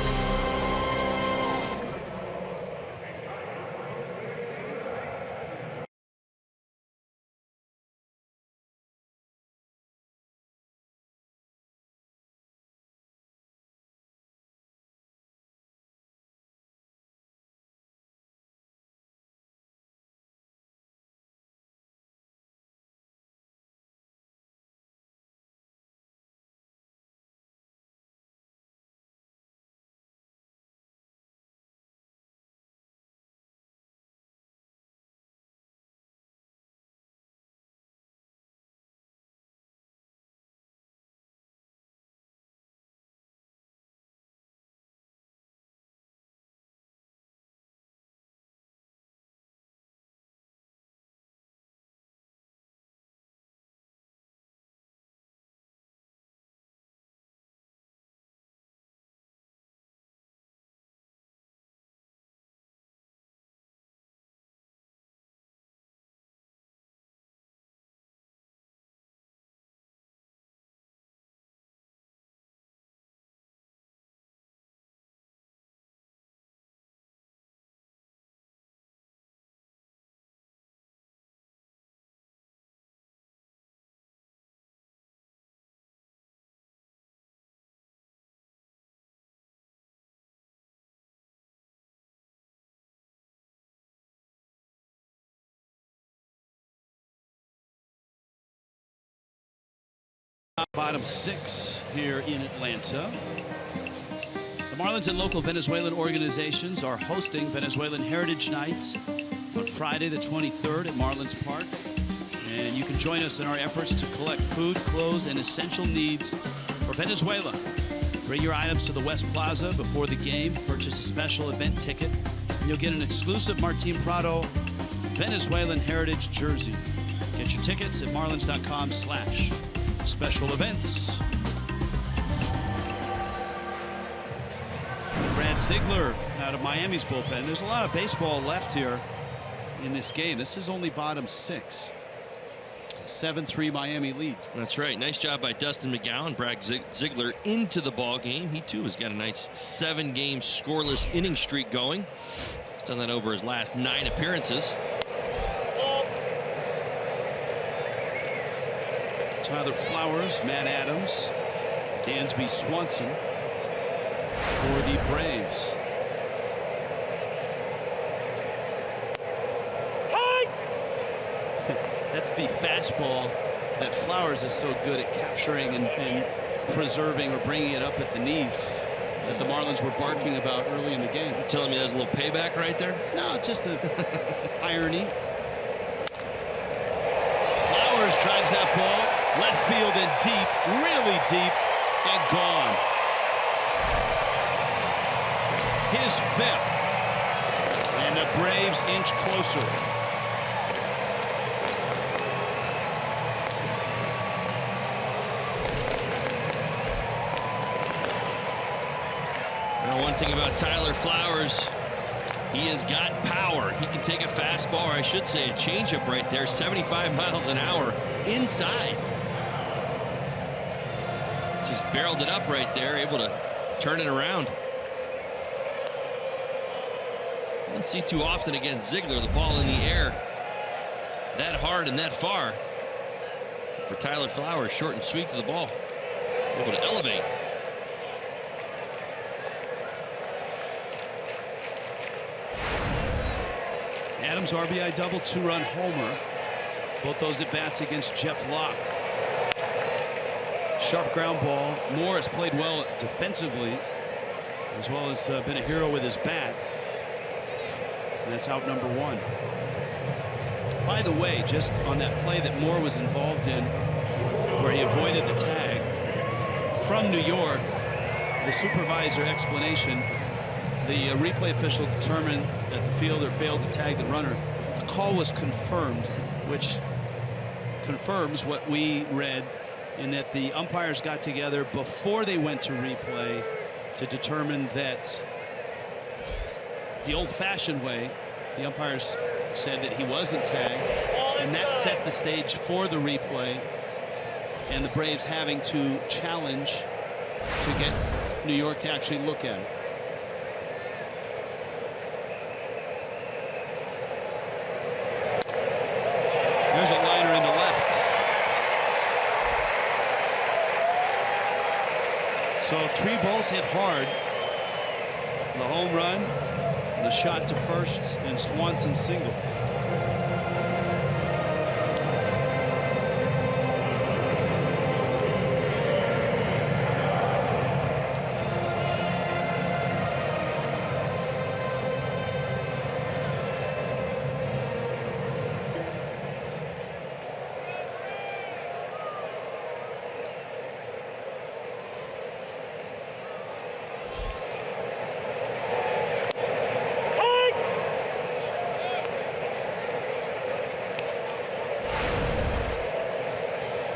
Bottom 6 here in Atlanta. The Marlins and local Venezuelan organizations are hosting Venezuelan Heritage Night on Friday the 23rd at Marlins Park. And you can join us in our efforts to collect food, clothes, and essential needs for Venezuela. Bring your items to the West Plaza before the game. Purchase a special event ticket, and you'll get an exclusive Martin Prado Venezuelan Heritage jersey. Get your tickets at marlins.com/special events. Brad Ziegler out of Miami's bullpen. There's a lot of baseball left here in this game. This is only bottom 6. 7-3 Miami lead. That's right. Nice job by Dustin McGowan. Brad Ziegler into the ball game. He too has got a nice 7-game scoreless inning streak going. He's done that over his last 9 appearances. Tyler Flowers, Matt Adams, Dansby Swanson for the Braves. That's the fastball that Flowers is so good at capturing and preserving or bringing it up at the knees that the Marlins were barking about early in the game. You're telling me there's a little payback right there? No, just a irony. Flowers drives that ball left field and deep, really deep, and gone. His 5th, and the Braves inch closer. One thing about Tyler Flowers, he has got power. He can take a fastball, or I should say a changeup right there, 75 miles an hour inside. Just barreled it up right there, able to turn it around. Don't see too often against Ziegler, the ball in the air that hard and that far. For Tyler Flowers, short and sweet to the ball, able to elevate. Adams RBI double, 2-run homer. Both those at bats against Jeff Locke. Sharp ground ball. Moore has played well defensively, as well as been a hero with his bat. And that's out number 1. By the way, just on that play that Moore was involved in, where he avoided the tag, from New York, the supervisor explanation, the replay official determined that the fielder failed to tag the runner. The call was confirmed, which confirms what we read, in that the umpires got together before they went to replay to determine that the old-fashioned way, the umpires said that he wasn't tagged, and that set the stage for the replay, and the Braves having to challenge to get New York to actually look at it. There's a liner into left. So 3 balls hit hard. The home run, the shot to first, and Swanson's single.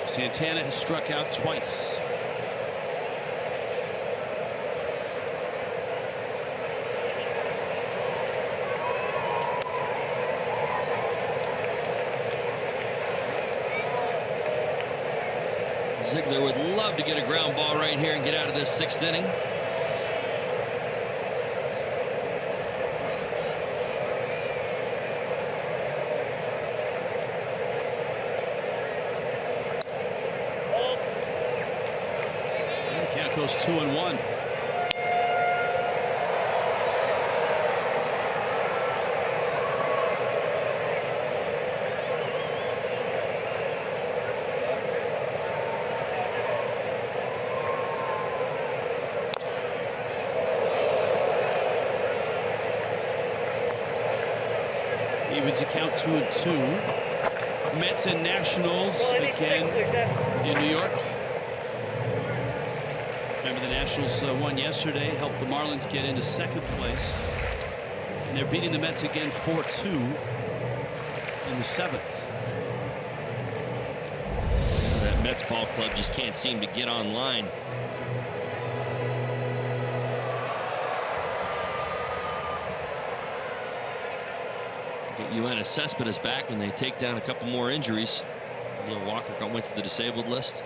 Santana has struck out twice. Ziegler would love to get a ground ball right here and get out of this 6th inning. Count goes 2-1. Evens the count 2-2. Mets and Nationals again in New York. Remember, the Nationals won yesterday, helped the Marlins get into second place. And they're beating the Mets again 4-2 in the 7th. That Mets ball club just can't seem to get online. Yoenis Cespedes back, and they take down a couple more injuries. Neil Walker went to the disabled list.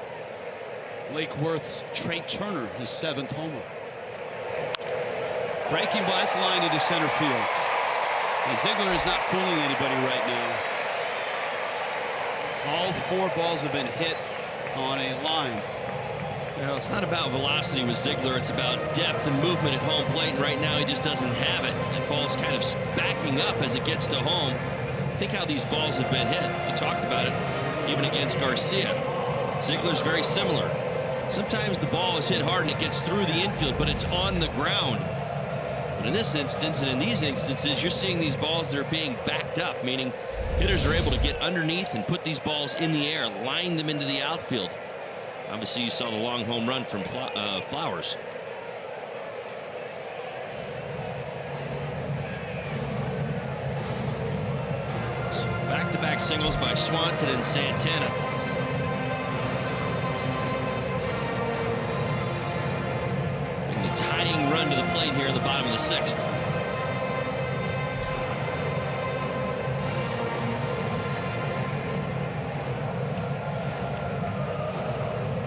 Lake Worth's Trey Turner, his 7th homer. Breaking blast line into center field. And Ziegler is not fooling anybody right now. All 4 balls have been hit on a line. Well, it's not about velocity with Ziegler. It's about depth and movement at home plate. And right now, he just doesn't have it. That ball's kind of backing up as it gets to home. Think how these balls have been hit. We talked about it even against Garcia. Ziegler's very similar. Sometimes the ball is hit hard and it gets through the infield, but it's on the ground. But in this instance, and in these instances, you're seeing these balls that are being backed up, meaning hitters are able to get underneath and put these balls in the air, line them into the outfield. Obviously, you saw the long home run from Flowers. Back-to-back singles by Swanson and Santana. And the tying run to the plate here in the bottom of the 6th.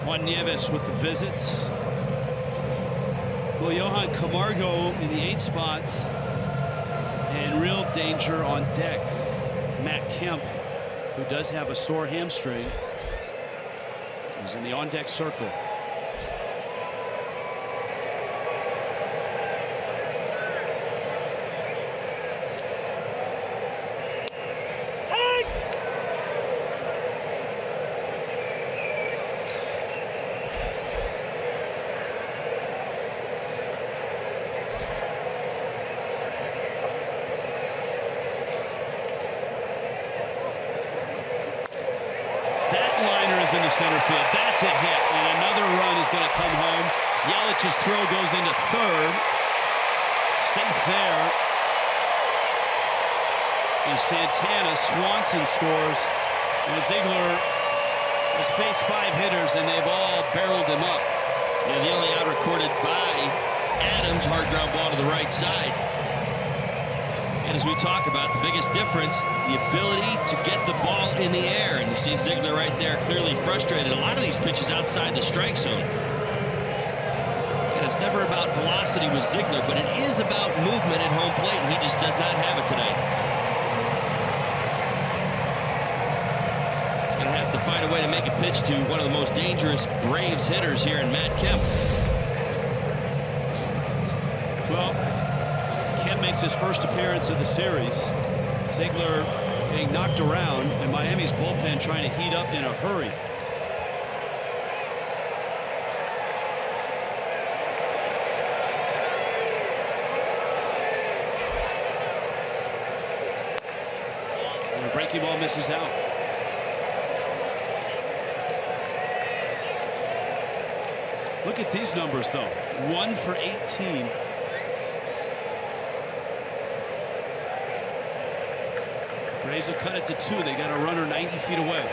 Juan Nieves with the visits. Well, Johan Camargo in the 8th spot. And real danger on deck. Matt Kemp, who does have a sore hamstring, is in the on-deck circle. Into center field. That's a hit, and another run is going to come home. Yelich's throw goes into third. Safe there. And Santana, Swanson scores. And Ziegler has faced 5 hitters, and they've all barreled him up. Yeah, the only out recorded by Adams, hard ground ball to the right side. And as we talk about, the biggest difference, the ability to get the ball in the air. And you see Ziegler right there, clearly frustrated. A lot of these pitches outside the strike zone. And it's never about velocity with Ziegler, but it is about movement at home plate, and he just does not have it today. He's going to have to find a way to make a pitch to one of the most dangerous Braves hitters here in Matt Kemp. Well, makes his first appearance of the series. Ziegler getting knocked around, and Miami's bullpen trying to heat up in a hurry. And the breaking ball misses out. Look at these numbers, though. 1 for 18. Braves will cut it to 2. They got a runner 90 feet away.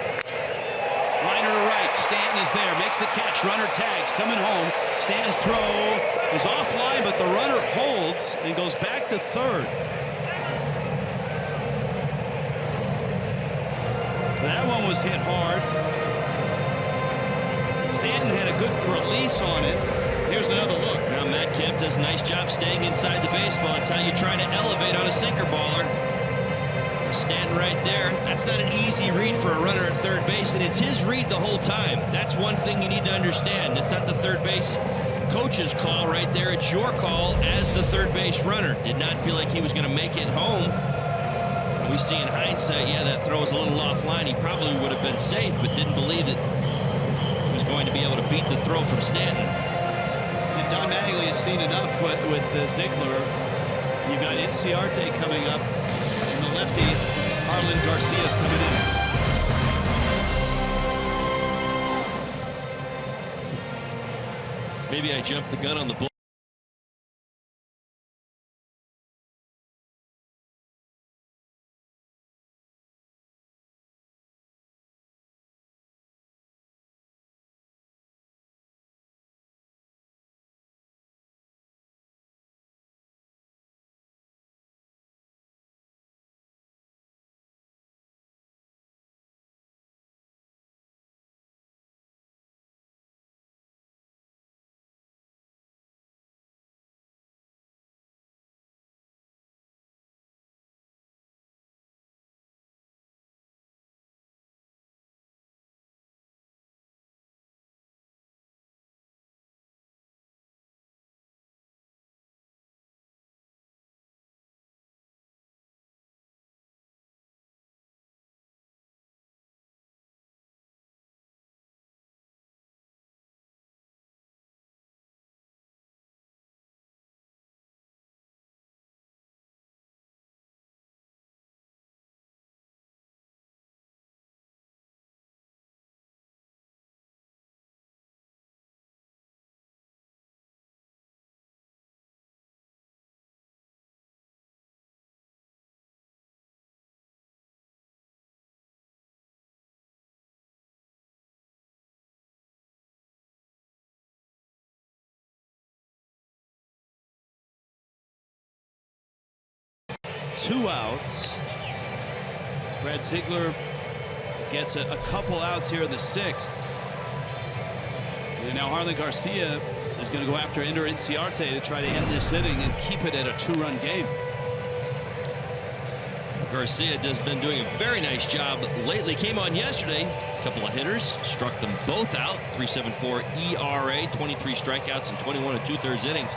Liner to right. Stanton is there. Makes the catch. Runner tags. Coming home. Stanton's throw is offline, but the runner holds and goes back to third. That one was hit hard. Stanton had a good release on it. Here's another look. Now Matt Kemp does a nice job staying inside the baseball. That's how you try to elevate on a sinker baller. Stanton right there. That's not an easy read for a runner at third base, and it's his read the whole time. That's one thing you need to understand. It's not the third base coach's call right there. It's your call as the third base runner. Did not feel like he was going to make it home. We see in hindsight, yeah, that throw was a little offline. He probably would have been safe, but didn't believe that he was going to be able to beat the throw from Stanton. And Don Mattingly has seen enough with Ziegler. You've got Inciarte coming up in the lefty. Harlan Garcia's coming in. Maybe I jumped the gun on the bull. Two outs. Brad Ziegler gets a couple outs here in the sixth. And now Harlan Garcia is going to go after Ender Inciarte to try to end this inning and keep it at a two-run game. Garcia has been doing a very nice job lately. Came on yesterday, a couple of hitters, struck them both out. 3.74 ERA, 23 strikeouts in 21 2/3 innings.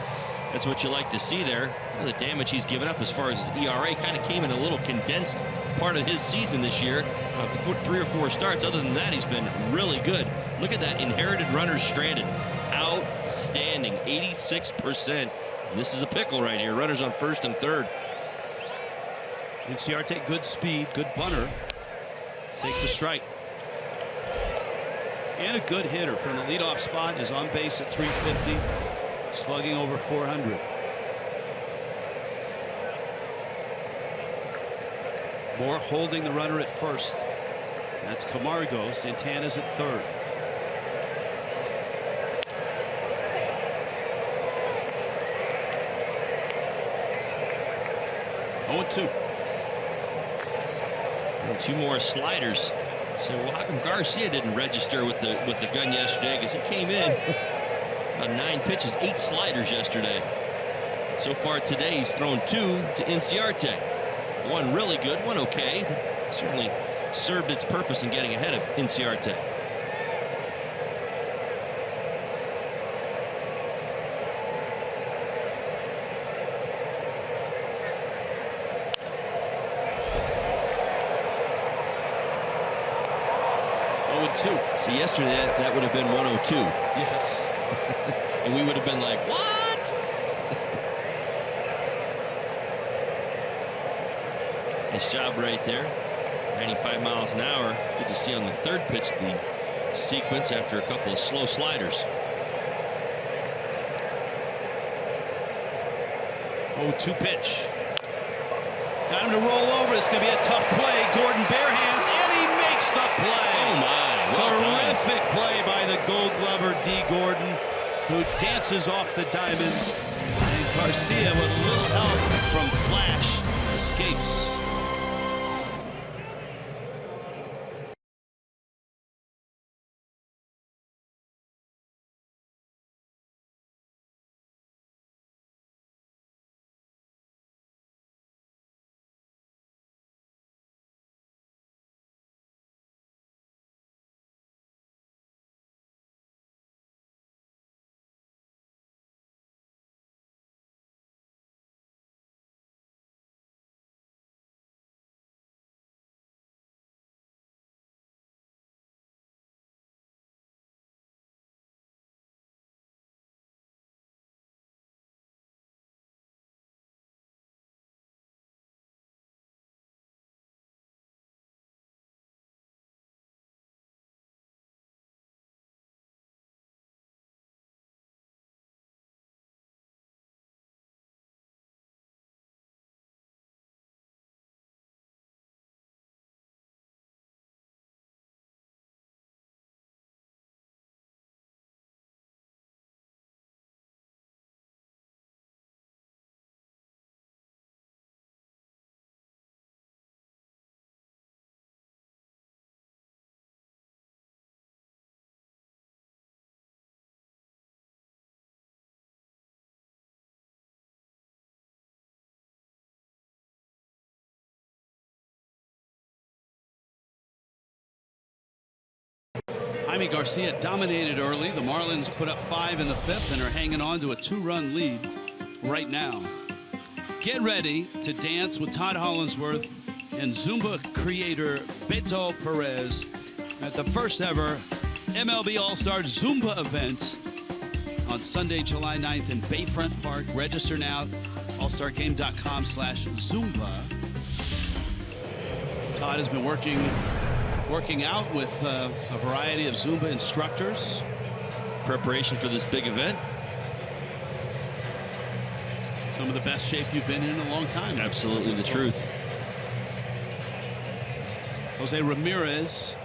That's what you like to see there. The damage he's given up as far as his ERA kind of came in a little condensed part of his season this year. 3 or 4 starts. Other than that, he's been really good. Look at that inherited runners stranded. Outstanding, 86%. And this is a pickle right here. Runners on first and third. Inciarte, good speed, good bunter. Takes a strike. And a good hitter from the leadoff spot, is on base at 350. Slugging over 400. Moore holding the runner at first. That's Camargo. Santana's at third. Oh, 2. Two more sliders. So well, how come Garcia didn't register with the gun yesterday? Because he came in about 9 pitches, 8 sliders yesterday. So far today, he's thrown 2 to Inciarte. One really good, one okay. Certainly served its purpose in getting ahead of Inciarte. So yesterday that would have been 102. Yes. And we would have been like, what? Nice job right there. 95 miles an hour. Good to see on the third pitch of the sequence after a couple of slow sliders. 0-2 pitch. Got him to roll over. It's going to be a tough play. Gordon bare hands, and he makes the play. Oh, my. Terrific play by the Gold Glover D. Gordon, who dances off the diamond. And Garcia, with a little help from Flash, escapes. Jaime Garcia dominated early. The Marlins put up 5 in the 5th and are hanging on to a 2-run lead right now. Get ready to dance with Todd Hollandsworth and Zumba creator Beto Perez at the first ever MLB All-Star Zumba event on Sunday, July 9th in Bayfront Park. Register now, allstargame.com/Zumba. Todd has been working out with a variety of Zumba instructors. Preparation for this big event. Some of the best shape you've been in a long time. Absolutely the truth. Jose Ramirez,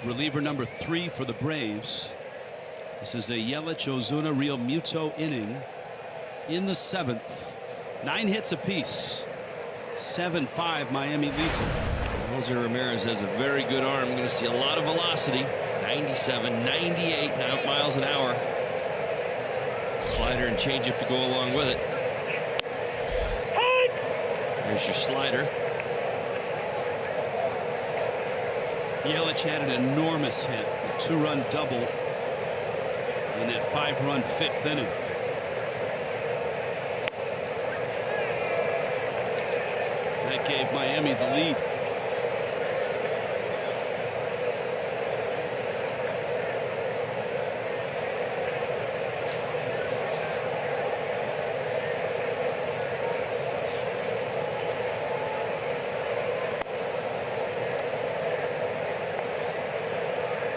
reliever number 3 for the Braves. This is a Yelich Ozuna Real Muto inning in the 7th. 9 hits apiece. 7-5 Miami leads it. Jose Ramirez has a very good arm. Going to see a lot of velocity. 97, 98 miles an hour. Slider and changeup to go along with it. There's your slider. Yelich had an enormous hit, a 2-run double in that 5-run 5th inning. That gave Miami the lead.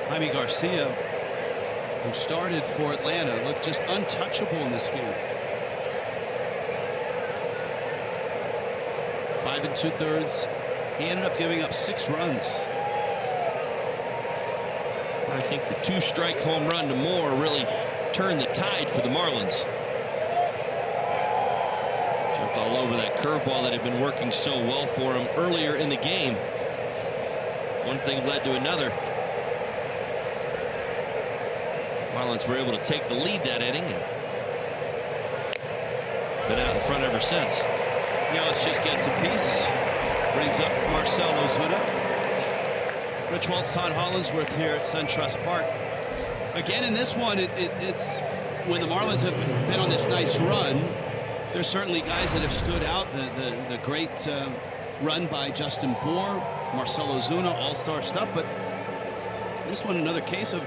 Jaime Garcia, who started for Atlanta, looked just untouchable in this game. 5 2/3. He ended up giving up 6 runs. I think the 2-strike home run to Moore really turned the tide for the Marlins. Jumped all over that curveball that had been working so well for him earlier in the game. One thing led to another. Marlins were able to take the lead that inning and been out in front ever since. Yelich just gets a piece, brings up Marcell Ozuna. Rich Waltz, Todd Hollandsworth here at SunTrust Park. Again, in this one, it's when the Marlins have been on this nice run. There's certainly guys that have stood out. The great run by Justin Bour, Marcell Ozuna, all-star stuff. But this one, another case of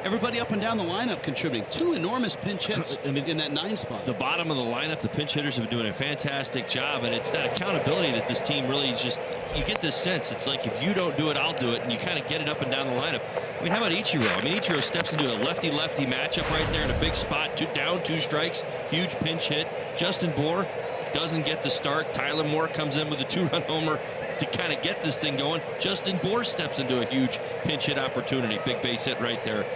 everybody up and down the lineup contributing. 2 enormous pinch hits in that 9 spot. The bottom of the lineup, the pinch hitters have been doing a fantastic job, and it's that accountability that this team really just, you get this sense, it's like if you don't do it, I'll do it, and you kind of get it up and down the lineup. I mean, how about Ichiro? I mean, Ichiro steps into a lefty-lefty matchup right there in a big spot, 2 strikes, huge pinch hit. Justin Bour doesn't get the start. Tyler Moore comes in with a 2-run homer to kind of get this thing going. Justin Bour steps into a huge pinch hit opportunity. Big base hit right there.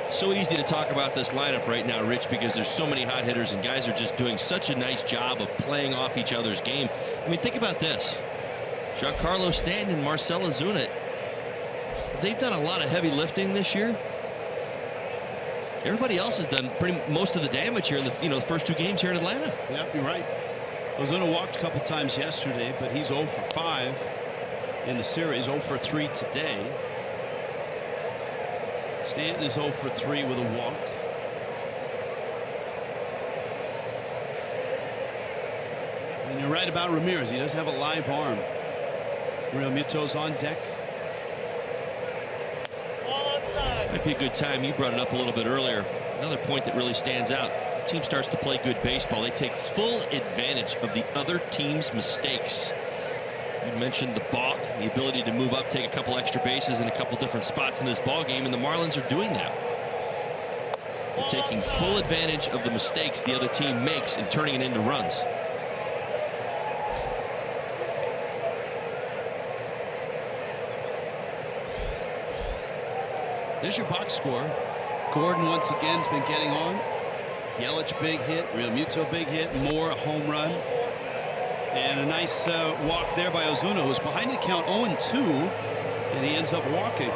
So easy to talk about this lineup right now, Rich, because there's so many hot hitters and guys are just doing such a nice job of playing off each other's game. I mean, think about this. Giancarlo Stanton and Marcell Ozuna, they've done a lot of heavy lifting this year. Everybody else has done most of the damage here in the first 2 games here in Atlanta. Yeah, you're right. Ozuna walked a couple times yesterday, but he's 0 for 5 in the series, 0 for 3 today. Stanton is 0 for 3 with a walk. And you're right about Ramirez. He does have a live arm. Real Muto's on deck. Might be a good time. You brought it up a little bit earlier. Another point that really stands out. The team starts to play good baseball. They take full advantage of the other team's mistakes. You mentioned the balk, the ability to move up, take a couple extra bases in a couple different spots in this ball game, and the Marlins are doing that. They're taking full advantage of the mistakes the other team makes and turning it into runs. There's your box score. Gordon once again has been getting on. Yelich big hit, Real Muto big hit, Moore a home run. And a nice walk there by Ozuna, who was behind the count 0-2, and he ends up walking.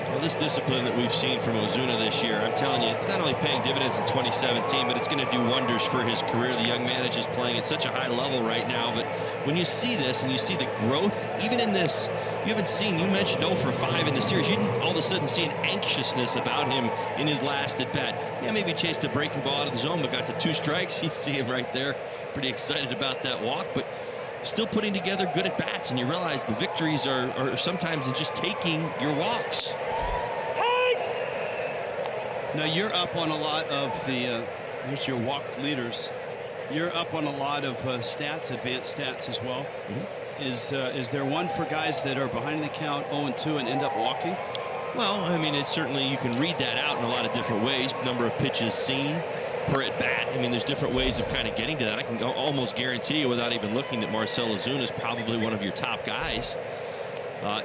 Well, this discipline that we've seen from Ozuna this year, I'm telling you, it's not only paying dividends in 2017, but it's going to do wonders for his career. The young man is just playing at such a high level right now. But when you see this and you see the growth, even in this, you mentioned 0 for 5 in the series. You didn't all of a sudden see an anxiousness about him in his last at bat. Yeah, maybe chased a breaking ball out of the zone, but got to 2 strikes. You see him right there. Pretty excited about that walk, but still putting together good at bats, and you realize the victories are sometimes in just taking your walks. Now you're up on a lot of the here's your walk leaders. You're up on a lot of stats, advanced stats as well. Is there one for guys that are behind the count 0-2 and end up walking? Well, I mean, it's certainly, you can read that out in a lot of different ways. Number of pitches seen per at bat. I mean, there's different ways of kind of getting to that. I can almost guarantee you without even looking that Marcell Ozuna is probably one of your top guys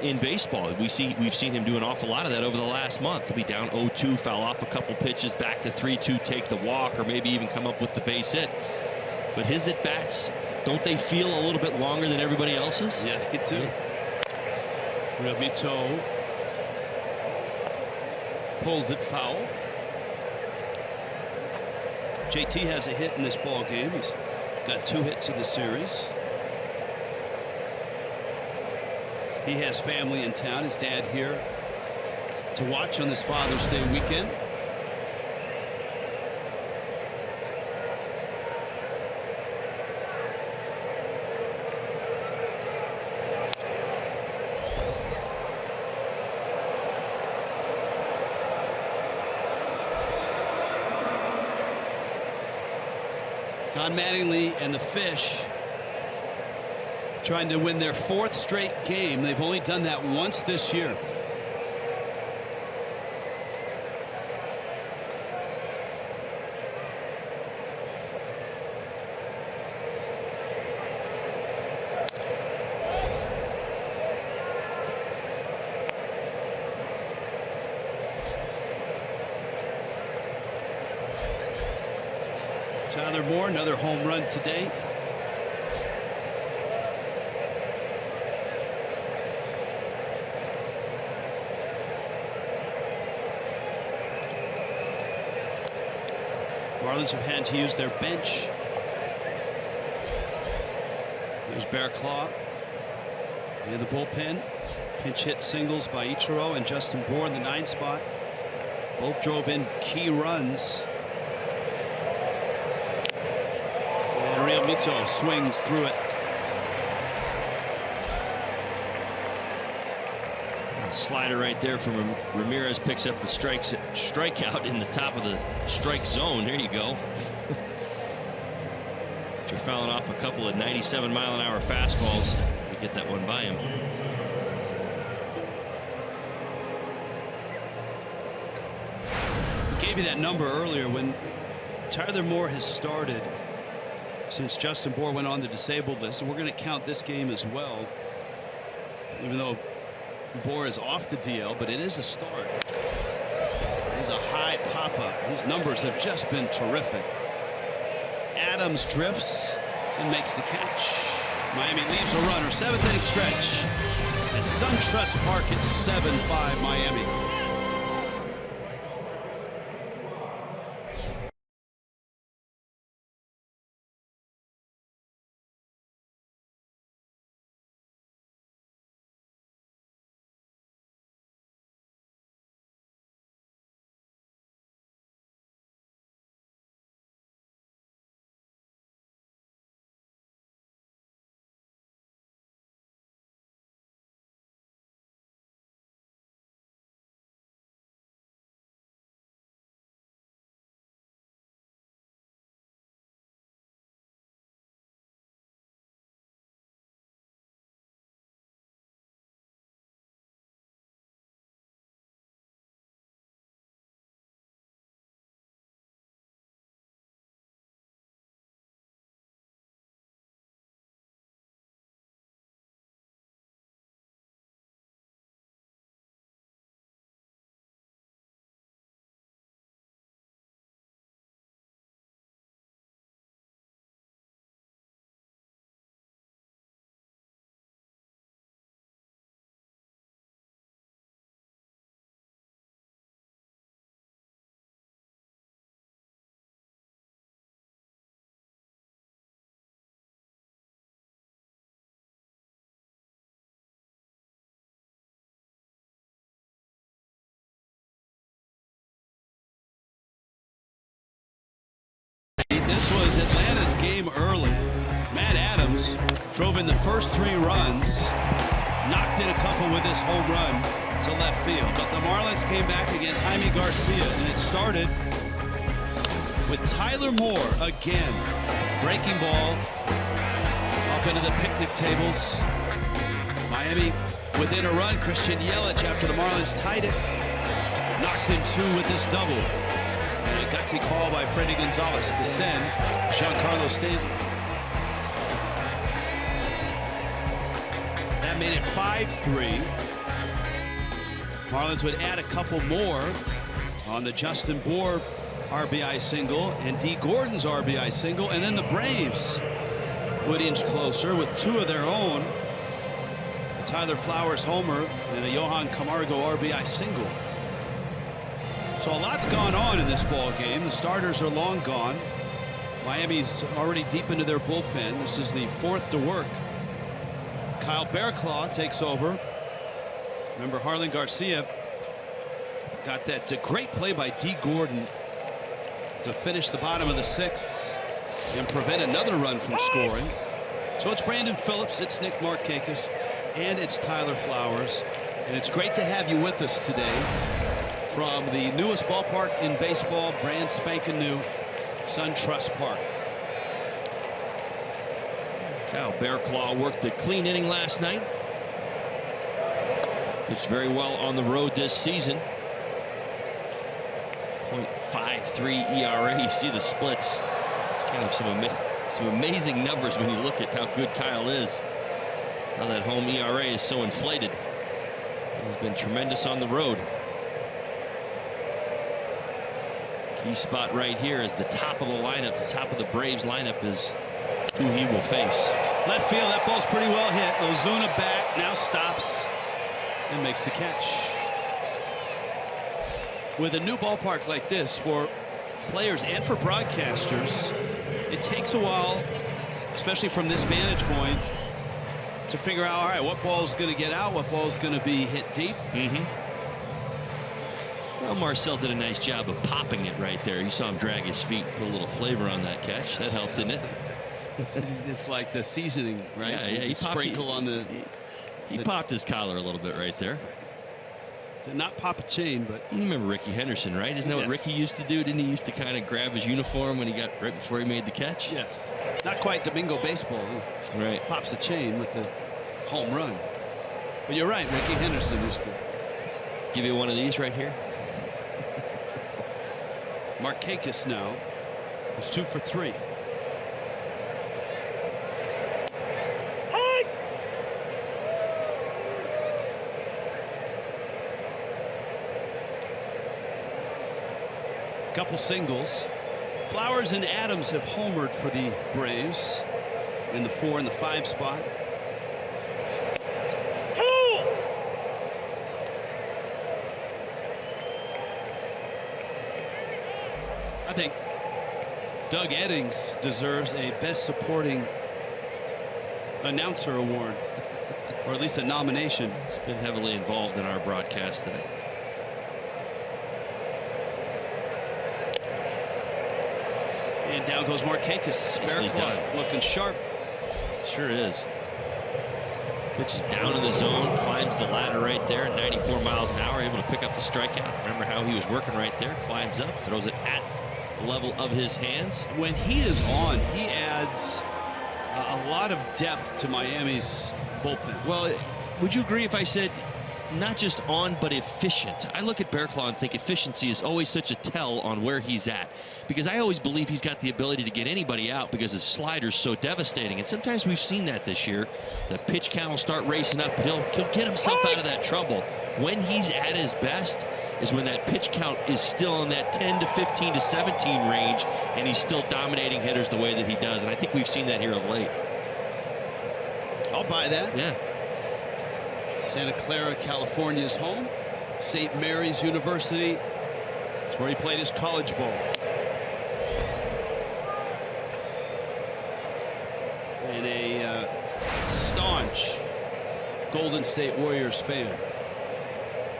in baseball. We've seen him do an awful lot of that over the last month. He'll be down 0-2, foul off a couple pitches, back to 3-2, take the walk, or maybe even come up with the base hit. But his at bats, don't they feel a little bit longer than everybody else's? Yeah, they do. Realmuto pulls it foul. JT has a hit in this ball game. He's got 2 hits in the series. He has family in town. His dad here to watch on this Father's Day weekend. Don Mattingly and the Fish trying to win their 4th straight game. They've only done that once this year. Tyler Moore, another home run today. Marlins have had to use their bench. There's Bearclaw in the bullpen. Pinch hit singles by Ichiro and Justin Bour in the 9th spot. Both drove in key runs. And Realmuto swings through it. Slider right there from Ramirez picks up the strikeout in the top of the strike zone. There you go. After fouling off a couple of 97-mile-an-hour fastballs, we get that one by him. I gave you that number earlier. When Tyler Moore has started since Justin Bour went on the disabled list, and we're going to count this game as well, even though Bour is off the DL, but it is a start. He's a high pop-up. His numbers have just been terrific. Adams drifts and makes the catch. Miami leaves a runner. 7th inning stretch at SunTrust Park. It's 7-5 Miami. This was Atlanta's game early. Matt Adams drove in the first 3 runs, knocked in a couple with this home run to left field. But the Marlins came back against Jaime Garcia, and it started with Tyler Moore again. Breaking ball up into the picnic tables. Miami within a run. Christian Yelich, after the Marlins tied it, knocked in 2 with this double. And a gutsy call by Freddie Gonzalez to send Giancarlo Stanton. That made it 5-3. Marlins would add a couple more on the Justin Bour RBI single and D. Gordon's RBI single, and then the Braves would inch closer with 2 of their own. A Tyler Flowers homer and a Johan Camargo RBI single. So a lot's gone on in this ball game. The starters are long gone. Miami's already deep into their bullpen. This is the 4th to work. Kyle Bearclaw takes over. Remember, Harlan Garcia got that great play by D. Gordon to finish the bottom of the 6th and prevent another run from scoring. So it's Brandon Phillips, it's Nick Markakis, and it's Tyler Flowers. And it's great to have you with us today from the newest ballpark in baseball, brand spanking new, SunTrust Park. Kyle Bearclaw worked a clean inning last night. Pitched very well on the road this season. .53 ERA. You see the splits. It's kind of some amazing numbers when you look at how good Kyle is. Now that home ERA is so inflated. He's been tremendous on the road. Key spot right here is the top of the lineup. The top of the Braves lineup is who he will face. Left field, that ball's pretty well hit. Ozuna back, now stops and makes the catch. With a new ballpark like this, for players and for broadcasters, it takes a while, especially from this vantage point, to figure out, all right, what ball's going to get out, what ball's going to be hit deep. Well, Marcel did a nice job of popping it right there. You saw him drag his feet, put a little flavor on that catch. That helped, didn't it? It's like the seasoning, right? Yeah, he sprinkle on the. He popped his collar a little bit right there. Did not pop a chain, but you remember Ricky Henderson, right? Isn't that what Ricky used to do? Didn't he used to kind of grab his uniform when he got right before he made the catch? Yes. Not quite Domingo baseball. Right. Pops the chain with the home run. But you're right. Ricky Henderson used to give you one of these right here. Markakis now is 2 for 3. Couple singles. Flowers and Adams have homered for the Braves in the 4 and the 5 spot. I think Doug Eddings deserves a Best Supporting Announcer award, or at least a nomination. He's been heavily involved in our broadcast today. And down goes Markakis. Bearclaw looking sharp. Sure is. Pitches down in the zone, climbs the ladder right there at 94 miles an hour, able to pick up the strikeout. Remember how he was working right there, climbs up, throws it at the level of his hands. When he is on, he adds a lot of depth to Miami's bullpen. Well, would you agree if I said not just on, but efficient? I look at Bearclaw and think efficiency is always such a tell on where he's at, because I always believe he's got the ability to get anybody out because his slider's so devastating. And sometimes we've seen that this year. The pitch count will start racing up, but he'll get himself out of that trouble. When he's at his best is when that pitch count is still in that 10 to 15 to 17 range, and he's still dominating hitters the way that he does. And I think we've seen that here of late. I'll buy that. Yeah. Santa Clara, California's home. St. Mary's University. It's where he played his college ball. And a staunch Golden State Warriors fan.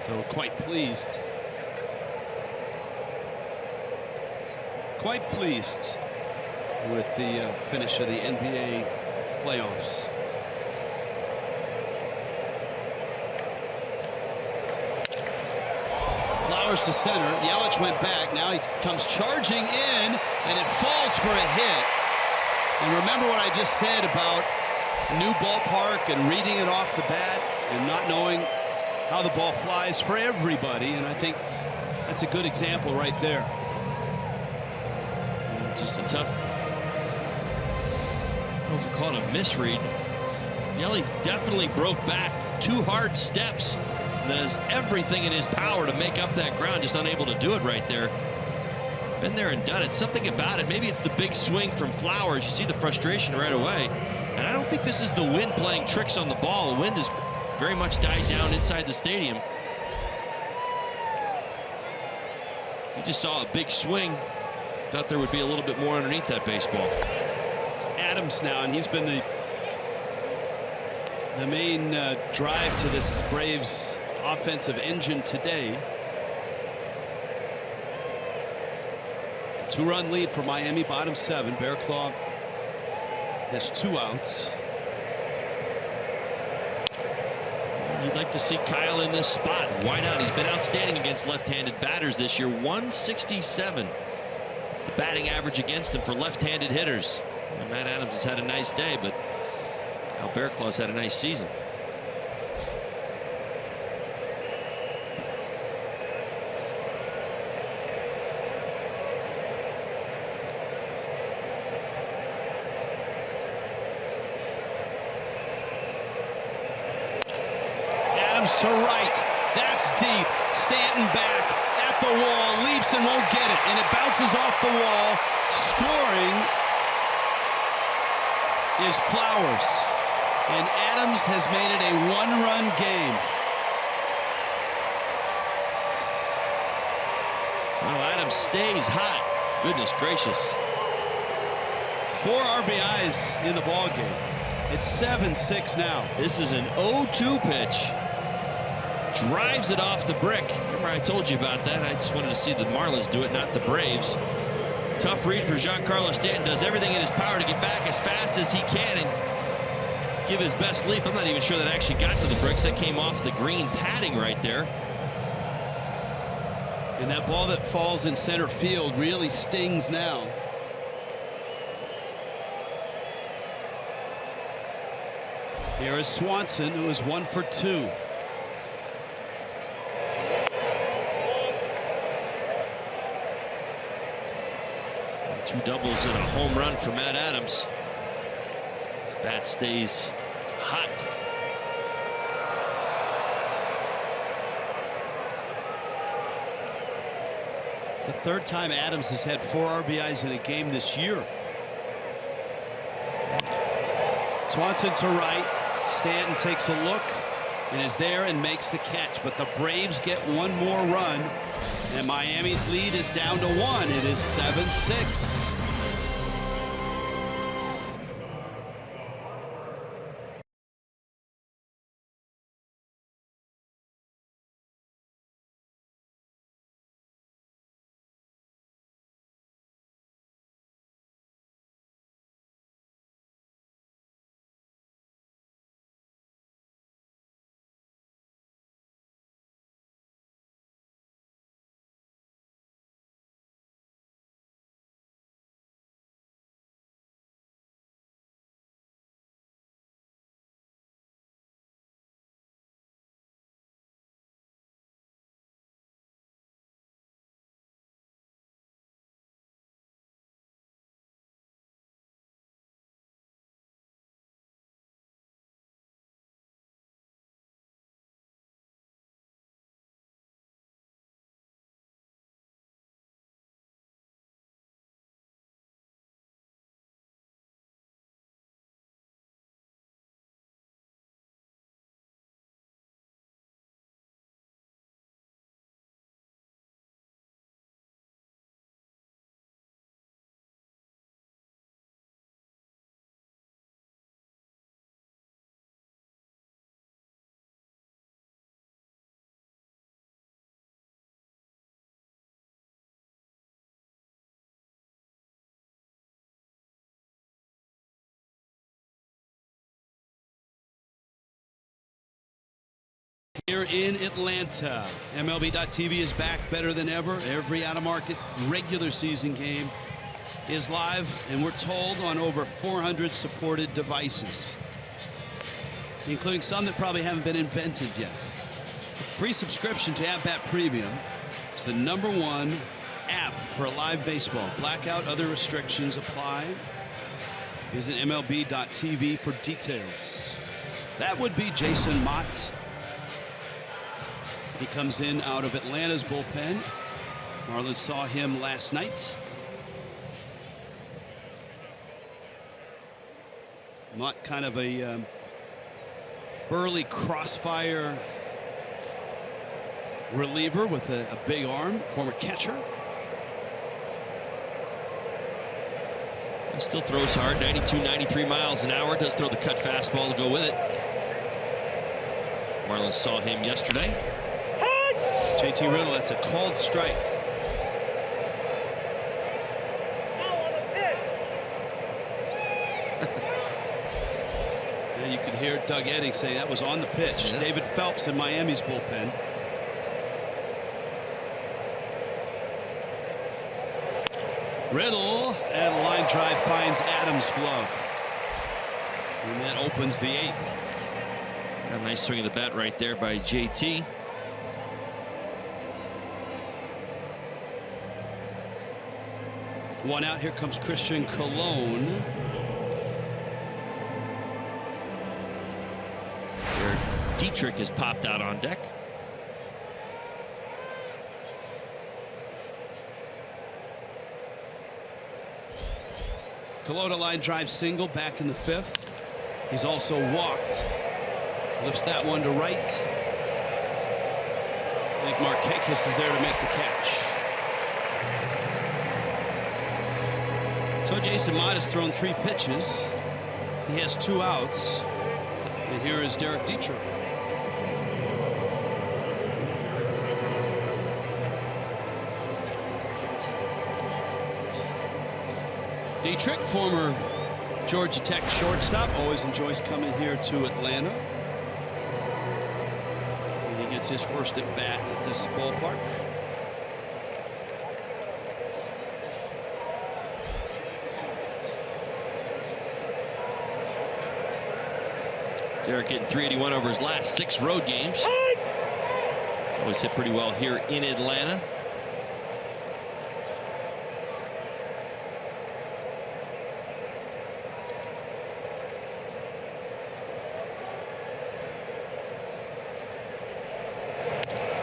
So quite pleased. with the finish of the NBA playoffs. Flowers to center. Yelich went back. Now he comes charging in, and it falls for a hit. And remember what I just said about new ballpark and reading it off the bat and not knowing how the ball flies for everybody. And I think that's a good example right there. Just a tough, I don't know if we call it a misread. Yelich definitely broke back 2 hard steps. That has everything in his power to make up that ground, just unable to do it right there. Been there and done it. Something about it. Maybe it's the big swing from Flowers. You see the frustration right away. And I don't think this is the wind playing tricks on the ball. The wind has very much died down inside the stadium. You just saw a big swing. Thought there would be a little bit more underneath that baseball. Adams now, and he's been the main drive to this Braves offensive engine today. 2-run lead for Miami, bottom 7. Bear Claw has 2 outs. You'd like to see Kyle in this spot. Why not? He's been outstanding against left-handed batters this year. 167. It's the batting average against him for left-handed hitters. And Matt Adams has had a nice day, but Kyle Bear Claw's had a nice season. To right, that's deep. Stanton back at the wall, leaps and won't get it, and it bounces off the wall. Scoring is Flowers, and Adams has made it a 1-run game. Well, Adams stays hot. Goodness gracious. 4 RBIs in the ball game. It's 7-6 now. This is an 0-2 pitch. Drives it off the brick. Remember I told you about that. I just wanted to see the Marlins do it, not the Braves. Tough read for Giancarlo Stanton. Does everything in his power to get back as fast as he can and give his best leap. I'm not even sure that actually got to the bricks. That came off the green padding right there. And that ball that falls in center field really stings now. Here is Swanson, who is 1 for 2. Two doubles and a home run for Matt Adams. His bat stays hot. It's the 3rd time Adams has had 4 RBIs in a game this year. Swanson to right. Stanton takes a look and is there and makes the catch. But the Braves get 1 more run. And Miami's lead is down to 1. It is 7-6. Here in Atlanta, MLB.TV is back better than ever. Every out-of-market regular season game is live, and we're told on over 400 supported devices, including some that probably haven't been invented yet. Free subscription to At-Bat Premium is the #1 app for live baseball. Blackout, other restrictions apply. Visit MLB.TV for details. That would be Jason Mott. He comes in out of Atlanta's bullpen. Marlins saw him last night. Mott, kind of a burly crossfire reliever with a big arm, former catcher. He still throws hard, 92, 93 miles an hour. Does throw the cut fastball to go with it. Marlins saw him yesterday. JT Riddle, that's a called strike. And you can hear Doug Edding say that was on the pitch. Yeah. David Phelps in Miami's bullpen. Riddle, and a line drive finds Adams' glove. And that opens the 8th. A nice swing of the bat right there by JT. One out. Here comes Christian Colon. Dietrich has popped out on deck. Colon, a line drive single back in the 5th. He's also walked. Lifts that one to right. I think Markakis is there to make the catch. So Jason Mott has thrown 3 pitches. He has 2 outs. And here is Derek Dietrich. Dietrich, former Georgia Tech shortstop, always enjoys coming here to Atlanta. And he gets his first at bat at this ballpark. Derek getting 381 over his last 6 road games. Always hit pretty well here in Atlanta.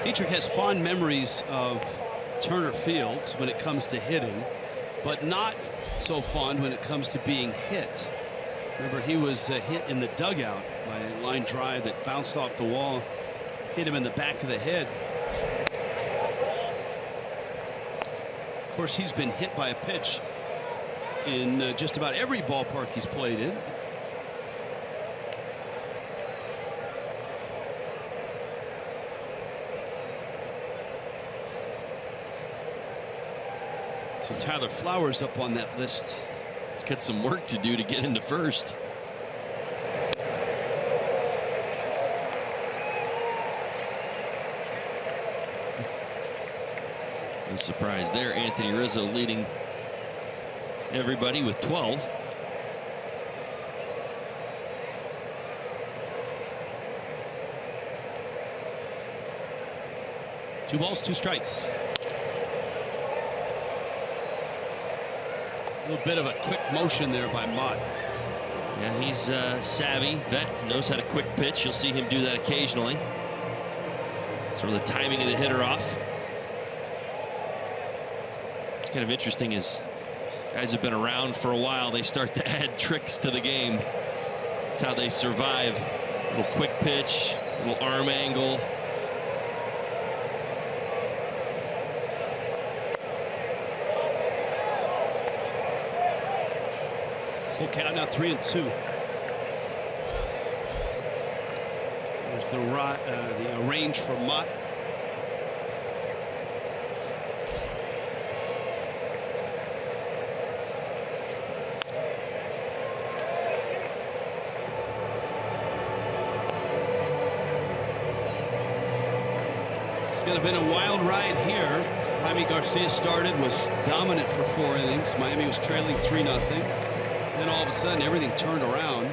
Dietrich has fond memories of Turner Field when it comes to hitting, but not so fond when it comes to being hit. Remember, he was hit in the dugout by a line drive that bounced off the wall, hit him in the back of the head. Of course, he's been hit by a pitch in just about every ballpark he's played in. So Tyler Flowers up on that list. He's got some work to do to get into first. No surprise there. Anthony Rizzo leading everybody with 12. Two balls, 2 strikes. A little bit of a quick motion there by Mott. Yeah, he's savvy, vet, knows how to quick pitch. You'll see him do that occasionally. Sort of the timing of the hitter off. It's kind of interesting as guys have been around for a while, they start to add tricks to the game. That's how they survive. A little quick pitch, a little arm angle. Full count now, 3-2. There's the range for Mott. going to have been a wild ride here. Jaime Garcia started, was dominant for 4 innings. Miami was trailing 3-0. Then all of a sudden, everything turned around.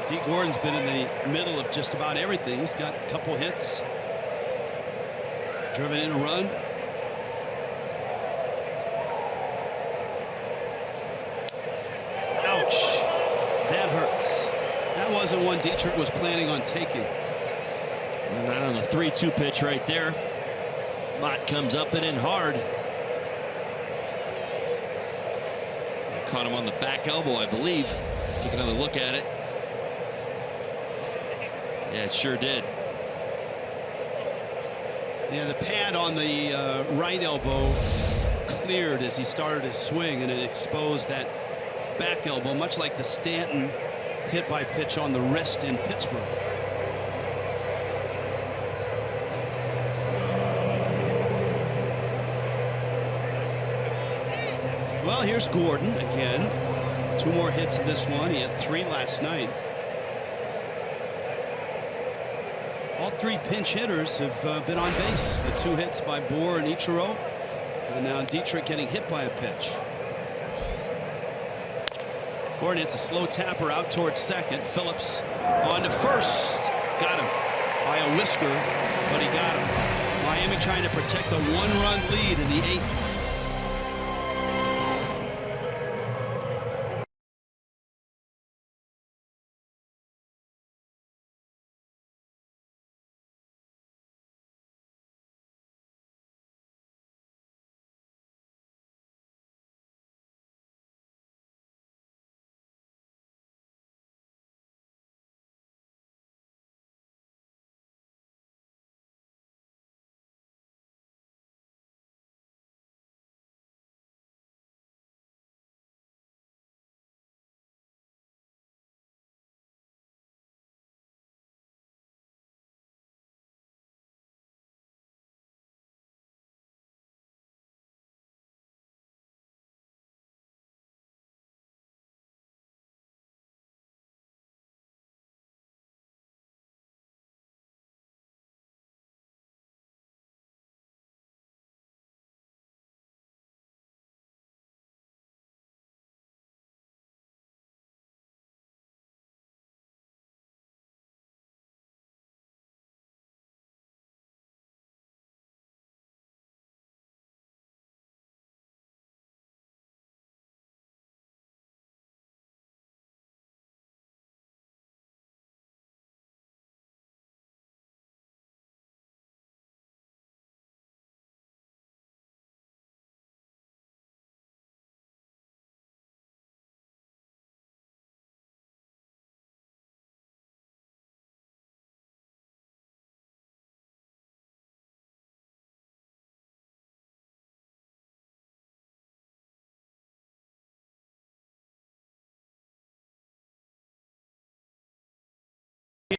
D. Gordon's been in the middle of just about everything. He's got a couple hits, driven in a run. Ouch. That hurts. That wasn't one Dietrich was planning on taking. And not on the 3-2 pitch right there. Mott comes up and in hard. Caught him on the back elbow, I believe. Took another look at it. Yeah, it sure did. Yeah, the pad on the right elbow cleared as he started his swing, and it exposed that back elbow, much like the Stanton hit by pitch on the wrist in Pittsburgh. Well, here's Gordon again. 2 more hits in this one. He had 3 last night. All 3 pinch hitters have been on base. The 2 hits by Bohr and Ichiro, and now Dietrich getting hit by a pitch. Gordon hits a slow tapper out towards second. Phillips on to first. Got him by a whisker, but he got him. Miami trying to protect a 1-run lead in the 8th.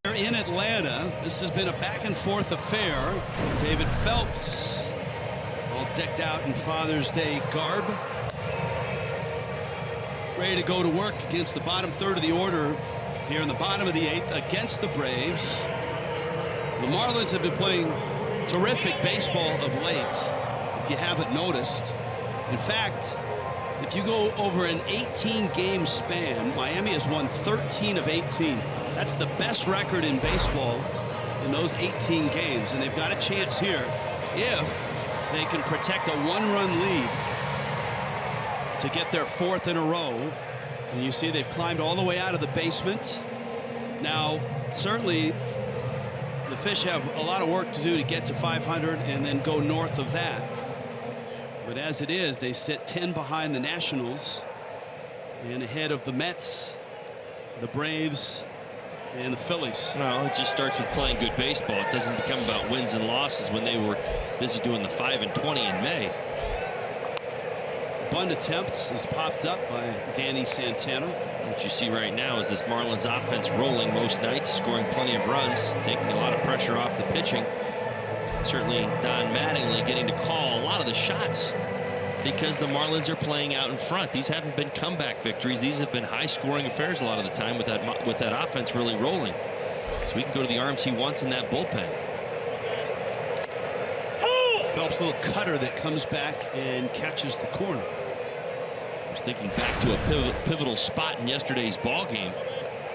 Here in Atlanta, this has been a back-and-forth affair. David Phelps, all decked out in Father's Day garb, ready to go to work against the bottom third of the order here in the bottom of the 8th against the Braves. The Marlins have been playing terrific baseball of late, if you haven't noticed. In fact, if you go over an 18-game span, Miami has won 13 of 18. That's the best record in baseball in those 18 games, and they've got a chance here if they can protect a 1-run lead to get their 4th in a row. And you see they've climbed all the way out of the basement. Now, certainly the Fish have a lot of work to do to get to 500 and then go north of that. But as it is, they sit 10 behind the Nationals and ahead of the Mets, the Braves, and the Phillies. Well, it just starts with playing good baseball. It doesn't become about wins and losses when they were busy doing the 5-20 in May. Bunt attempts is popped up by Danny Santana. What you see right now is this Marlins offense rolling most nights, scoring plenty of runs, taking a lot of pressure off the pitching. Certainly Don Mattingly getting to call a lot of the shots because the Marlins are playing out in front. These haven't been comeback victories. These have been high-scoring affairs a lot of the time with that offense really rolling. So he can go to the arms he wants in that bullpen. Phelps, a little cutter that comes back and catches the corner. I was thinking back to a pivotal spot in yesterday's ball game.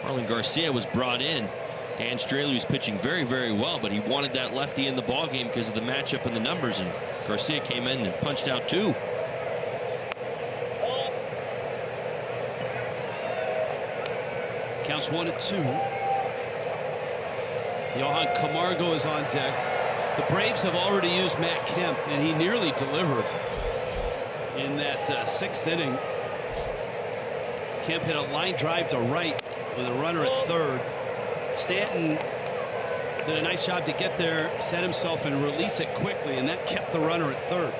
Marlon Garcia was brought in. Dan Straley was pitching very, very well, but he wanted that lefty in the ball game because of the matchup and the numbers, and Garcia came in and punched out 2. Counts 1-2. Johan Camargo is on deck. The Braves have already used Matt Kemp, and he nearly delivered in that 6th inning. Kemp hit a line drive to right with a runner at 3rd. Stanton did a nice job to get there, set himself, and release it quickly, and that kept the runner at 3rd.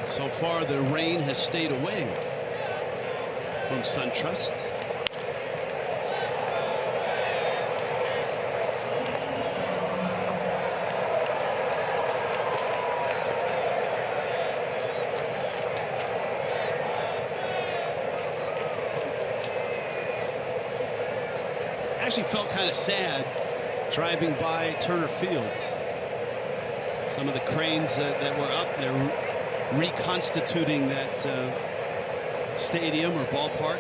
So far, the rain has stayed away from SunTrust. Actually felt kind of sad driving by Turner Field. Some of the cranes that were up there reconstituting that stadium or ballpark.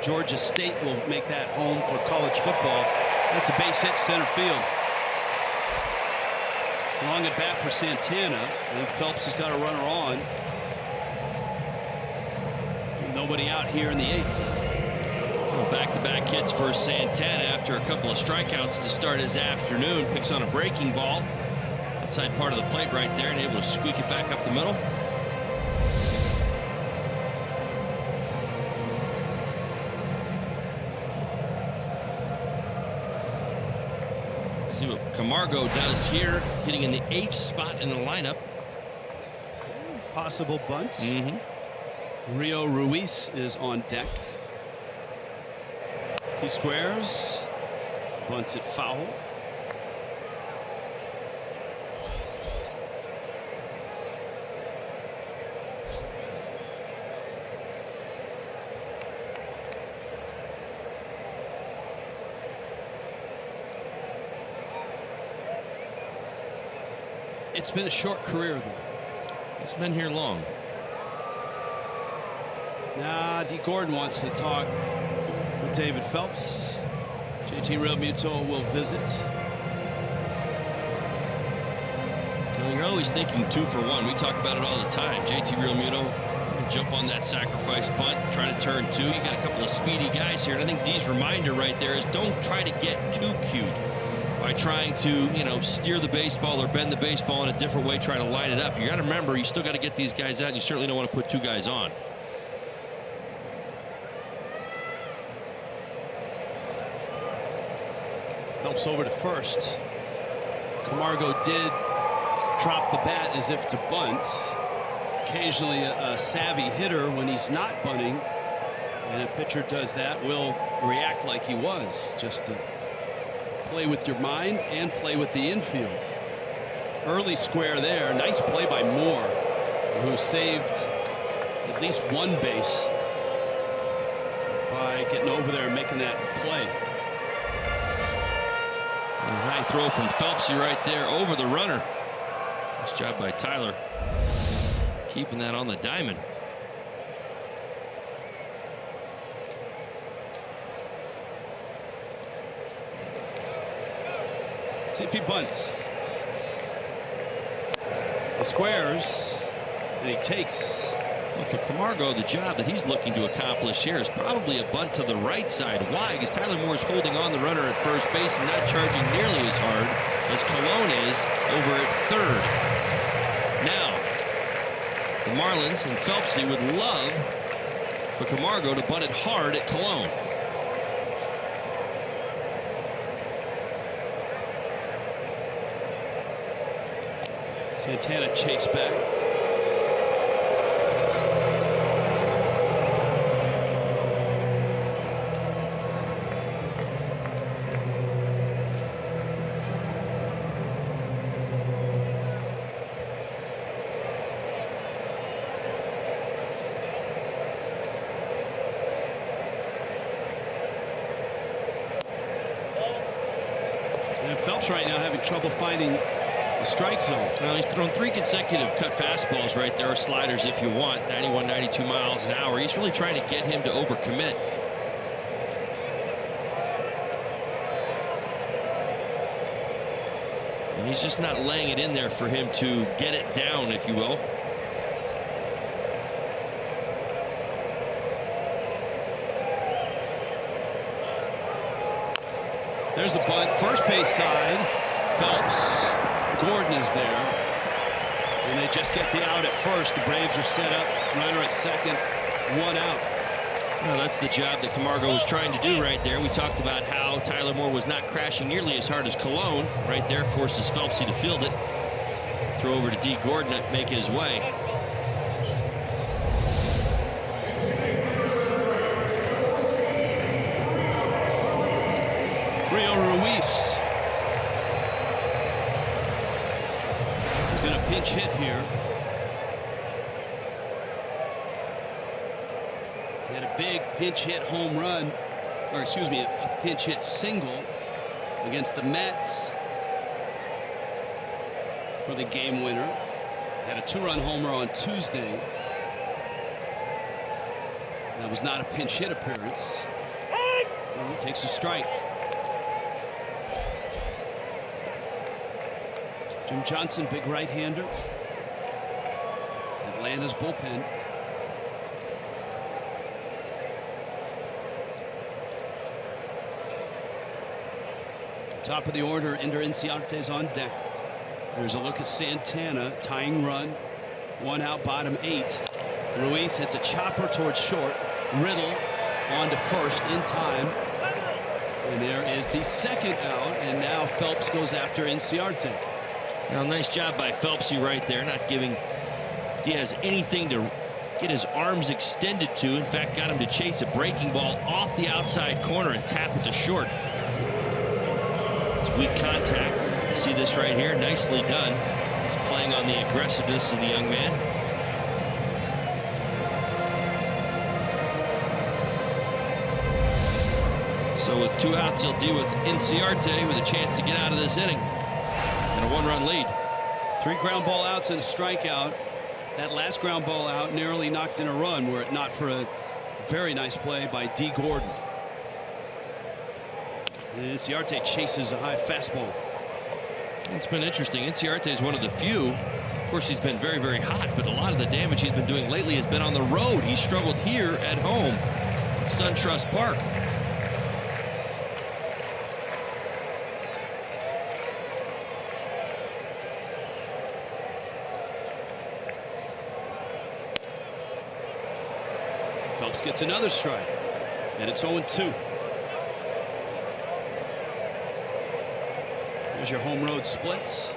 Georgia State will make that home for college football. That's a base hit center field. Long at bat for Santana, and Phelps has got a runner on. Nobody out here in the 8th. Back-to-back hits for Santana after a couple of strikeouts to start his afternoon. Picks on a breaking ball. Outside part of the plate right there, and able to squeak it back up the middle. See what Camargo does here, hitting in the 8th spot in the lineup. Possible bunt. Rio Ruiz is on deck. He squares, bunts it foul. It's been a short career, though. It's been here long. Nah, D. Gordon wants to talk with David Phelps. JT Realmuto will visit. Well, you're always thinking 2 for 1. We talk about it all the time. JT Realmuto jump on that sacrifice punt, try to turn 2. You got a couple of speedy guys here, and I think D's reminder right there is don't try to get too cute by trying to, you know, steer the baseball or bend the baseball in a different way, try to line it up. You got to remember, you still got to get these guys out, and you certainly don't want to put 2 guys on. Phelps over to first. Camargo did drop the bat as if to bunt. Occasionally a savvy hitter when he's not bunting, and a pitcher does that will react like he was, just to play with your mind and play with the infield. Early square there. Nice play by Moore, who saved at least 1 base by getting over there and making that play. A high throw from Phelpsy right there over the runner. Nice job by Tyler, keeping that on the diamond. See if he bunts. He squares, and he takes. Well, for Camargo, the job that he's looking to accomplish here is probably a bunt to the right side. Why? Because Tyler Moore is holding on the runner at first base and not charging nearly as hard as Colon is over at third. Now, the Marlins and Phelpsy would love for Camargo to bunt it hard at Colon. Santana chase back. And Phelps right now having trouble finding the strike zone. Well, he's thrown 3 consecutive cut fastballs right there, or sliders if you want, 91, 92 miles an hour. He's really trying to get him to overcommit. And he's just not laying it in there for him to get it down, if you will. There's a bunt, first base side. Phelps, Gordon is there. And they just get the out at first. The Braves are set up, runner at second, 1 out. Well, that's the job that Camargo was trying to do right there. We talked about how Tyler Moore was not crashing nearly as hard as Cologne. Right there forces Phelpsy to field it. Throw over to D. Gordon to make his way. Ruiz. He's going to pinch hit here. He had a big pinch hit home run, or excuse me, a pinch hit single against the Mets for the game winner. Had a 2-run homer on Tuesday. That was not a pinch hit appearance. Well, he takes a strike. Jim Johnson, big right-hander. Atlanta's bullpen. Top of the order, Ender Inciarte's on deck. There's a look at Santana, tying run. 1 out, bottom 8. Ruiz hits a chopper towards short. Riddle on to first in time. And there is the second out, and now Phelps goes after Inciarte. Now, nice job by Phelpsy right there, not giving Diaz anything to get his arms extended to. In fact, got him to chase a breaking ball off the outside corner and tap it to short. It's weak contact. See this right here? Nicely done. He's playing on the aggressiveness of the young man. So with 2 outs, he'll deal with Inciarte with a chance to get out of this inning. And a 1-run lead. 3 ground ball outs and a strikeout. That last ground ball out narrowly knocked in a run were it not for a very nice play by D. Gordon. And Inciarte chases a high fastball. It's been interesting. Inciarte is one of the few. Of course, he's been very, very hot, but a lot of the damage he's been doing lately has been on the road. He struggled here at home, SunTrust Park. Phelps gets another strike, and it's 0-2. There's your home road splits.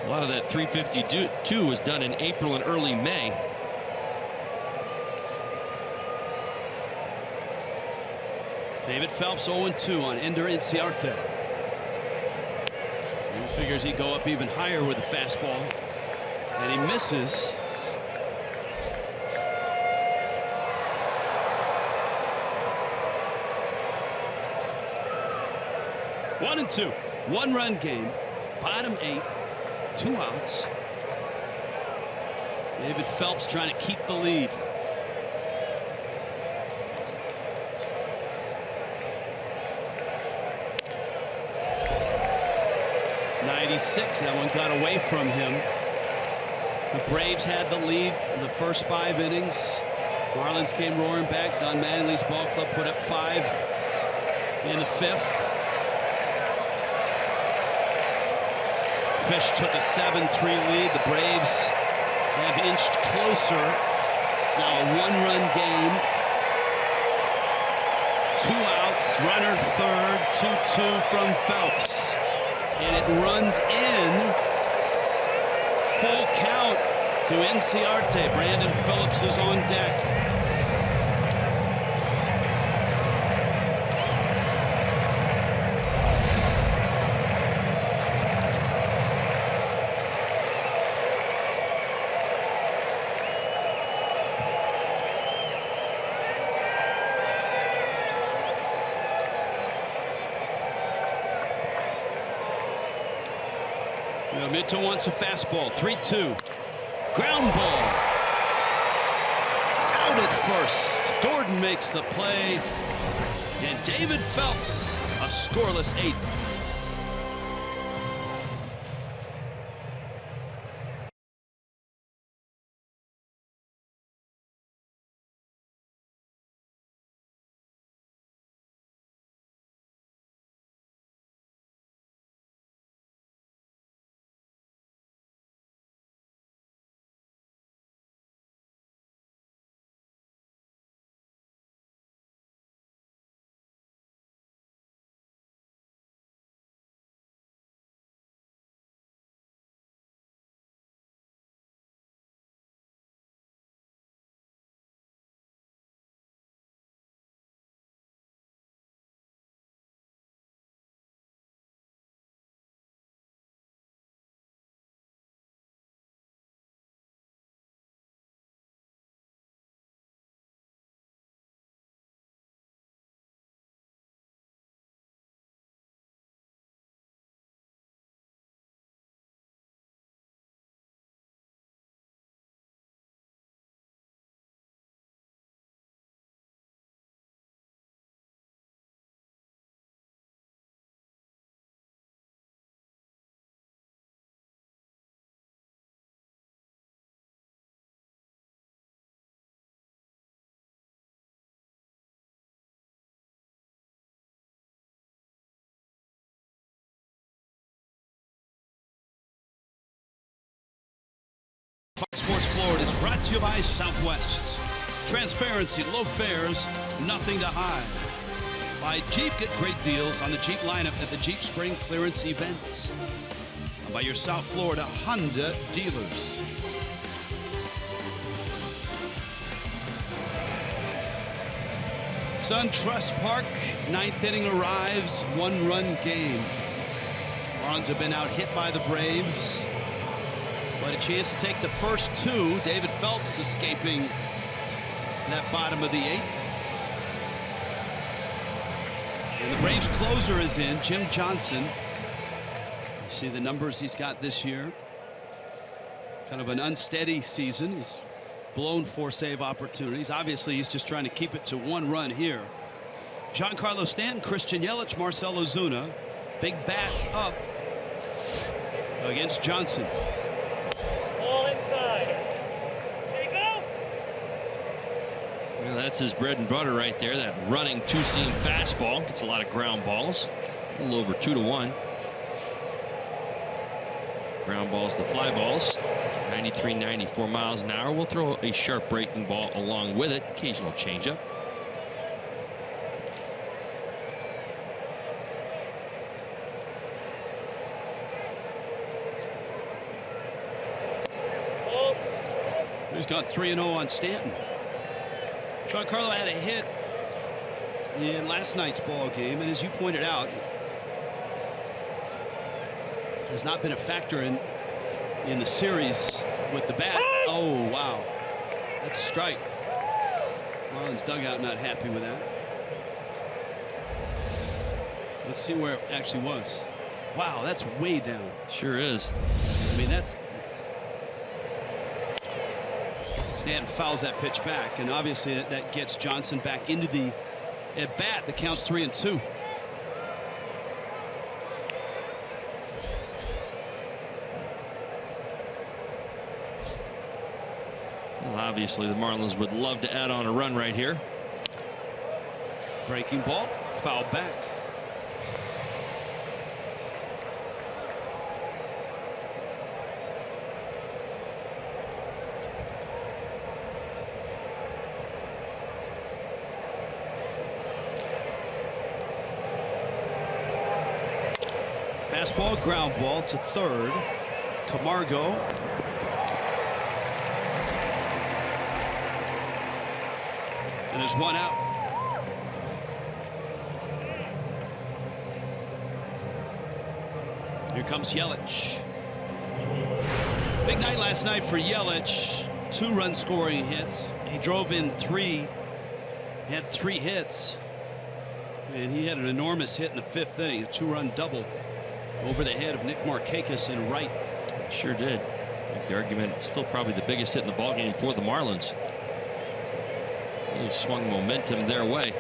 A lot of that 352 was done in April and early May. David Phelps 0-2 on Ender Inciarte. He figures he'd go up even higher with a fastball, and he misses. One and 2, 1-run game, bottom 8, 2 outs. David Phelps trying to keep the lead. '96, that one got away from him. The Braves had the lead in the first 5 innings. Marlins came roaring back. Don Mattingly's ball club put up 5 in the 5th. Fish took a 7-3 lead. The Braves have inched closer. It's now a 1-run game. 2 outs, runner third, 2-2 from Phelps. And it runs in. Full count to Inciarte. Brandon Phillips is on deck. Minto wants a fastball. 3-2. Ground ball. Out at first. Gordon makes the play. And David Phelps, a scoreless 8th. Fox Sports Florida is brought to you by Southwest. Transparency, low fares, nothing to hide. By Jeep, get great deals on the Jeep lineup at the Jeep Spring Clearance events. And by your South Florida Honda dealers. SunTrust Park, 9th inning arrives, 1-run game. Marlins have been out hit by the Braves. But a chance to take the first 2. David Phelps escaping that bottom of the 8th. And the Braves closer is in, Jim Johnson. You see the numbers he's got this year. Kind of an unsteady season. He's blown 4 save opportunities. Obviously, he's just trying to keep it to 1 run here. Giancarlo Stanton, Christian Yelich, Marcell Ozuna. Big bats up against Johnson. Well, that's his bread and butter right there. That running 2-seam fastball gets a lot of ground balls. A little over 2-1. Ground balls to fly balls. 93, 94 miles an hour. We'll throw a sharp breaking ball along with it. Occasional changeup. He's gone 3-0 on Stanton. Giancarlo had a hit in last night's ball game, and as you pointed out, has not been a factor in the series with the bat. Oh, wow. That's a strike. Marlins dugout not happy with that. Let's see where it actually was. Wow, that's way down. Sure is. I mean, that's... Stanton fouls that pitch back, and obviously that gets Johnson back into the at bat. The count's 3-2. Well, obviously the Marlins would love to add on a run right here. Breaking ball, foul back. Fastball, ground ball to third. Camargo. And there's 1 out. Here comes Yelich. Big night last night for Yelich. 2-run scoring hits. He drove in 3. Had 3 hits. And he had an enormous hit in the 5th inning. A 2-run double over the head of Nick Markakis in right. Sure did. I think the argument still probably the biggest hit in the ballgame for the Marlins. Really swung momentum their way,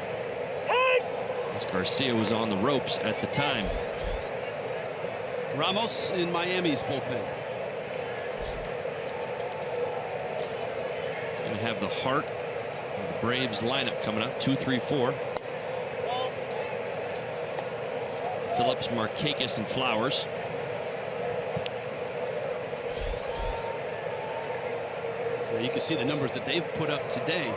as Garcia was on the ropes at the time. Ramos in Miami's bullpen. Going to have the heart of the Braves lineup coming up. 2, 3, 4. Phillips, Markakis, and Flowers. You can see the numbers that they've put up today.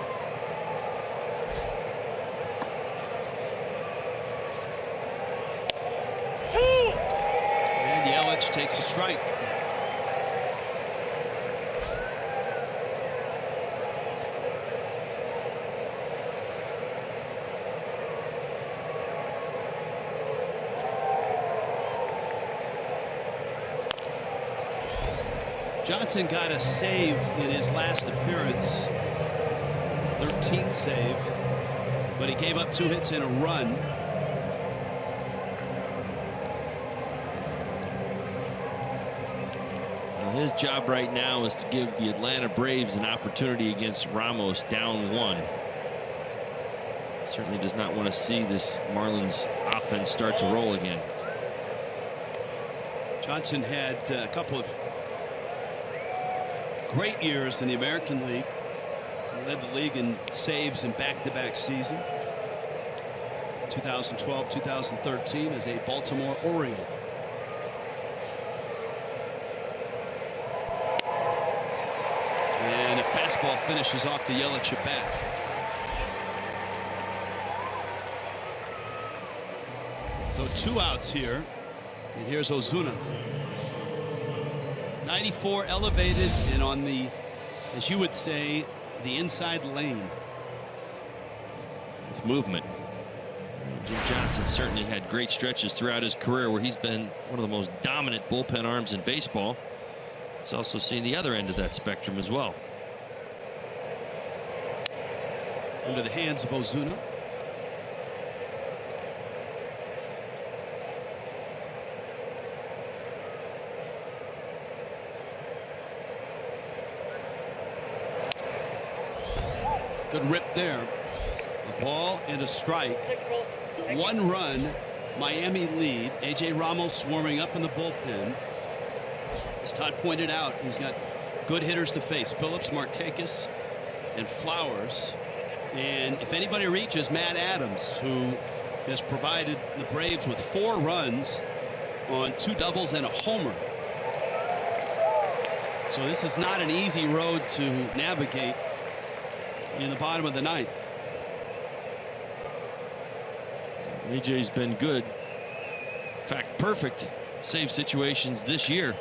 And Yelich takes a strike. Johnson got a save in his last appearance, his 13th save, but he gave up 2 hits and a run. Well, his job right now is to give the Atlanta Braves an opportunity against Ramos down 1. Certainly does not want to see this Marlins offense start to roll again. Johnson had a couple of great years in the American League. He led the league in saves in back-to-back season. 2012, 2013 as a Baltimore Oriole. And a fastball finishes off the Yelich at bat. So 2 outs here. And here's Ozuna. 94 elevated and on the, as you would say, the inside lane. With movement. Jim Johnson certainly had great stretches throughout his career where he's been one of the most dominant bullpen arms in baseball. He's also seen the other end of that spectrum as well. Into the hands of Ozuna. Good rip there. A ball and a strike. 1 run. Miami lead. AJ Ramos warming up in the bullpen. As Todd pointed out, he's got good hitters to face. Phillips, Markakis, and Flowers. And if anybody reaches, Matt Adams, who has provided the Braves with 4 runs on 2 doubles and a homer. So this is not an easy road to navigate in the bottom of the 9th. AJ's been good. In fact, perfect save situations this year.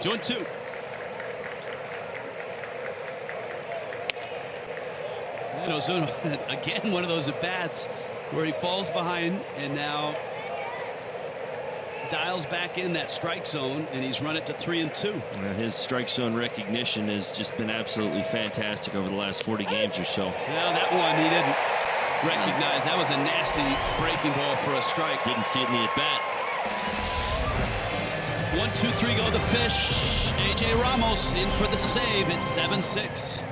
Two and two. And Ozuna, again, one of those at-bats where he falls behind and now dials back in that strike zone, and he's run it to 3 and 2. His strike zone recognition has just been absolutely fantastic over the last 40 games or so. Well, that one he didn't recognize. That was a nasty breaking ball for a strike. Didn't see it in the at-bat. 1, 2, 3 go the fish. AJ Ramos in for the save. It's 7-6.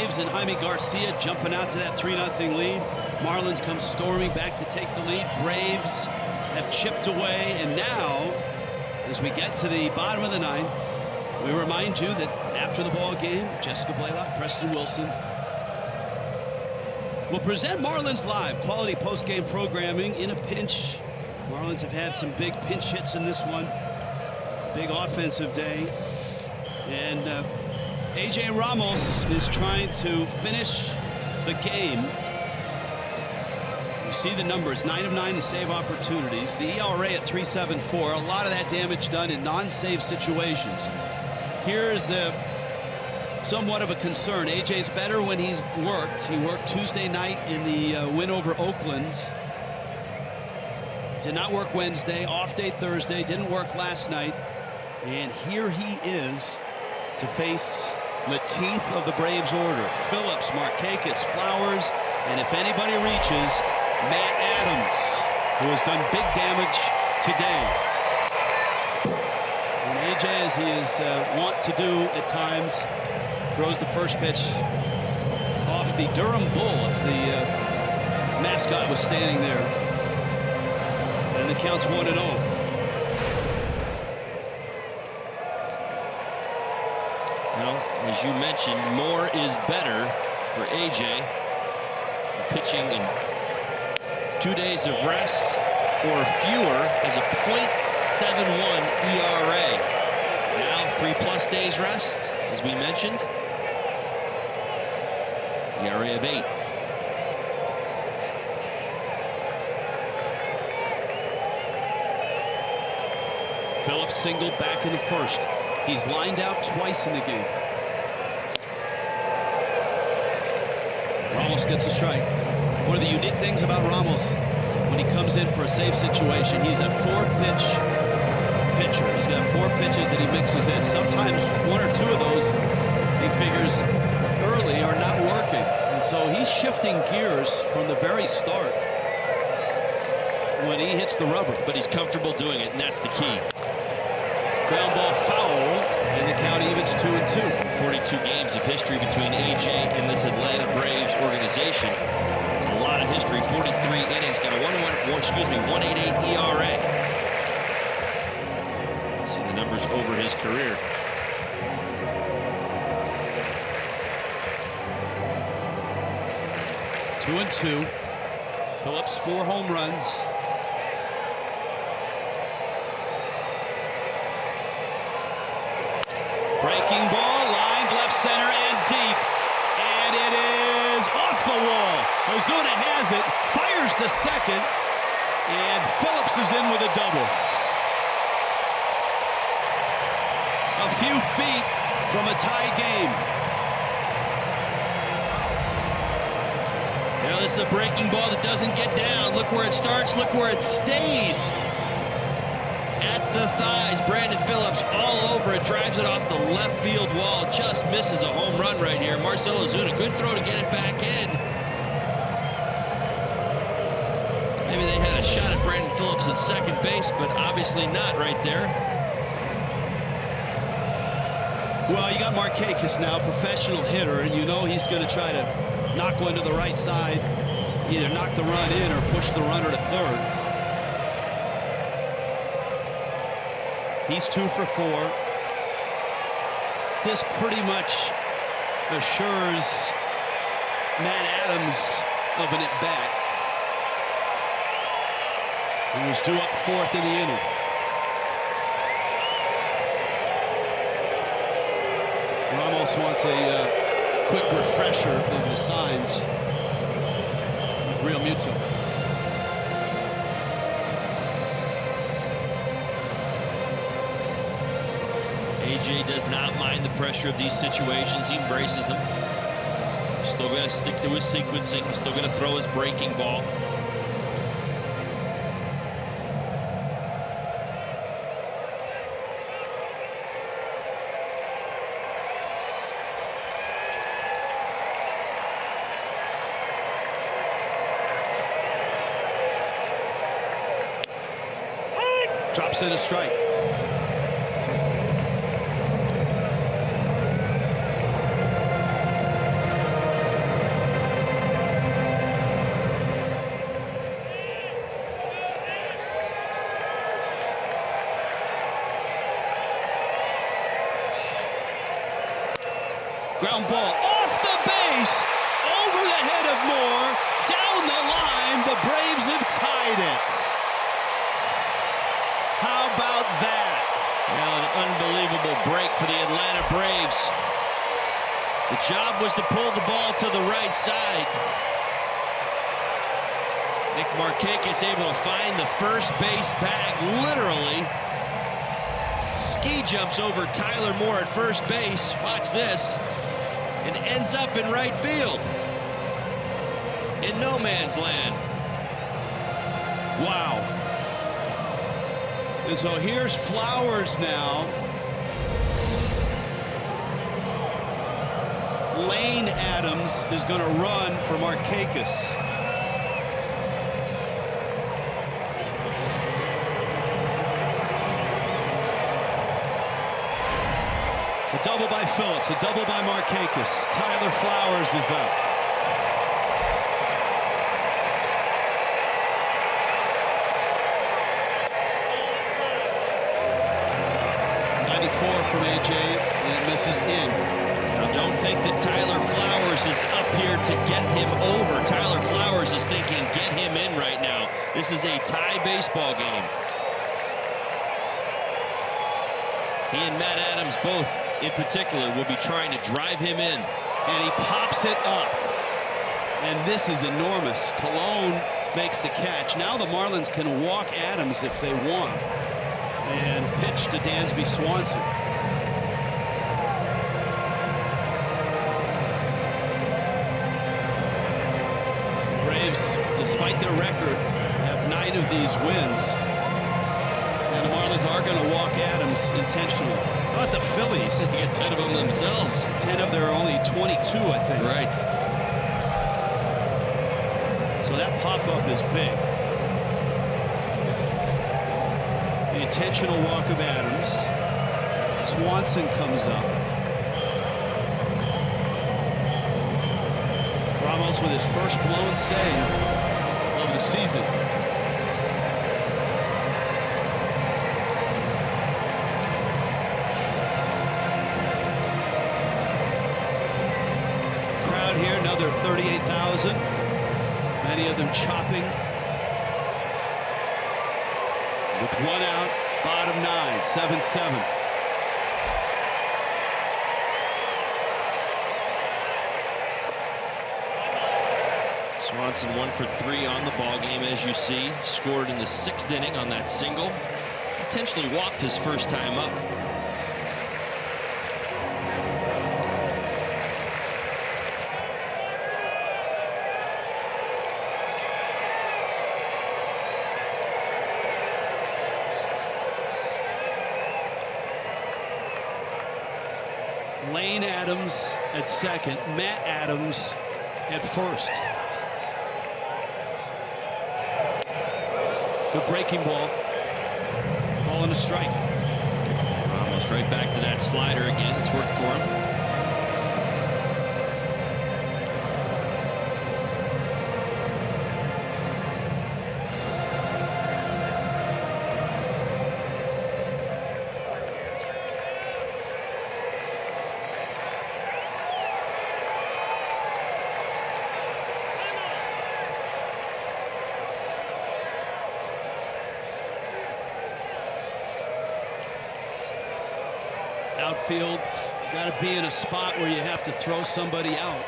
Braves and Jaime Garcia jumping out to that 3-0 lead. Marlins come storming back to take the lead. Braves have chipped away, and now, as we get to the bottom of the ninth, we remind you that after the ball game, Jessica Blaylock, Preston Wilson will present Marlins Live, quality post-game programming in a pinch. Marlins have had some big pinch hits in this one. Big offensive day. And A.J. Ramos is trying to finish the game. You see the numbers, 9 of 9 in save opportunities. The ERA at 3.74. A lot of that damage done in non-save situations. Here's the somewhat of a concern. A.J.'s better when he's worked. He worked Tuesday night in the win over Oakland. Did not work Wednesday, off day Thursday, didn't work last night. And here he is to face the teeth of the Braves order. Phillips, Markakis, Flowers, and if anybody reaches, Matt Adams, who has done big damage today. And A.J., as he is wont to do at times, throws the first pitch off the Durham Bull if the mascot was standing there. And the count's 1-0. Well, as you mentioned, more is better for A.J. Pitching in 2 days of rest or fewer has a .71 ERA. Now 3+ days rest, as we mentioned. ERA of 8. Phillips singled back in the first. He's lined out twice in the game. Ramos gets a strike. One of the unique things about Ramos, when he comes in for a save situation, he's a 4-pitch pitcher. He's got 4 pitches that he mixes in. Sometimes 1 or 2 of those he figures early are not working. And so he's shifting gears from the very start when he hits the rubber. But he's comfortable doing it, and that's the key. Ground ball foul, and the count evens 2-2. 42 games of history between A.J. and this Atlanta Braves organization. It's a lot of history. 43 innings, got a 1.88 ERA. See the numbers over his career. Two and 2. Phillips 4 home runs. Breaking ball, lined left center and deep. And it is off the wall. Ozuna has it, fires to second, and Phillips is in with a double. A few feet from a tie game. Now this is a breaking ball that doesn't get down. Look where it starts, look where it stays. At the thighs, Brandon Phillips all over it, drives it off the left field wall, just misses a home run right here. Marcell Ozuna, good throw to get it back in. Maybe they had a shot at Brandon Phillips at second base, but obviously not right there. Well, you got Markakis now, professional hitter, and you know he's going to try to knock one to the right side, either knock the run in or push the runner to third. He's 2 for 4. This pretty much assures Matt Adams of an at-bat. He was due up 4th in the inning. Ramos wants a quick refresher of the signs with Real Muto. A.J. does not mind the pressure of these situations. He embraces them. He's still going to stick to his sequencing. He's still going to throw his breaking ball. Drops in a strike. Ground ball off the base, over the head of Moore, down the line. The Braves have tied it. How about that? Well, an unbelievable break for the Atlanta Braves. The job was to pull the ball to the right side. Nick Markakis able to find the first base bag, literally. Ski jumps over Tyler Moore at first base. Watch this. And ends up in right field. In no man's land. Wow. And so here's Flowers now. Lane Adams is going to run for Markakis. A double by Phillips, a double by Markakis. Tyler Flowers is up. From AJ, and it misses in. Now, don't think that Tyler Flowers is up here to get him over. Tyler Flowers is thinking, get him in right now. This is a tie baseball game. He and Matt Adams both, in particular, will be trying to drive him in. And he pops it up. And this is enormous. Colon makes the catch. Now the Marlins can walk Adams if they want. And pitch to Dansby Swanson. Braves, despite their record, have 9 of these wins. And the Marlins are going to walk Adams intentionally. How about the Phillies? They get 10 of them themselves. 10 of their only 22, I think. Right. So that pop-up is big. The intentional walk of Adams. Swanson comes up. Ramos with his first blown save of the season. Crowd here, another 38,000. Many of them chopping. With 1 out, bottom 9, 7-7. Swanson 1 for 3 on the ball game, as you see. Scored in the 6th inning on that single. Potentially walked his first time up. Lane Adams at second, Matt Adams at first. Good breaking ball. Ball and a strike. Almost right back to that slider again. It's worked for him. Outfield's got to be in a spot where you have to throw somebody out.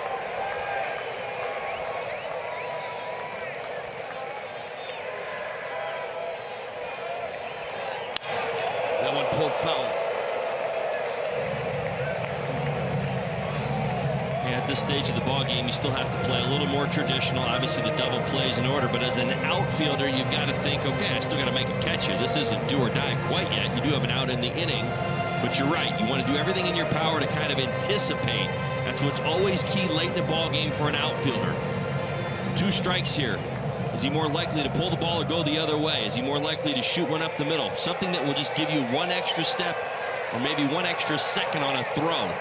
That one pulled foul. Yeah, at this stage of the ball game, you still have to play a little more traditional. Obviously, the double plays in order, but as an outfielder, you've got to think, okay, I still got to make a catch here. This isn't do or die quite yet. You do have an out in the inning. But you're right. You want to do everything in your power to kind of anticipate. That's what's always key late in the ball game for an outfielder. 2 strikes here. Is he more likely to pull the ball or go the other way? Is he more likely to shoot one up the middle? Something that will just give you 1 extra step or maybe 1 extra second on a throw.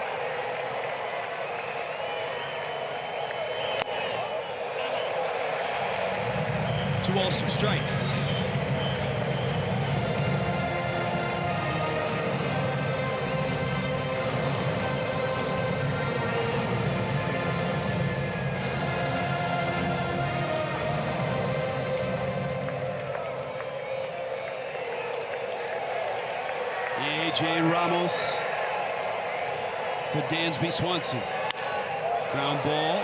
Two balls, 2 strikes. A.J. Ramos to Dansby Swanson. Ground ball.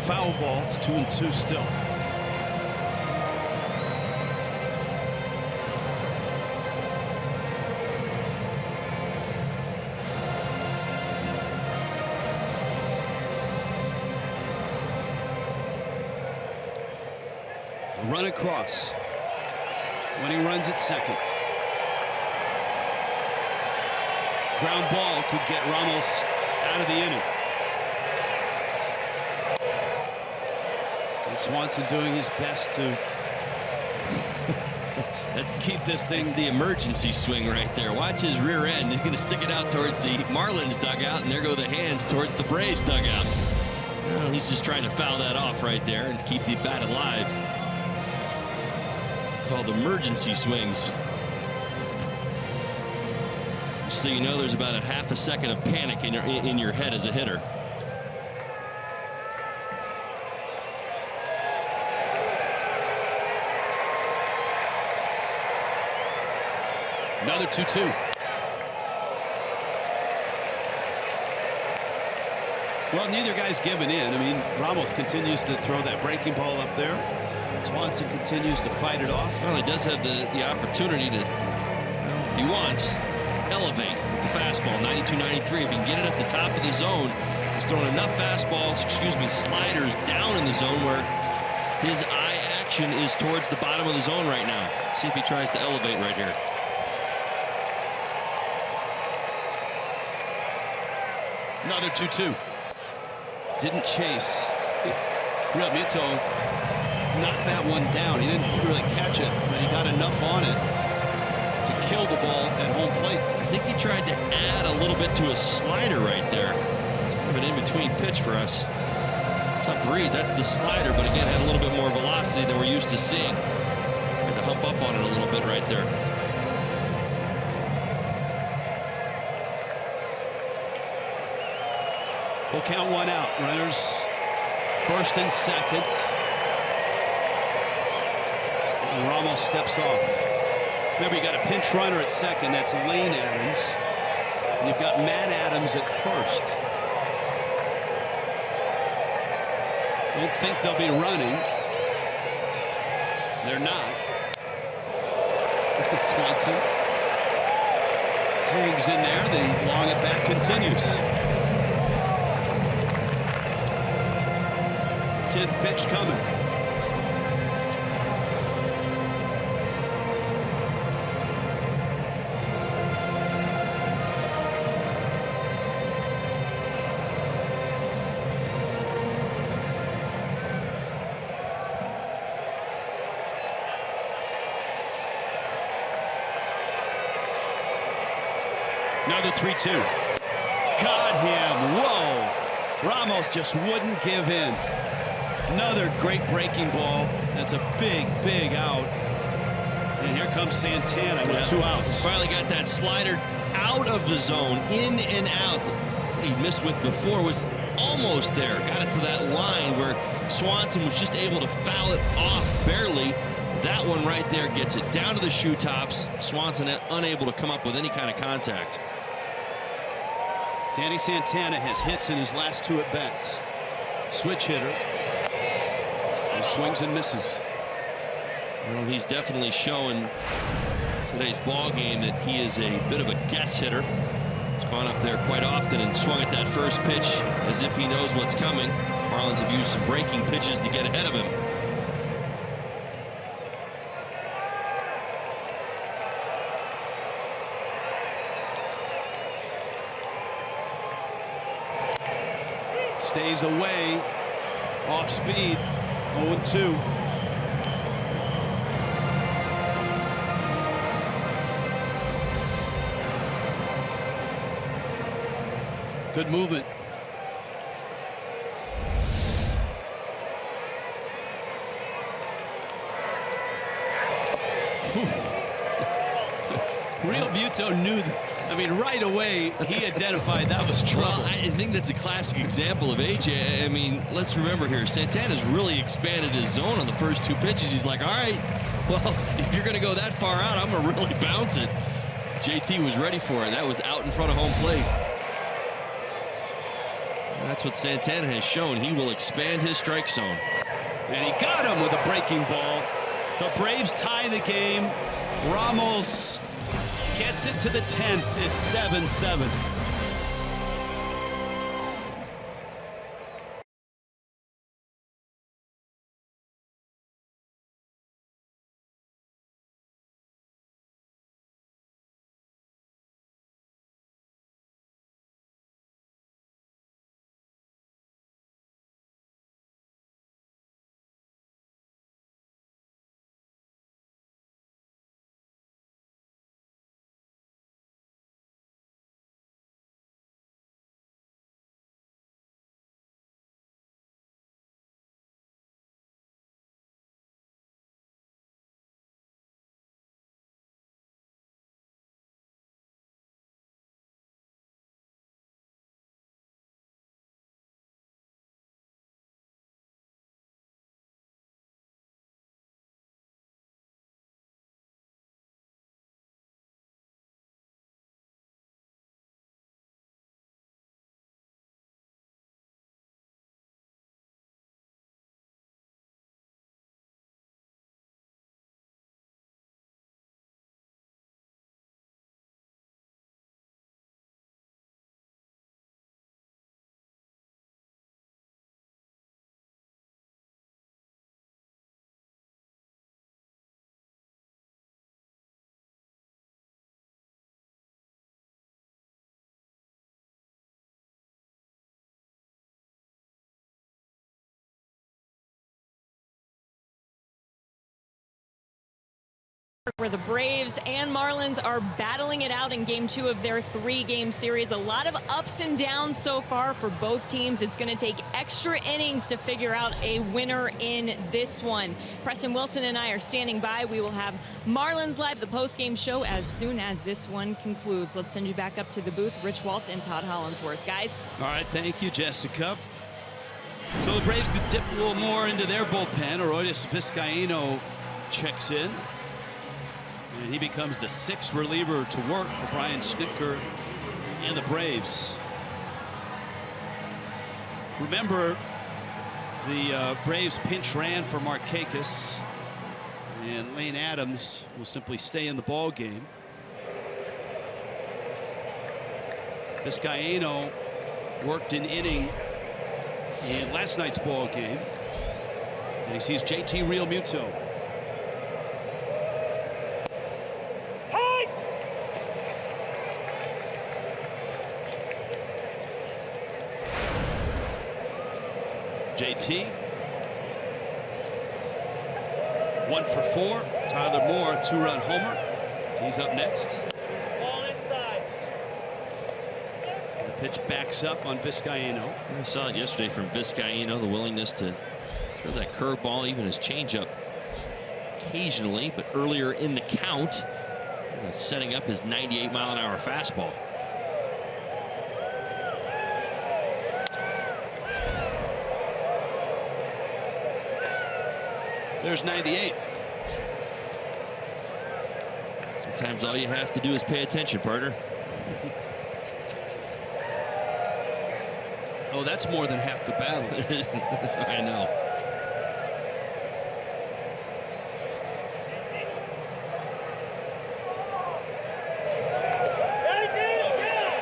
Foul ball. It's 2-2 still. Run across when he runs at second. Ground ball could get Ramos out of the inning. And Swanson doing his best to keep this thing. It's the emergency swing right there. Watch his rear end. He's going to stick it out towards the Marlins dugout, and there go the hands towards the Braves dugout. Well, he's just trying to foul that off right there and keep the bat alive. Called emergency swings. So you know there's about a half a second of panic in your head as a hitter. Another 2-2. Well, neither guy's given in. I mean, Ramos continues to throw that breaking ball up there. Swanson continues to fight it off. Well, he does have the opportunity to, if he wants, elevate the fastball. 92-93. If he can get it at the top of the zone, he's throwing enough fastballs, sliders down in the zone where his eye action is towards the bottom of the zone right now. See if he tries to elevate right here. Another 2-2. Didn't chase. Real Muto knocked that one down. He didn't really catch it, but he got enough on it to kill the ball at home plate. I think he tried to add a little bit to a slider right there. It's kind of an in-between pitch for us. Tough read. That's the slider, but again, had a little bit more velocity than we're used to seeing. Had to hump up on it a little bit right there. Full count, one out. Runners first and second. And Ramos steps off. Remember, you got a pinch runner at second. That's Lane Adams. And you've got Matt Adams at first. Don't think they'll be running. They're not. Swanson hangs in there. The long at bat continues. 10th pitch coming. Another 3-2. Got him. Whoa. Ramos just wouldn't give in. Another great breaking ball. That's a big out. And here comes Santana with 2 outs. Finally got that slider out of the zone, in and out. What he missed with before was almost there. Got it to that line where Swanson was just able to foul it off barely. That one right there gets it down to the shoe tops. Swanson unable to come up with any kind of contact. Danny Santana has hits in his last 2 at-bats. Switch hitter. He swings and misses. Well, he's definitely showing today's ball game that he is a bit of a guess hitter. He's gone up there quite often and swung at that first pitch as if he knows what's coming. Marlins have used some breaking pitches to get ahead of him. Stays away, off speed, 0-2. Good movement. Real Muto knew I mean, right away, he identified that was trouble. Well, I think that's a classic example of AJ. I mean, let's remember here, Santana's really expanded his zone on the first 2 pitches. He's like, all right, Well, if you're going to go that far out, I'm going to really bounce it. JT was ready for it. That was out in front of home plate. That's what Santana has shown. He will expand his strike zone. And he got him with a breaking ball. The Braves tie the game. Ramos gets it to the 10th. It's 7-7. Where the Braves and Marlins are battling it out in game 2 of their 3-game series. A lot of ups and downs so far for both teams. It's going to take extra innings to figure out a winner in this one. Preston Wilson and I are standing by. We will have Marlins Live, the post-game show, as soon as this one concludes. Let's send you back up to the booth. Rich Waltz and Todd Hollinsworth. Guys. All right, thank you, Jessica. So the Braves could dip a little more into their bullpen. Aroldis Vizcaíno checks in. And he becomes the 6th reliever to work for Brian Snitker and the Braves. Remember, the Braves pinch ran for Markakis, and Lane Adams will simply stay in the ball game. Vizcaíno worked an inning in last night's ball game, and he sees JT Realmuto. JT, 1 for 4. Tyler Moore, 2-run homer. He's up next. Ball inside. The pitch backs up on Vizcaíno. I saw it yesterday from Vizcaíno, the willingness to throw that curveball, even his changeup occasionally, but earlier in the count, setting up his 98-mile-an-hour fastball. There's 98. Sometimes all you have to do is pay attention, partner. Oh, that's more than half the battle. I know.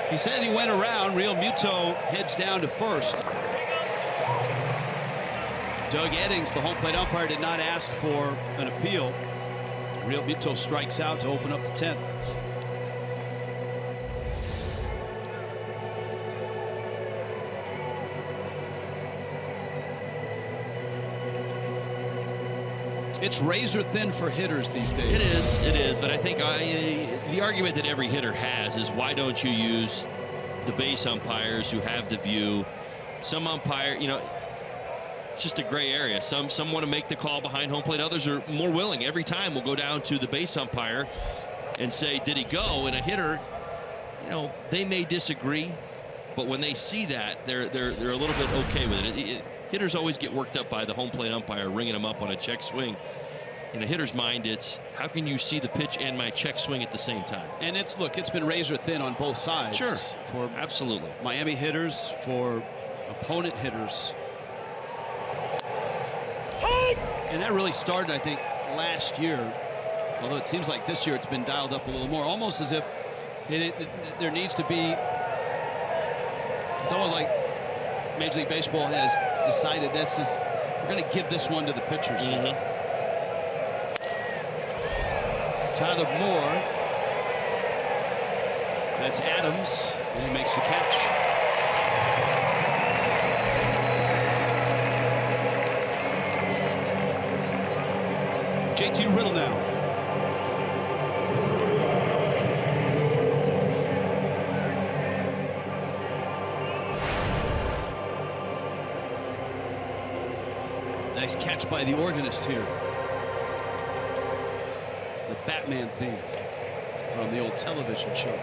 He said he went around. Realmuto heads down to first. Doug Eddings, the home plate umpire, did not ask for an appeal. Realmuto strikes out to open up the 10th. It's razor thin for hitters these days. It is, but I think the argument that every hitter has is, why don't you use the base umpires who have the view? Some umpire, it's just a gray area. Some want to make the call behind home plate. Others are more willing. Every time we'll go down to the base umpire and say, did he go? And a hitter, they may disagree, but when they see that, they're a little bit okay with it. Hitters always get worked up by the home plate umpire ringing them up on a check swing. in a hitter's mind, it's how can you see the pitch and my check swing at the same time? And it's been razor thin on both sides. Sure. For absolutely. Miami hitters, for opponent hitters. And that really started, I think, last year. Although it seems like this year it's been dialed up a little more, almost as if there needs to be. It's almost like Major League Baseball has decided we're going to give this one to the pitchers. Tyler Moore. That's Adams, and he makes the catch. JT Riddle now. Nice catch by the organist here. The Batman theme from the old television show.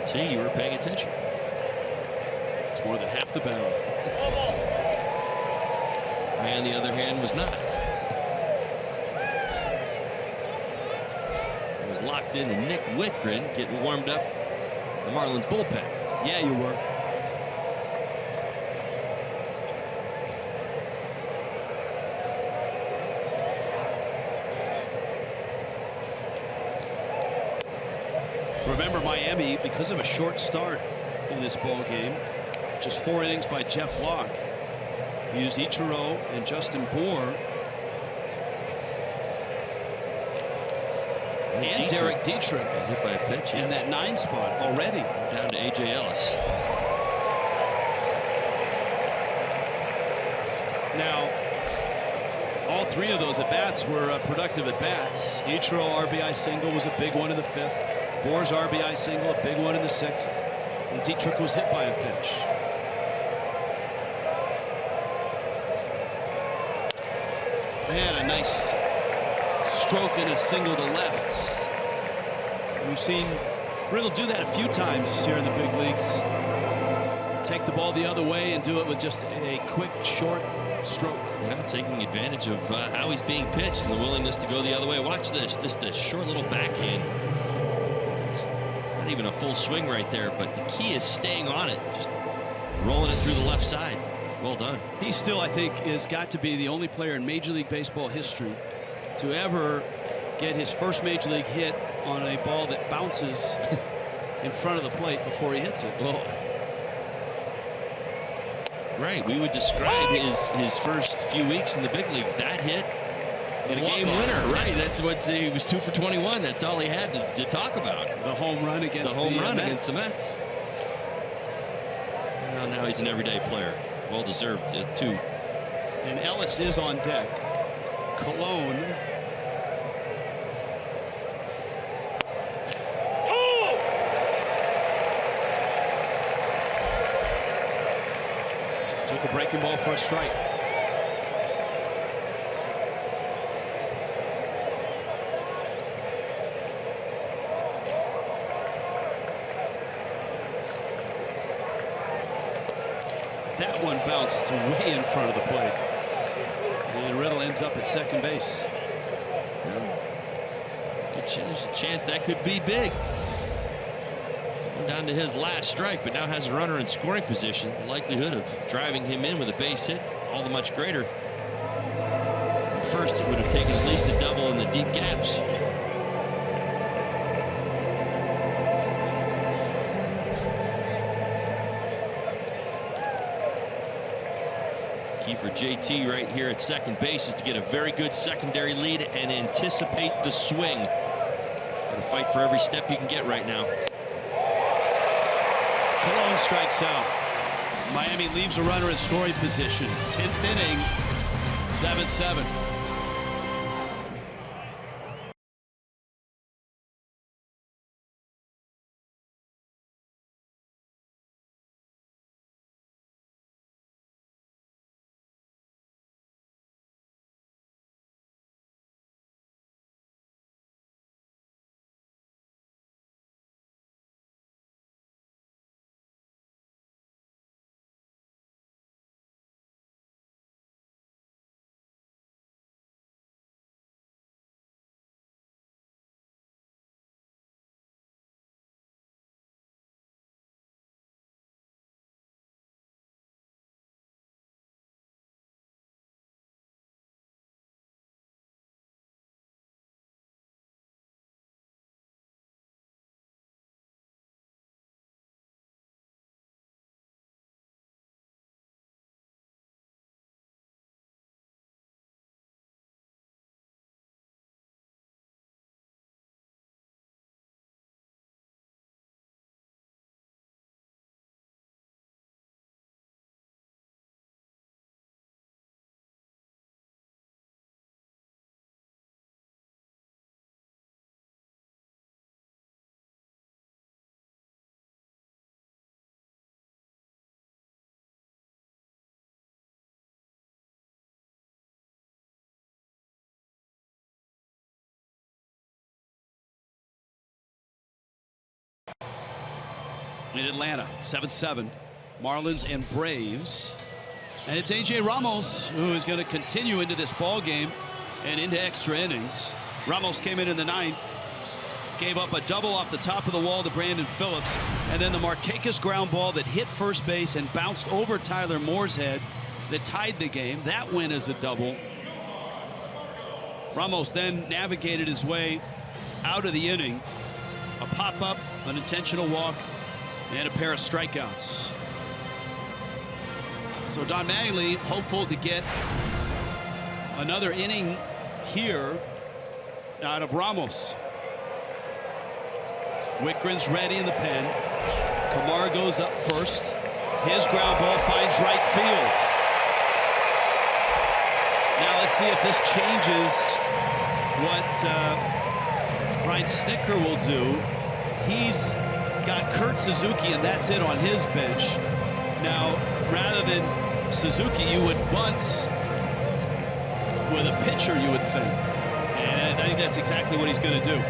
See, you were paying attention. It's more than half the battle. And the other hand was not. It was locked in, and Nick Whitgren getting warmed up the Marlins bullpen. Yeah, you were. Remember, Miami, because of a short start in this ball game, just 4 innings by Jeff Locke, used Ichiro and Justin Bour and Derek Dietrich hit by a pitch in that 9 spot already. Down to A.J. Ellis. Now, all 3 of those at-bats were productive at-bats. Ichiro RBI single was a big one in the 5th. Bour's RBI single, a big one in the 6th. And Dietrich was hit by a pitch. Man, a nice stroke and a single to left. We've seen Riddle do that a few times here in the big leagues. Take the ball the other way and do it with just a quick, short stroke. Yeah, taking advantage of how he's being pitched and the willingness to go the other way. Watch this, just a short little backhand. Not even a full swing right there, but the key is staying on it, just rolling it through the left side. Well done. He still, I think, has got to be the only player in Major League Baseball history to ever get his first Major League hit on a ball that bounces in front of the plate before he hits it. Well, right, we would describe his first few weeks in the big leagues. That hit, and a game winner, right? That's what he was 2 for 21. That's all he had to talk about. The home run against the Mets. Well, now he's an everyday player. Well deserved too. And Ellis is on deck. Cologne. Took a breaking ball for a strike. That one bounced way in front of the plate. And Riddle ends up at second base. There's a chance that could be big. Down to his last strike, but now has a runner in scoring position. The likelihood of driving him in with a base hit all the much greater. First, it would have taken at least a double in the deep gaps. Key for JT right here at second base is to get a very good secondary lead and anticipate the swing. Got to fight for every step you can get right now. Cologne strikes out. Miami leaves a runner in scoring position. 10th inning, 7-7. in Atlanta. 7-7. Marlins and Braves. And it's A.J. Ramos who is going to continue into this ball game and into extra innings. Ramos came in the ninth, gave up a double off the top of the wall to Brandon Phillips, and then the Markakis ground ball that hit first base and bounced over Tyler Moore's head that tied the game. That went as a double. Ramos then navigated his way out of the inning. A pop-up, an intentional walk, and a pair of strikeouts. So Don Mattingly hopeful to get another inning here out of Ramos. Wickren's ready in the pen. Camargo's up first. His ground ball finds right field. Now let's see if this changes what Brian Snitker will do. He's got Kurt Suzuki, and that's it on his bench. Now, rather than Suzuki, you would bunt with a pitcher, you would think. And I think that's exactly what he's going to do.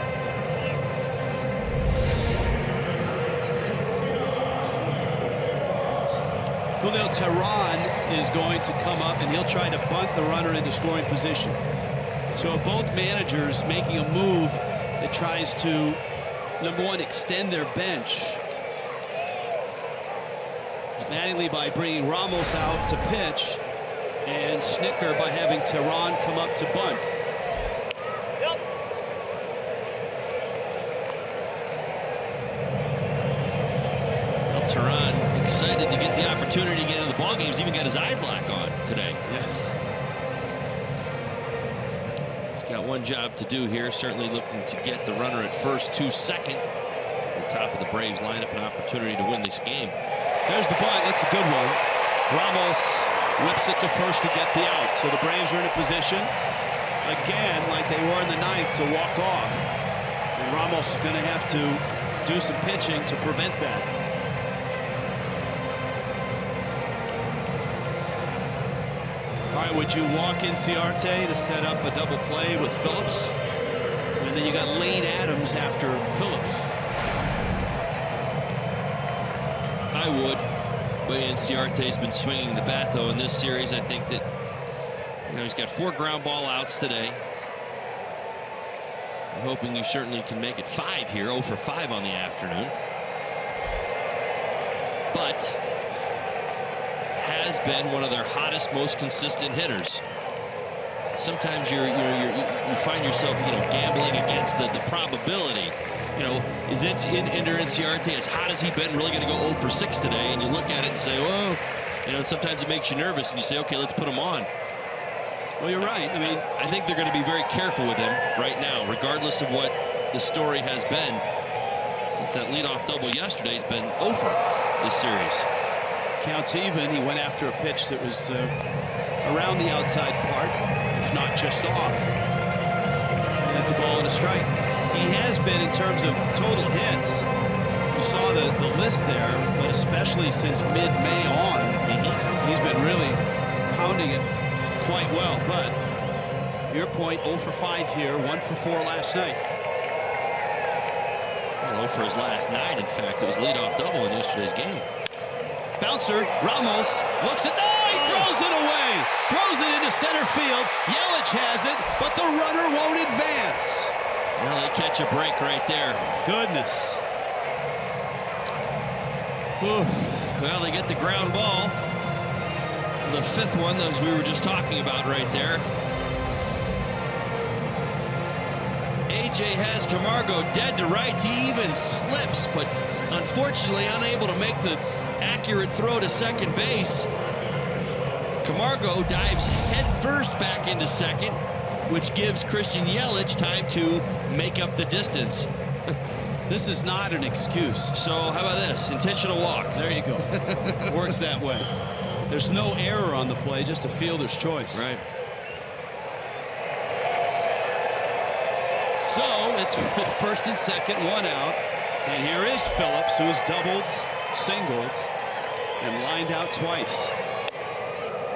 Julio Teheran is going to come up, and he'll try to bunt the runner into scoring position. So both managers making a move that tries to, number one, extend their bench. Mattingly by bringing Ramos out to pitch, and Snitker by having Teheran come up to bunt. Well, Teheran excited to get the opportunity to get into the ballgame. He's even got his eye black on today. Yes. He's got one job to do here, certainly looking to get the runner at first to second. At the top of the Braves lineup, an opportunity to win this game. There's the bunt. That's a good one. Ramos whips it to first to get the out. So the Braves are in a position, again, like they were in the ninth, to walk off. And Ramos is going to have to do some pitching to prevent that. All right, would you walk Inciarte to set up a double play with Phillips? And then you got Lane Adams after Phillips. I would, but Inciarte's been swinging the bat though in this series. I think that, you know, he's got 4 ground ball outs today. I'm hoping you certainly can make it 5 here, 0 for 5 on the afternoon. But has been one of their hottest, most consistent hitters. Sometimes you find yourself, gambling against the probability. Is it Ender Inciarte, as hot as he's been, really going to go 0 for 6 today? And you look at it and say, whoa, and sometimes it makes you nervous, and you say, okay, let's put him on. Well, you're right. I mean, I think they're going to be very careful with him right now, regardless of what the story has been. Since that leadoff double yesterday, he's been 0 for this series. Counts even. He went after a pitch that was around the outside part, if not just off. And it's a ball and a strike. He has been, in terms of total hits, you saw the list there, but especially since mid-May on, he's been really pounding it quite well. But your point, 0 for 5 here, 1 for 4 last night. 0 for his last 9, in fact. It was leadoff double in yesterday's game. Bouncer, Ramos looks at, he throws it away. Throws it into center field. Yelich has it, but the runner won't advance. Well, they catch a break right there. Goodness. Whew. Well, they get the ground ball. The 5th one, as we were just talking about right there. AJ has Camargo dead to right. He even slips, but unfortunately unable to make the accurate throw to second base. Camargo dives head first back into second, which gives Christian Yelich time to make up the distance. This is not an excuse. So how about this? Intentional walk. There you go. Works that way. There's no error on the play, just a fielder's choice. Right. So it's first and second, 1 out. And here is Phillips, who's doubled, singled, and lined out twice.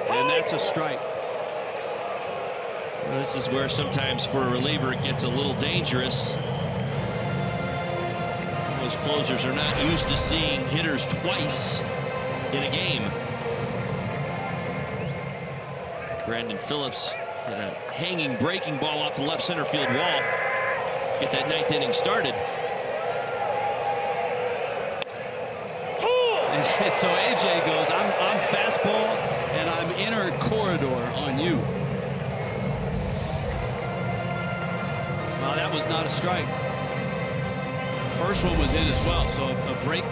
And that's a strike. Well, this is where sometimes for a reliever it gets a little dangerous. Most closers are not used to seeing hitters twice in a game. Brandon Phillips hit a hanging breaking ball off the left center field wall. Get that ninth inning started. And so AJ goes, I'm fastball and I'm inner corridor on you. Well, that was not a strike. First one was in as well, so a break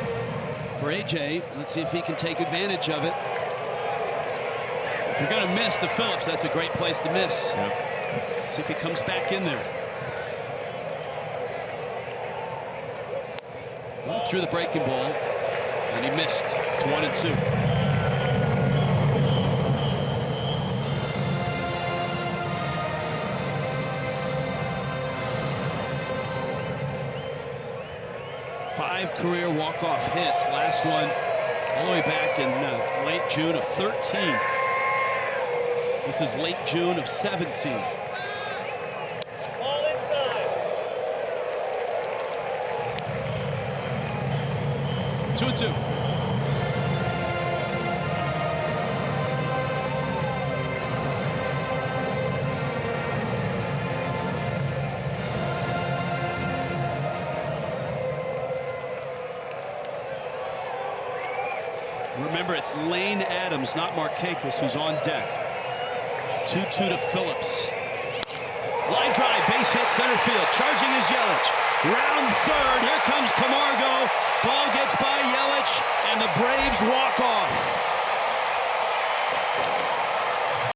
for AJ. Let's see if he can take advantage of it. If you're going to miss to Phillips, that's a great place to miss. Yep. Let's see if he comes back in there. Well, threw the breaking ball, and he missed. It's 1-2. Five career walk-off hits. Last one all the way back in late June of 13. This is late June of 17. Ball inside. 2-2. Remember, it's Lane Adams, not Markakis, who's on deck. 2-2 to Phillips. Line drive, base hit, center field. Charging is Yelich. Round third. Here comes Camargo. Ball gets by Yelich, and the Braves walk off.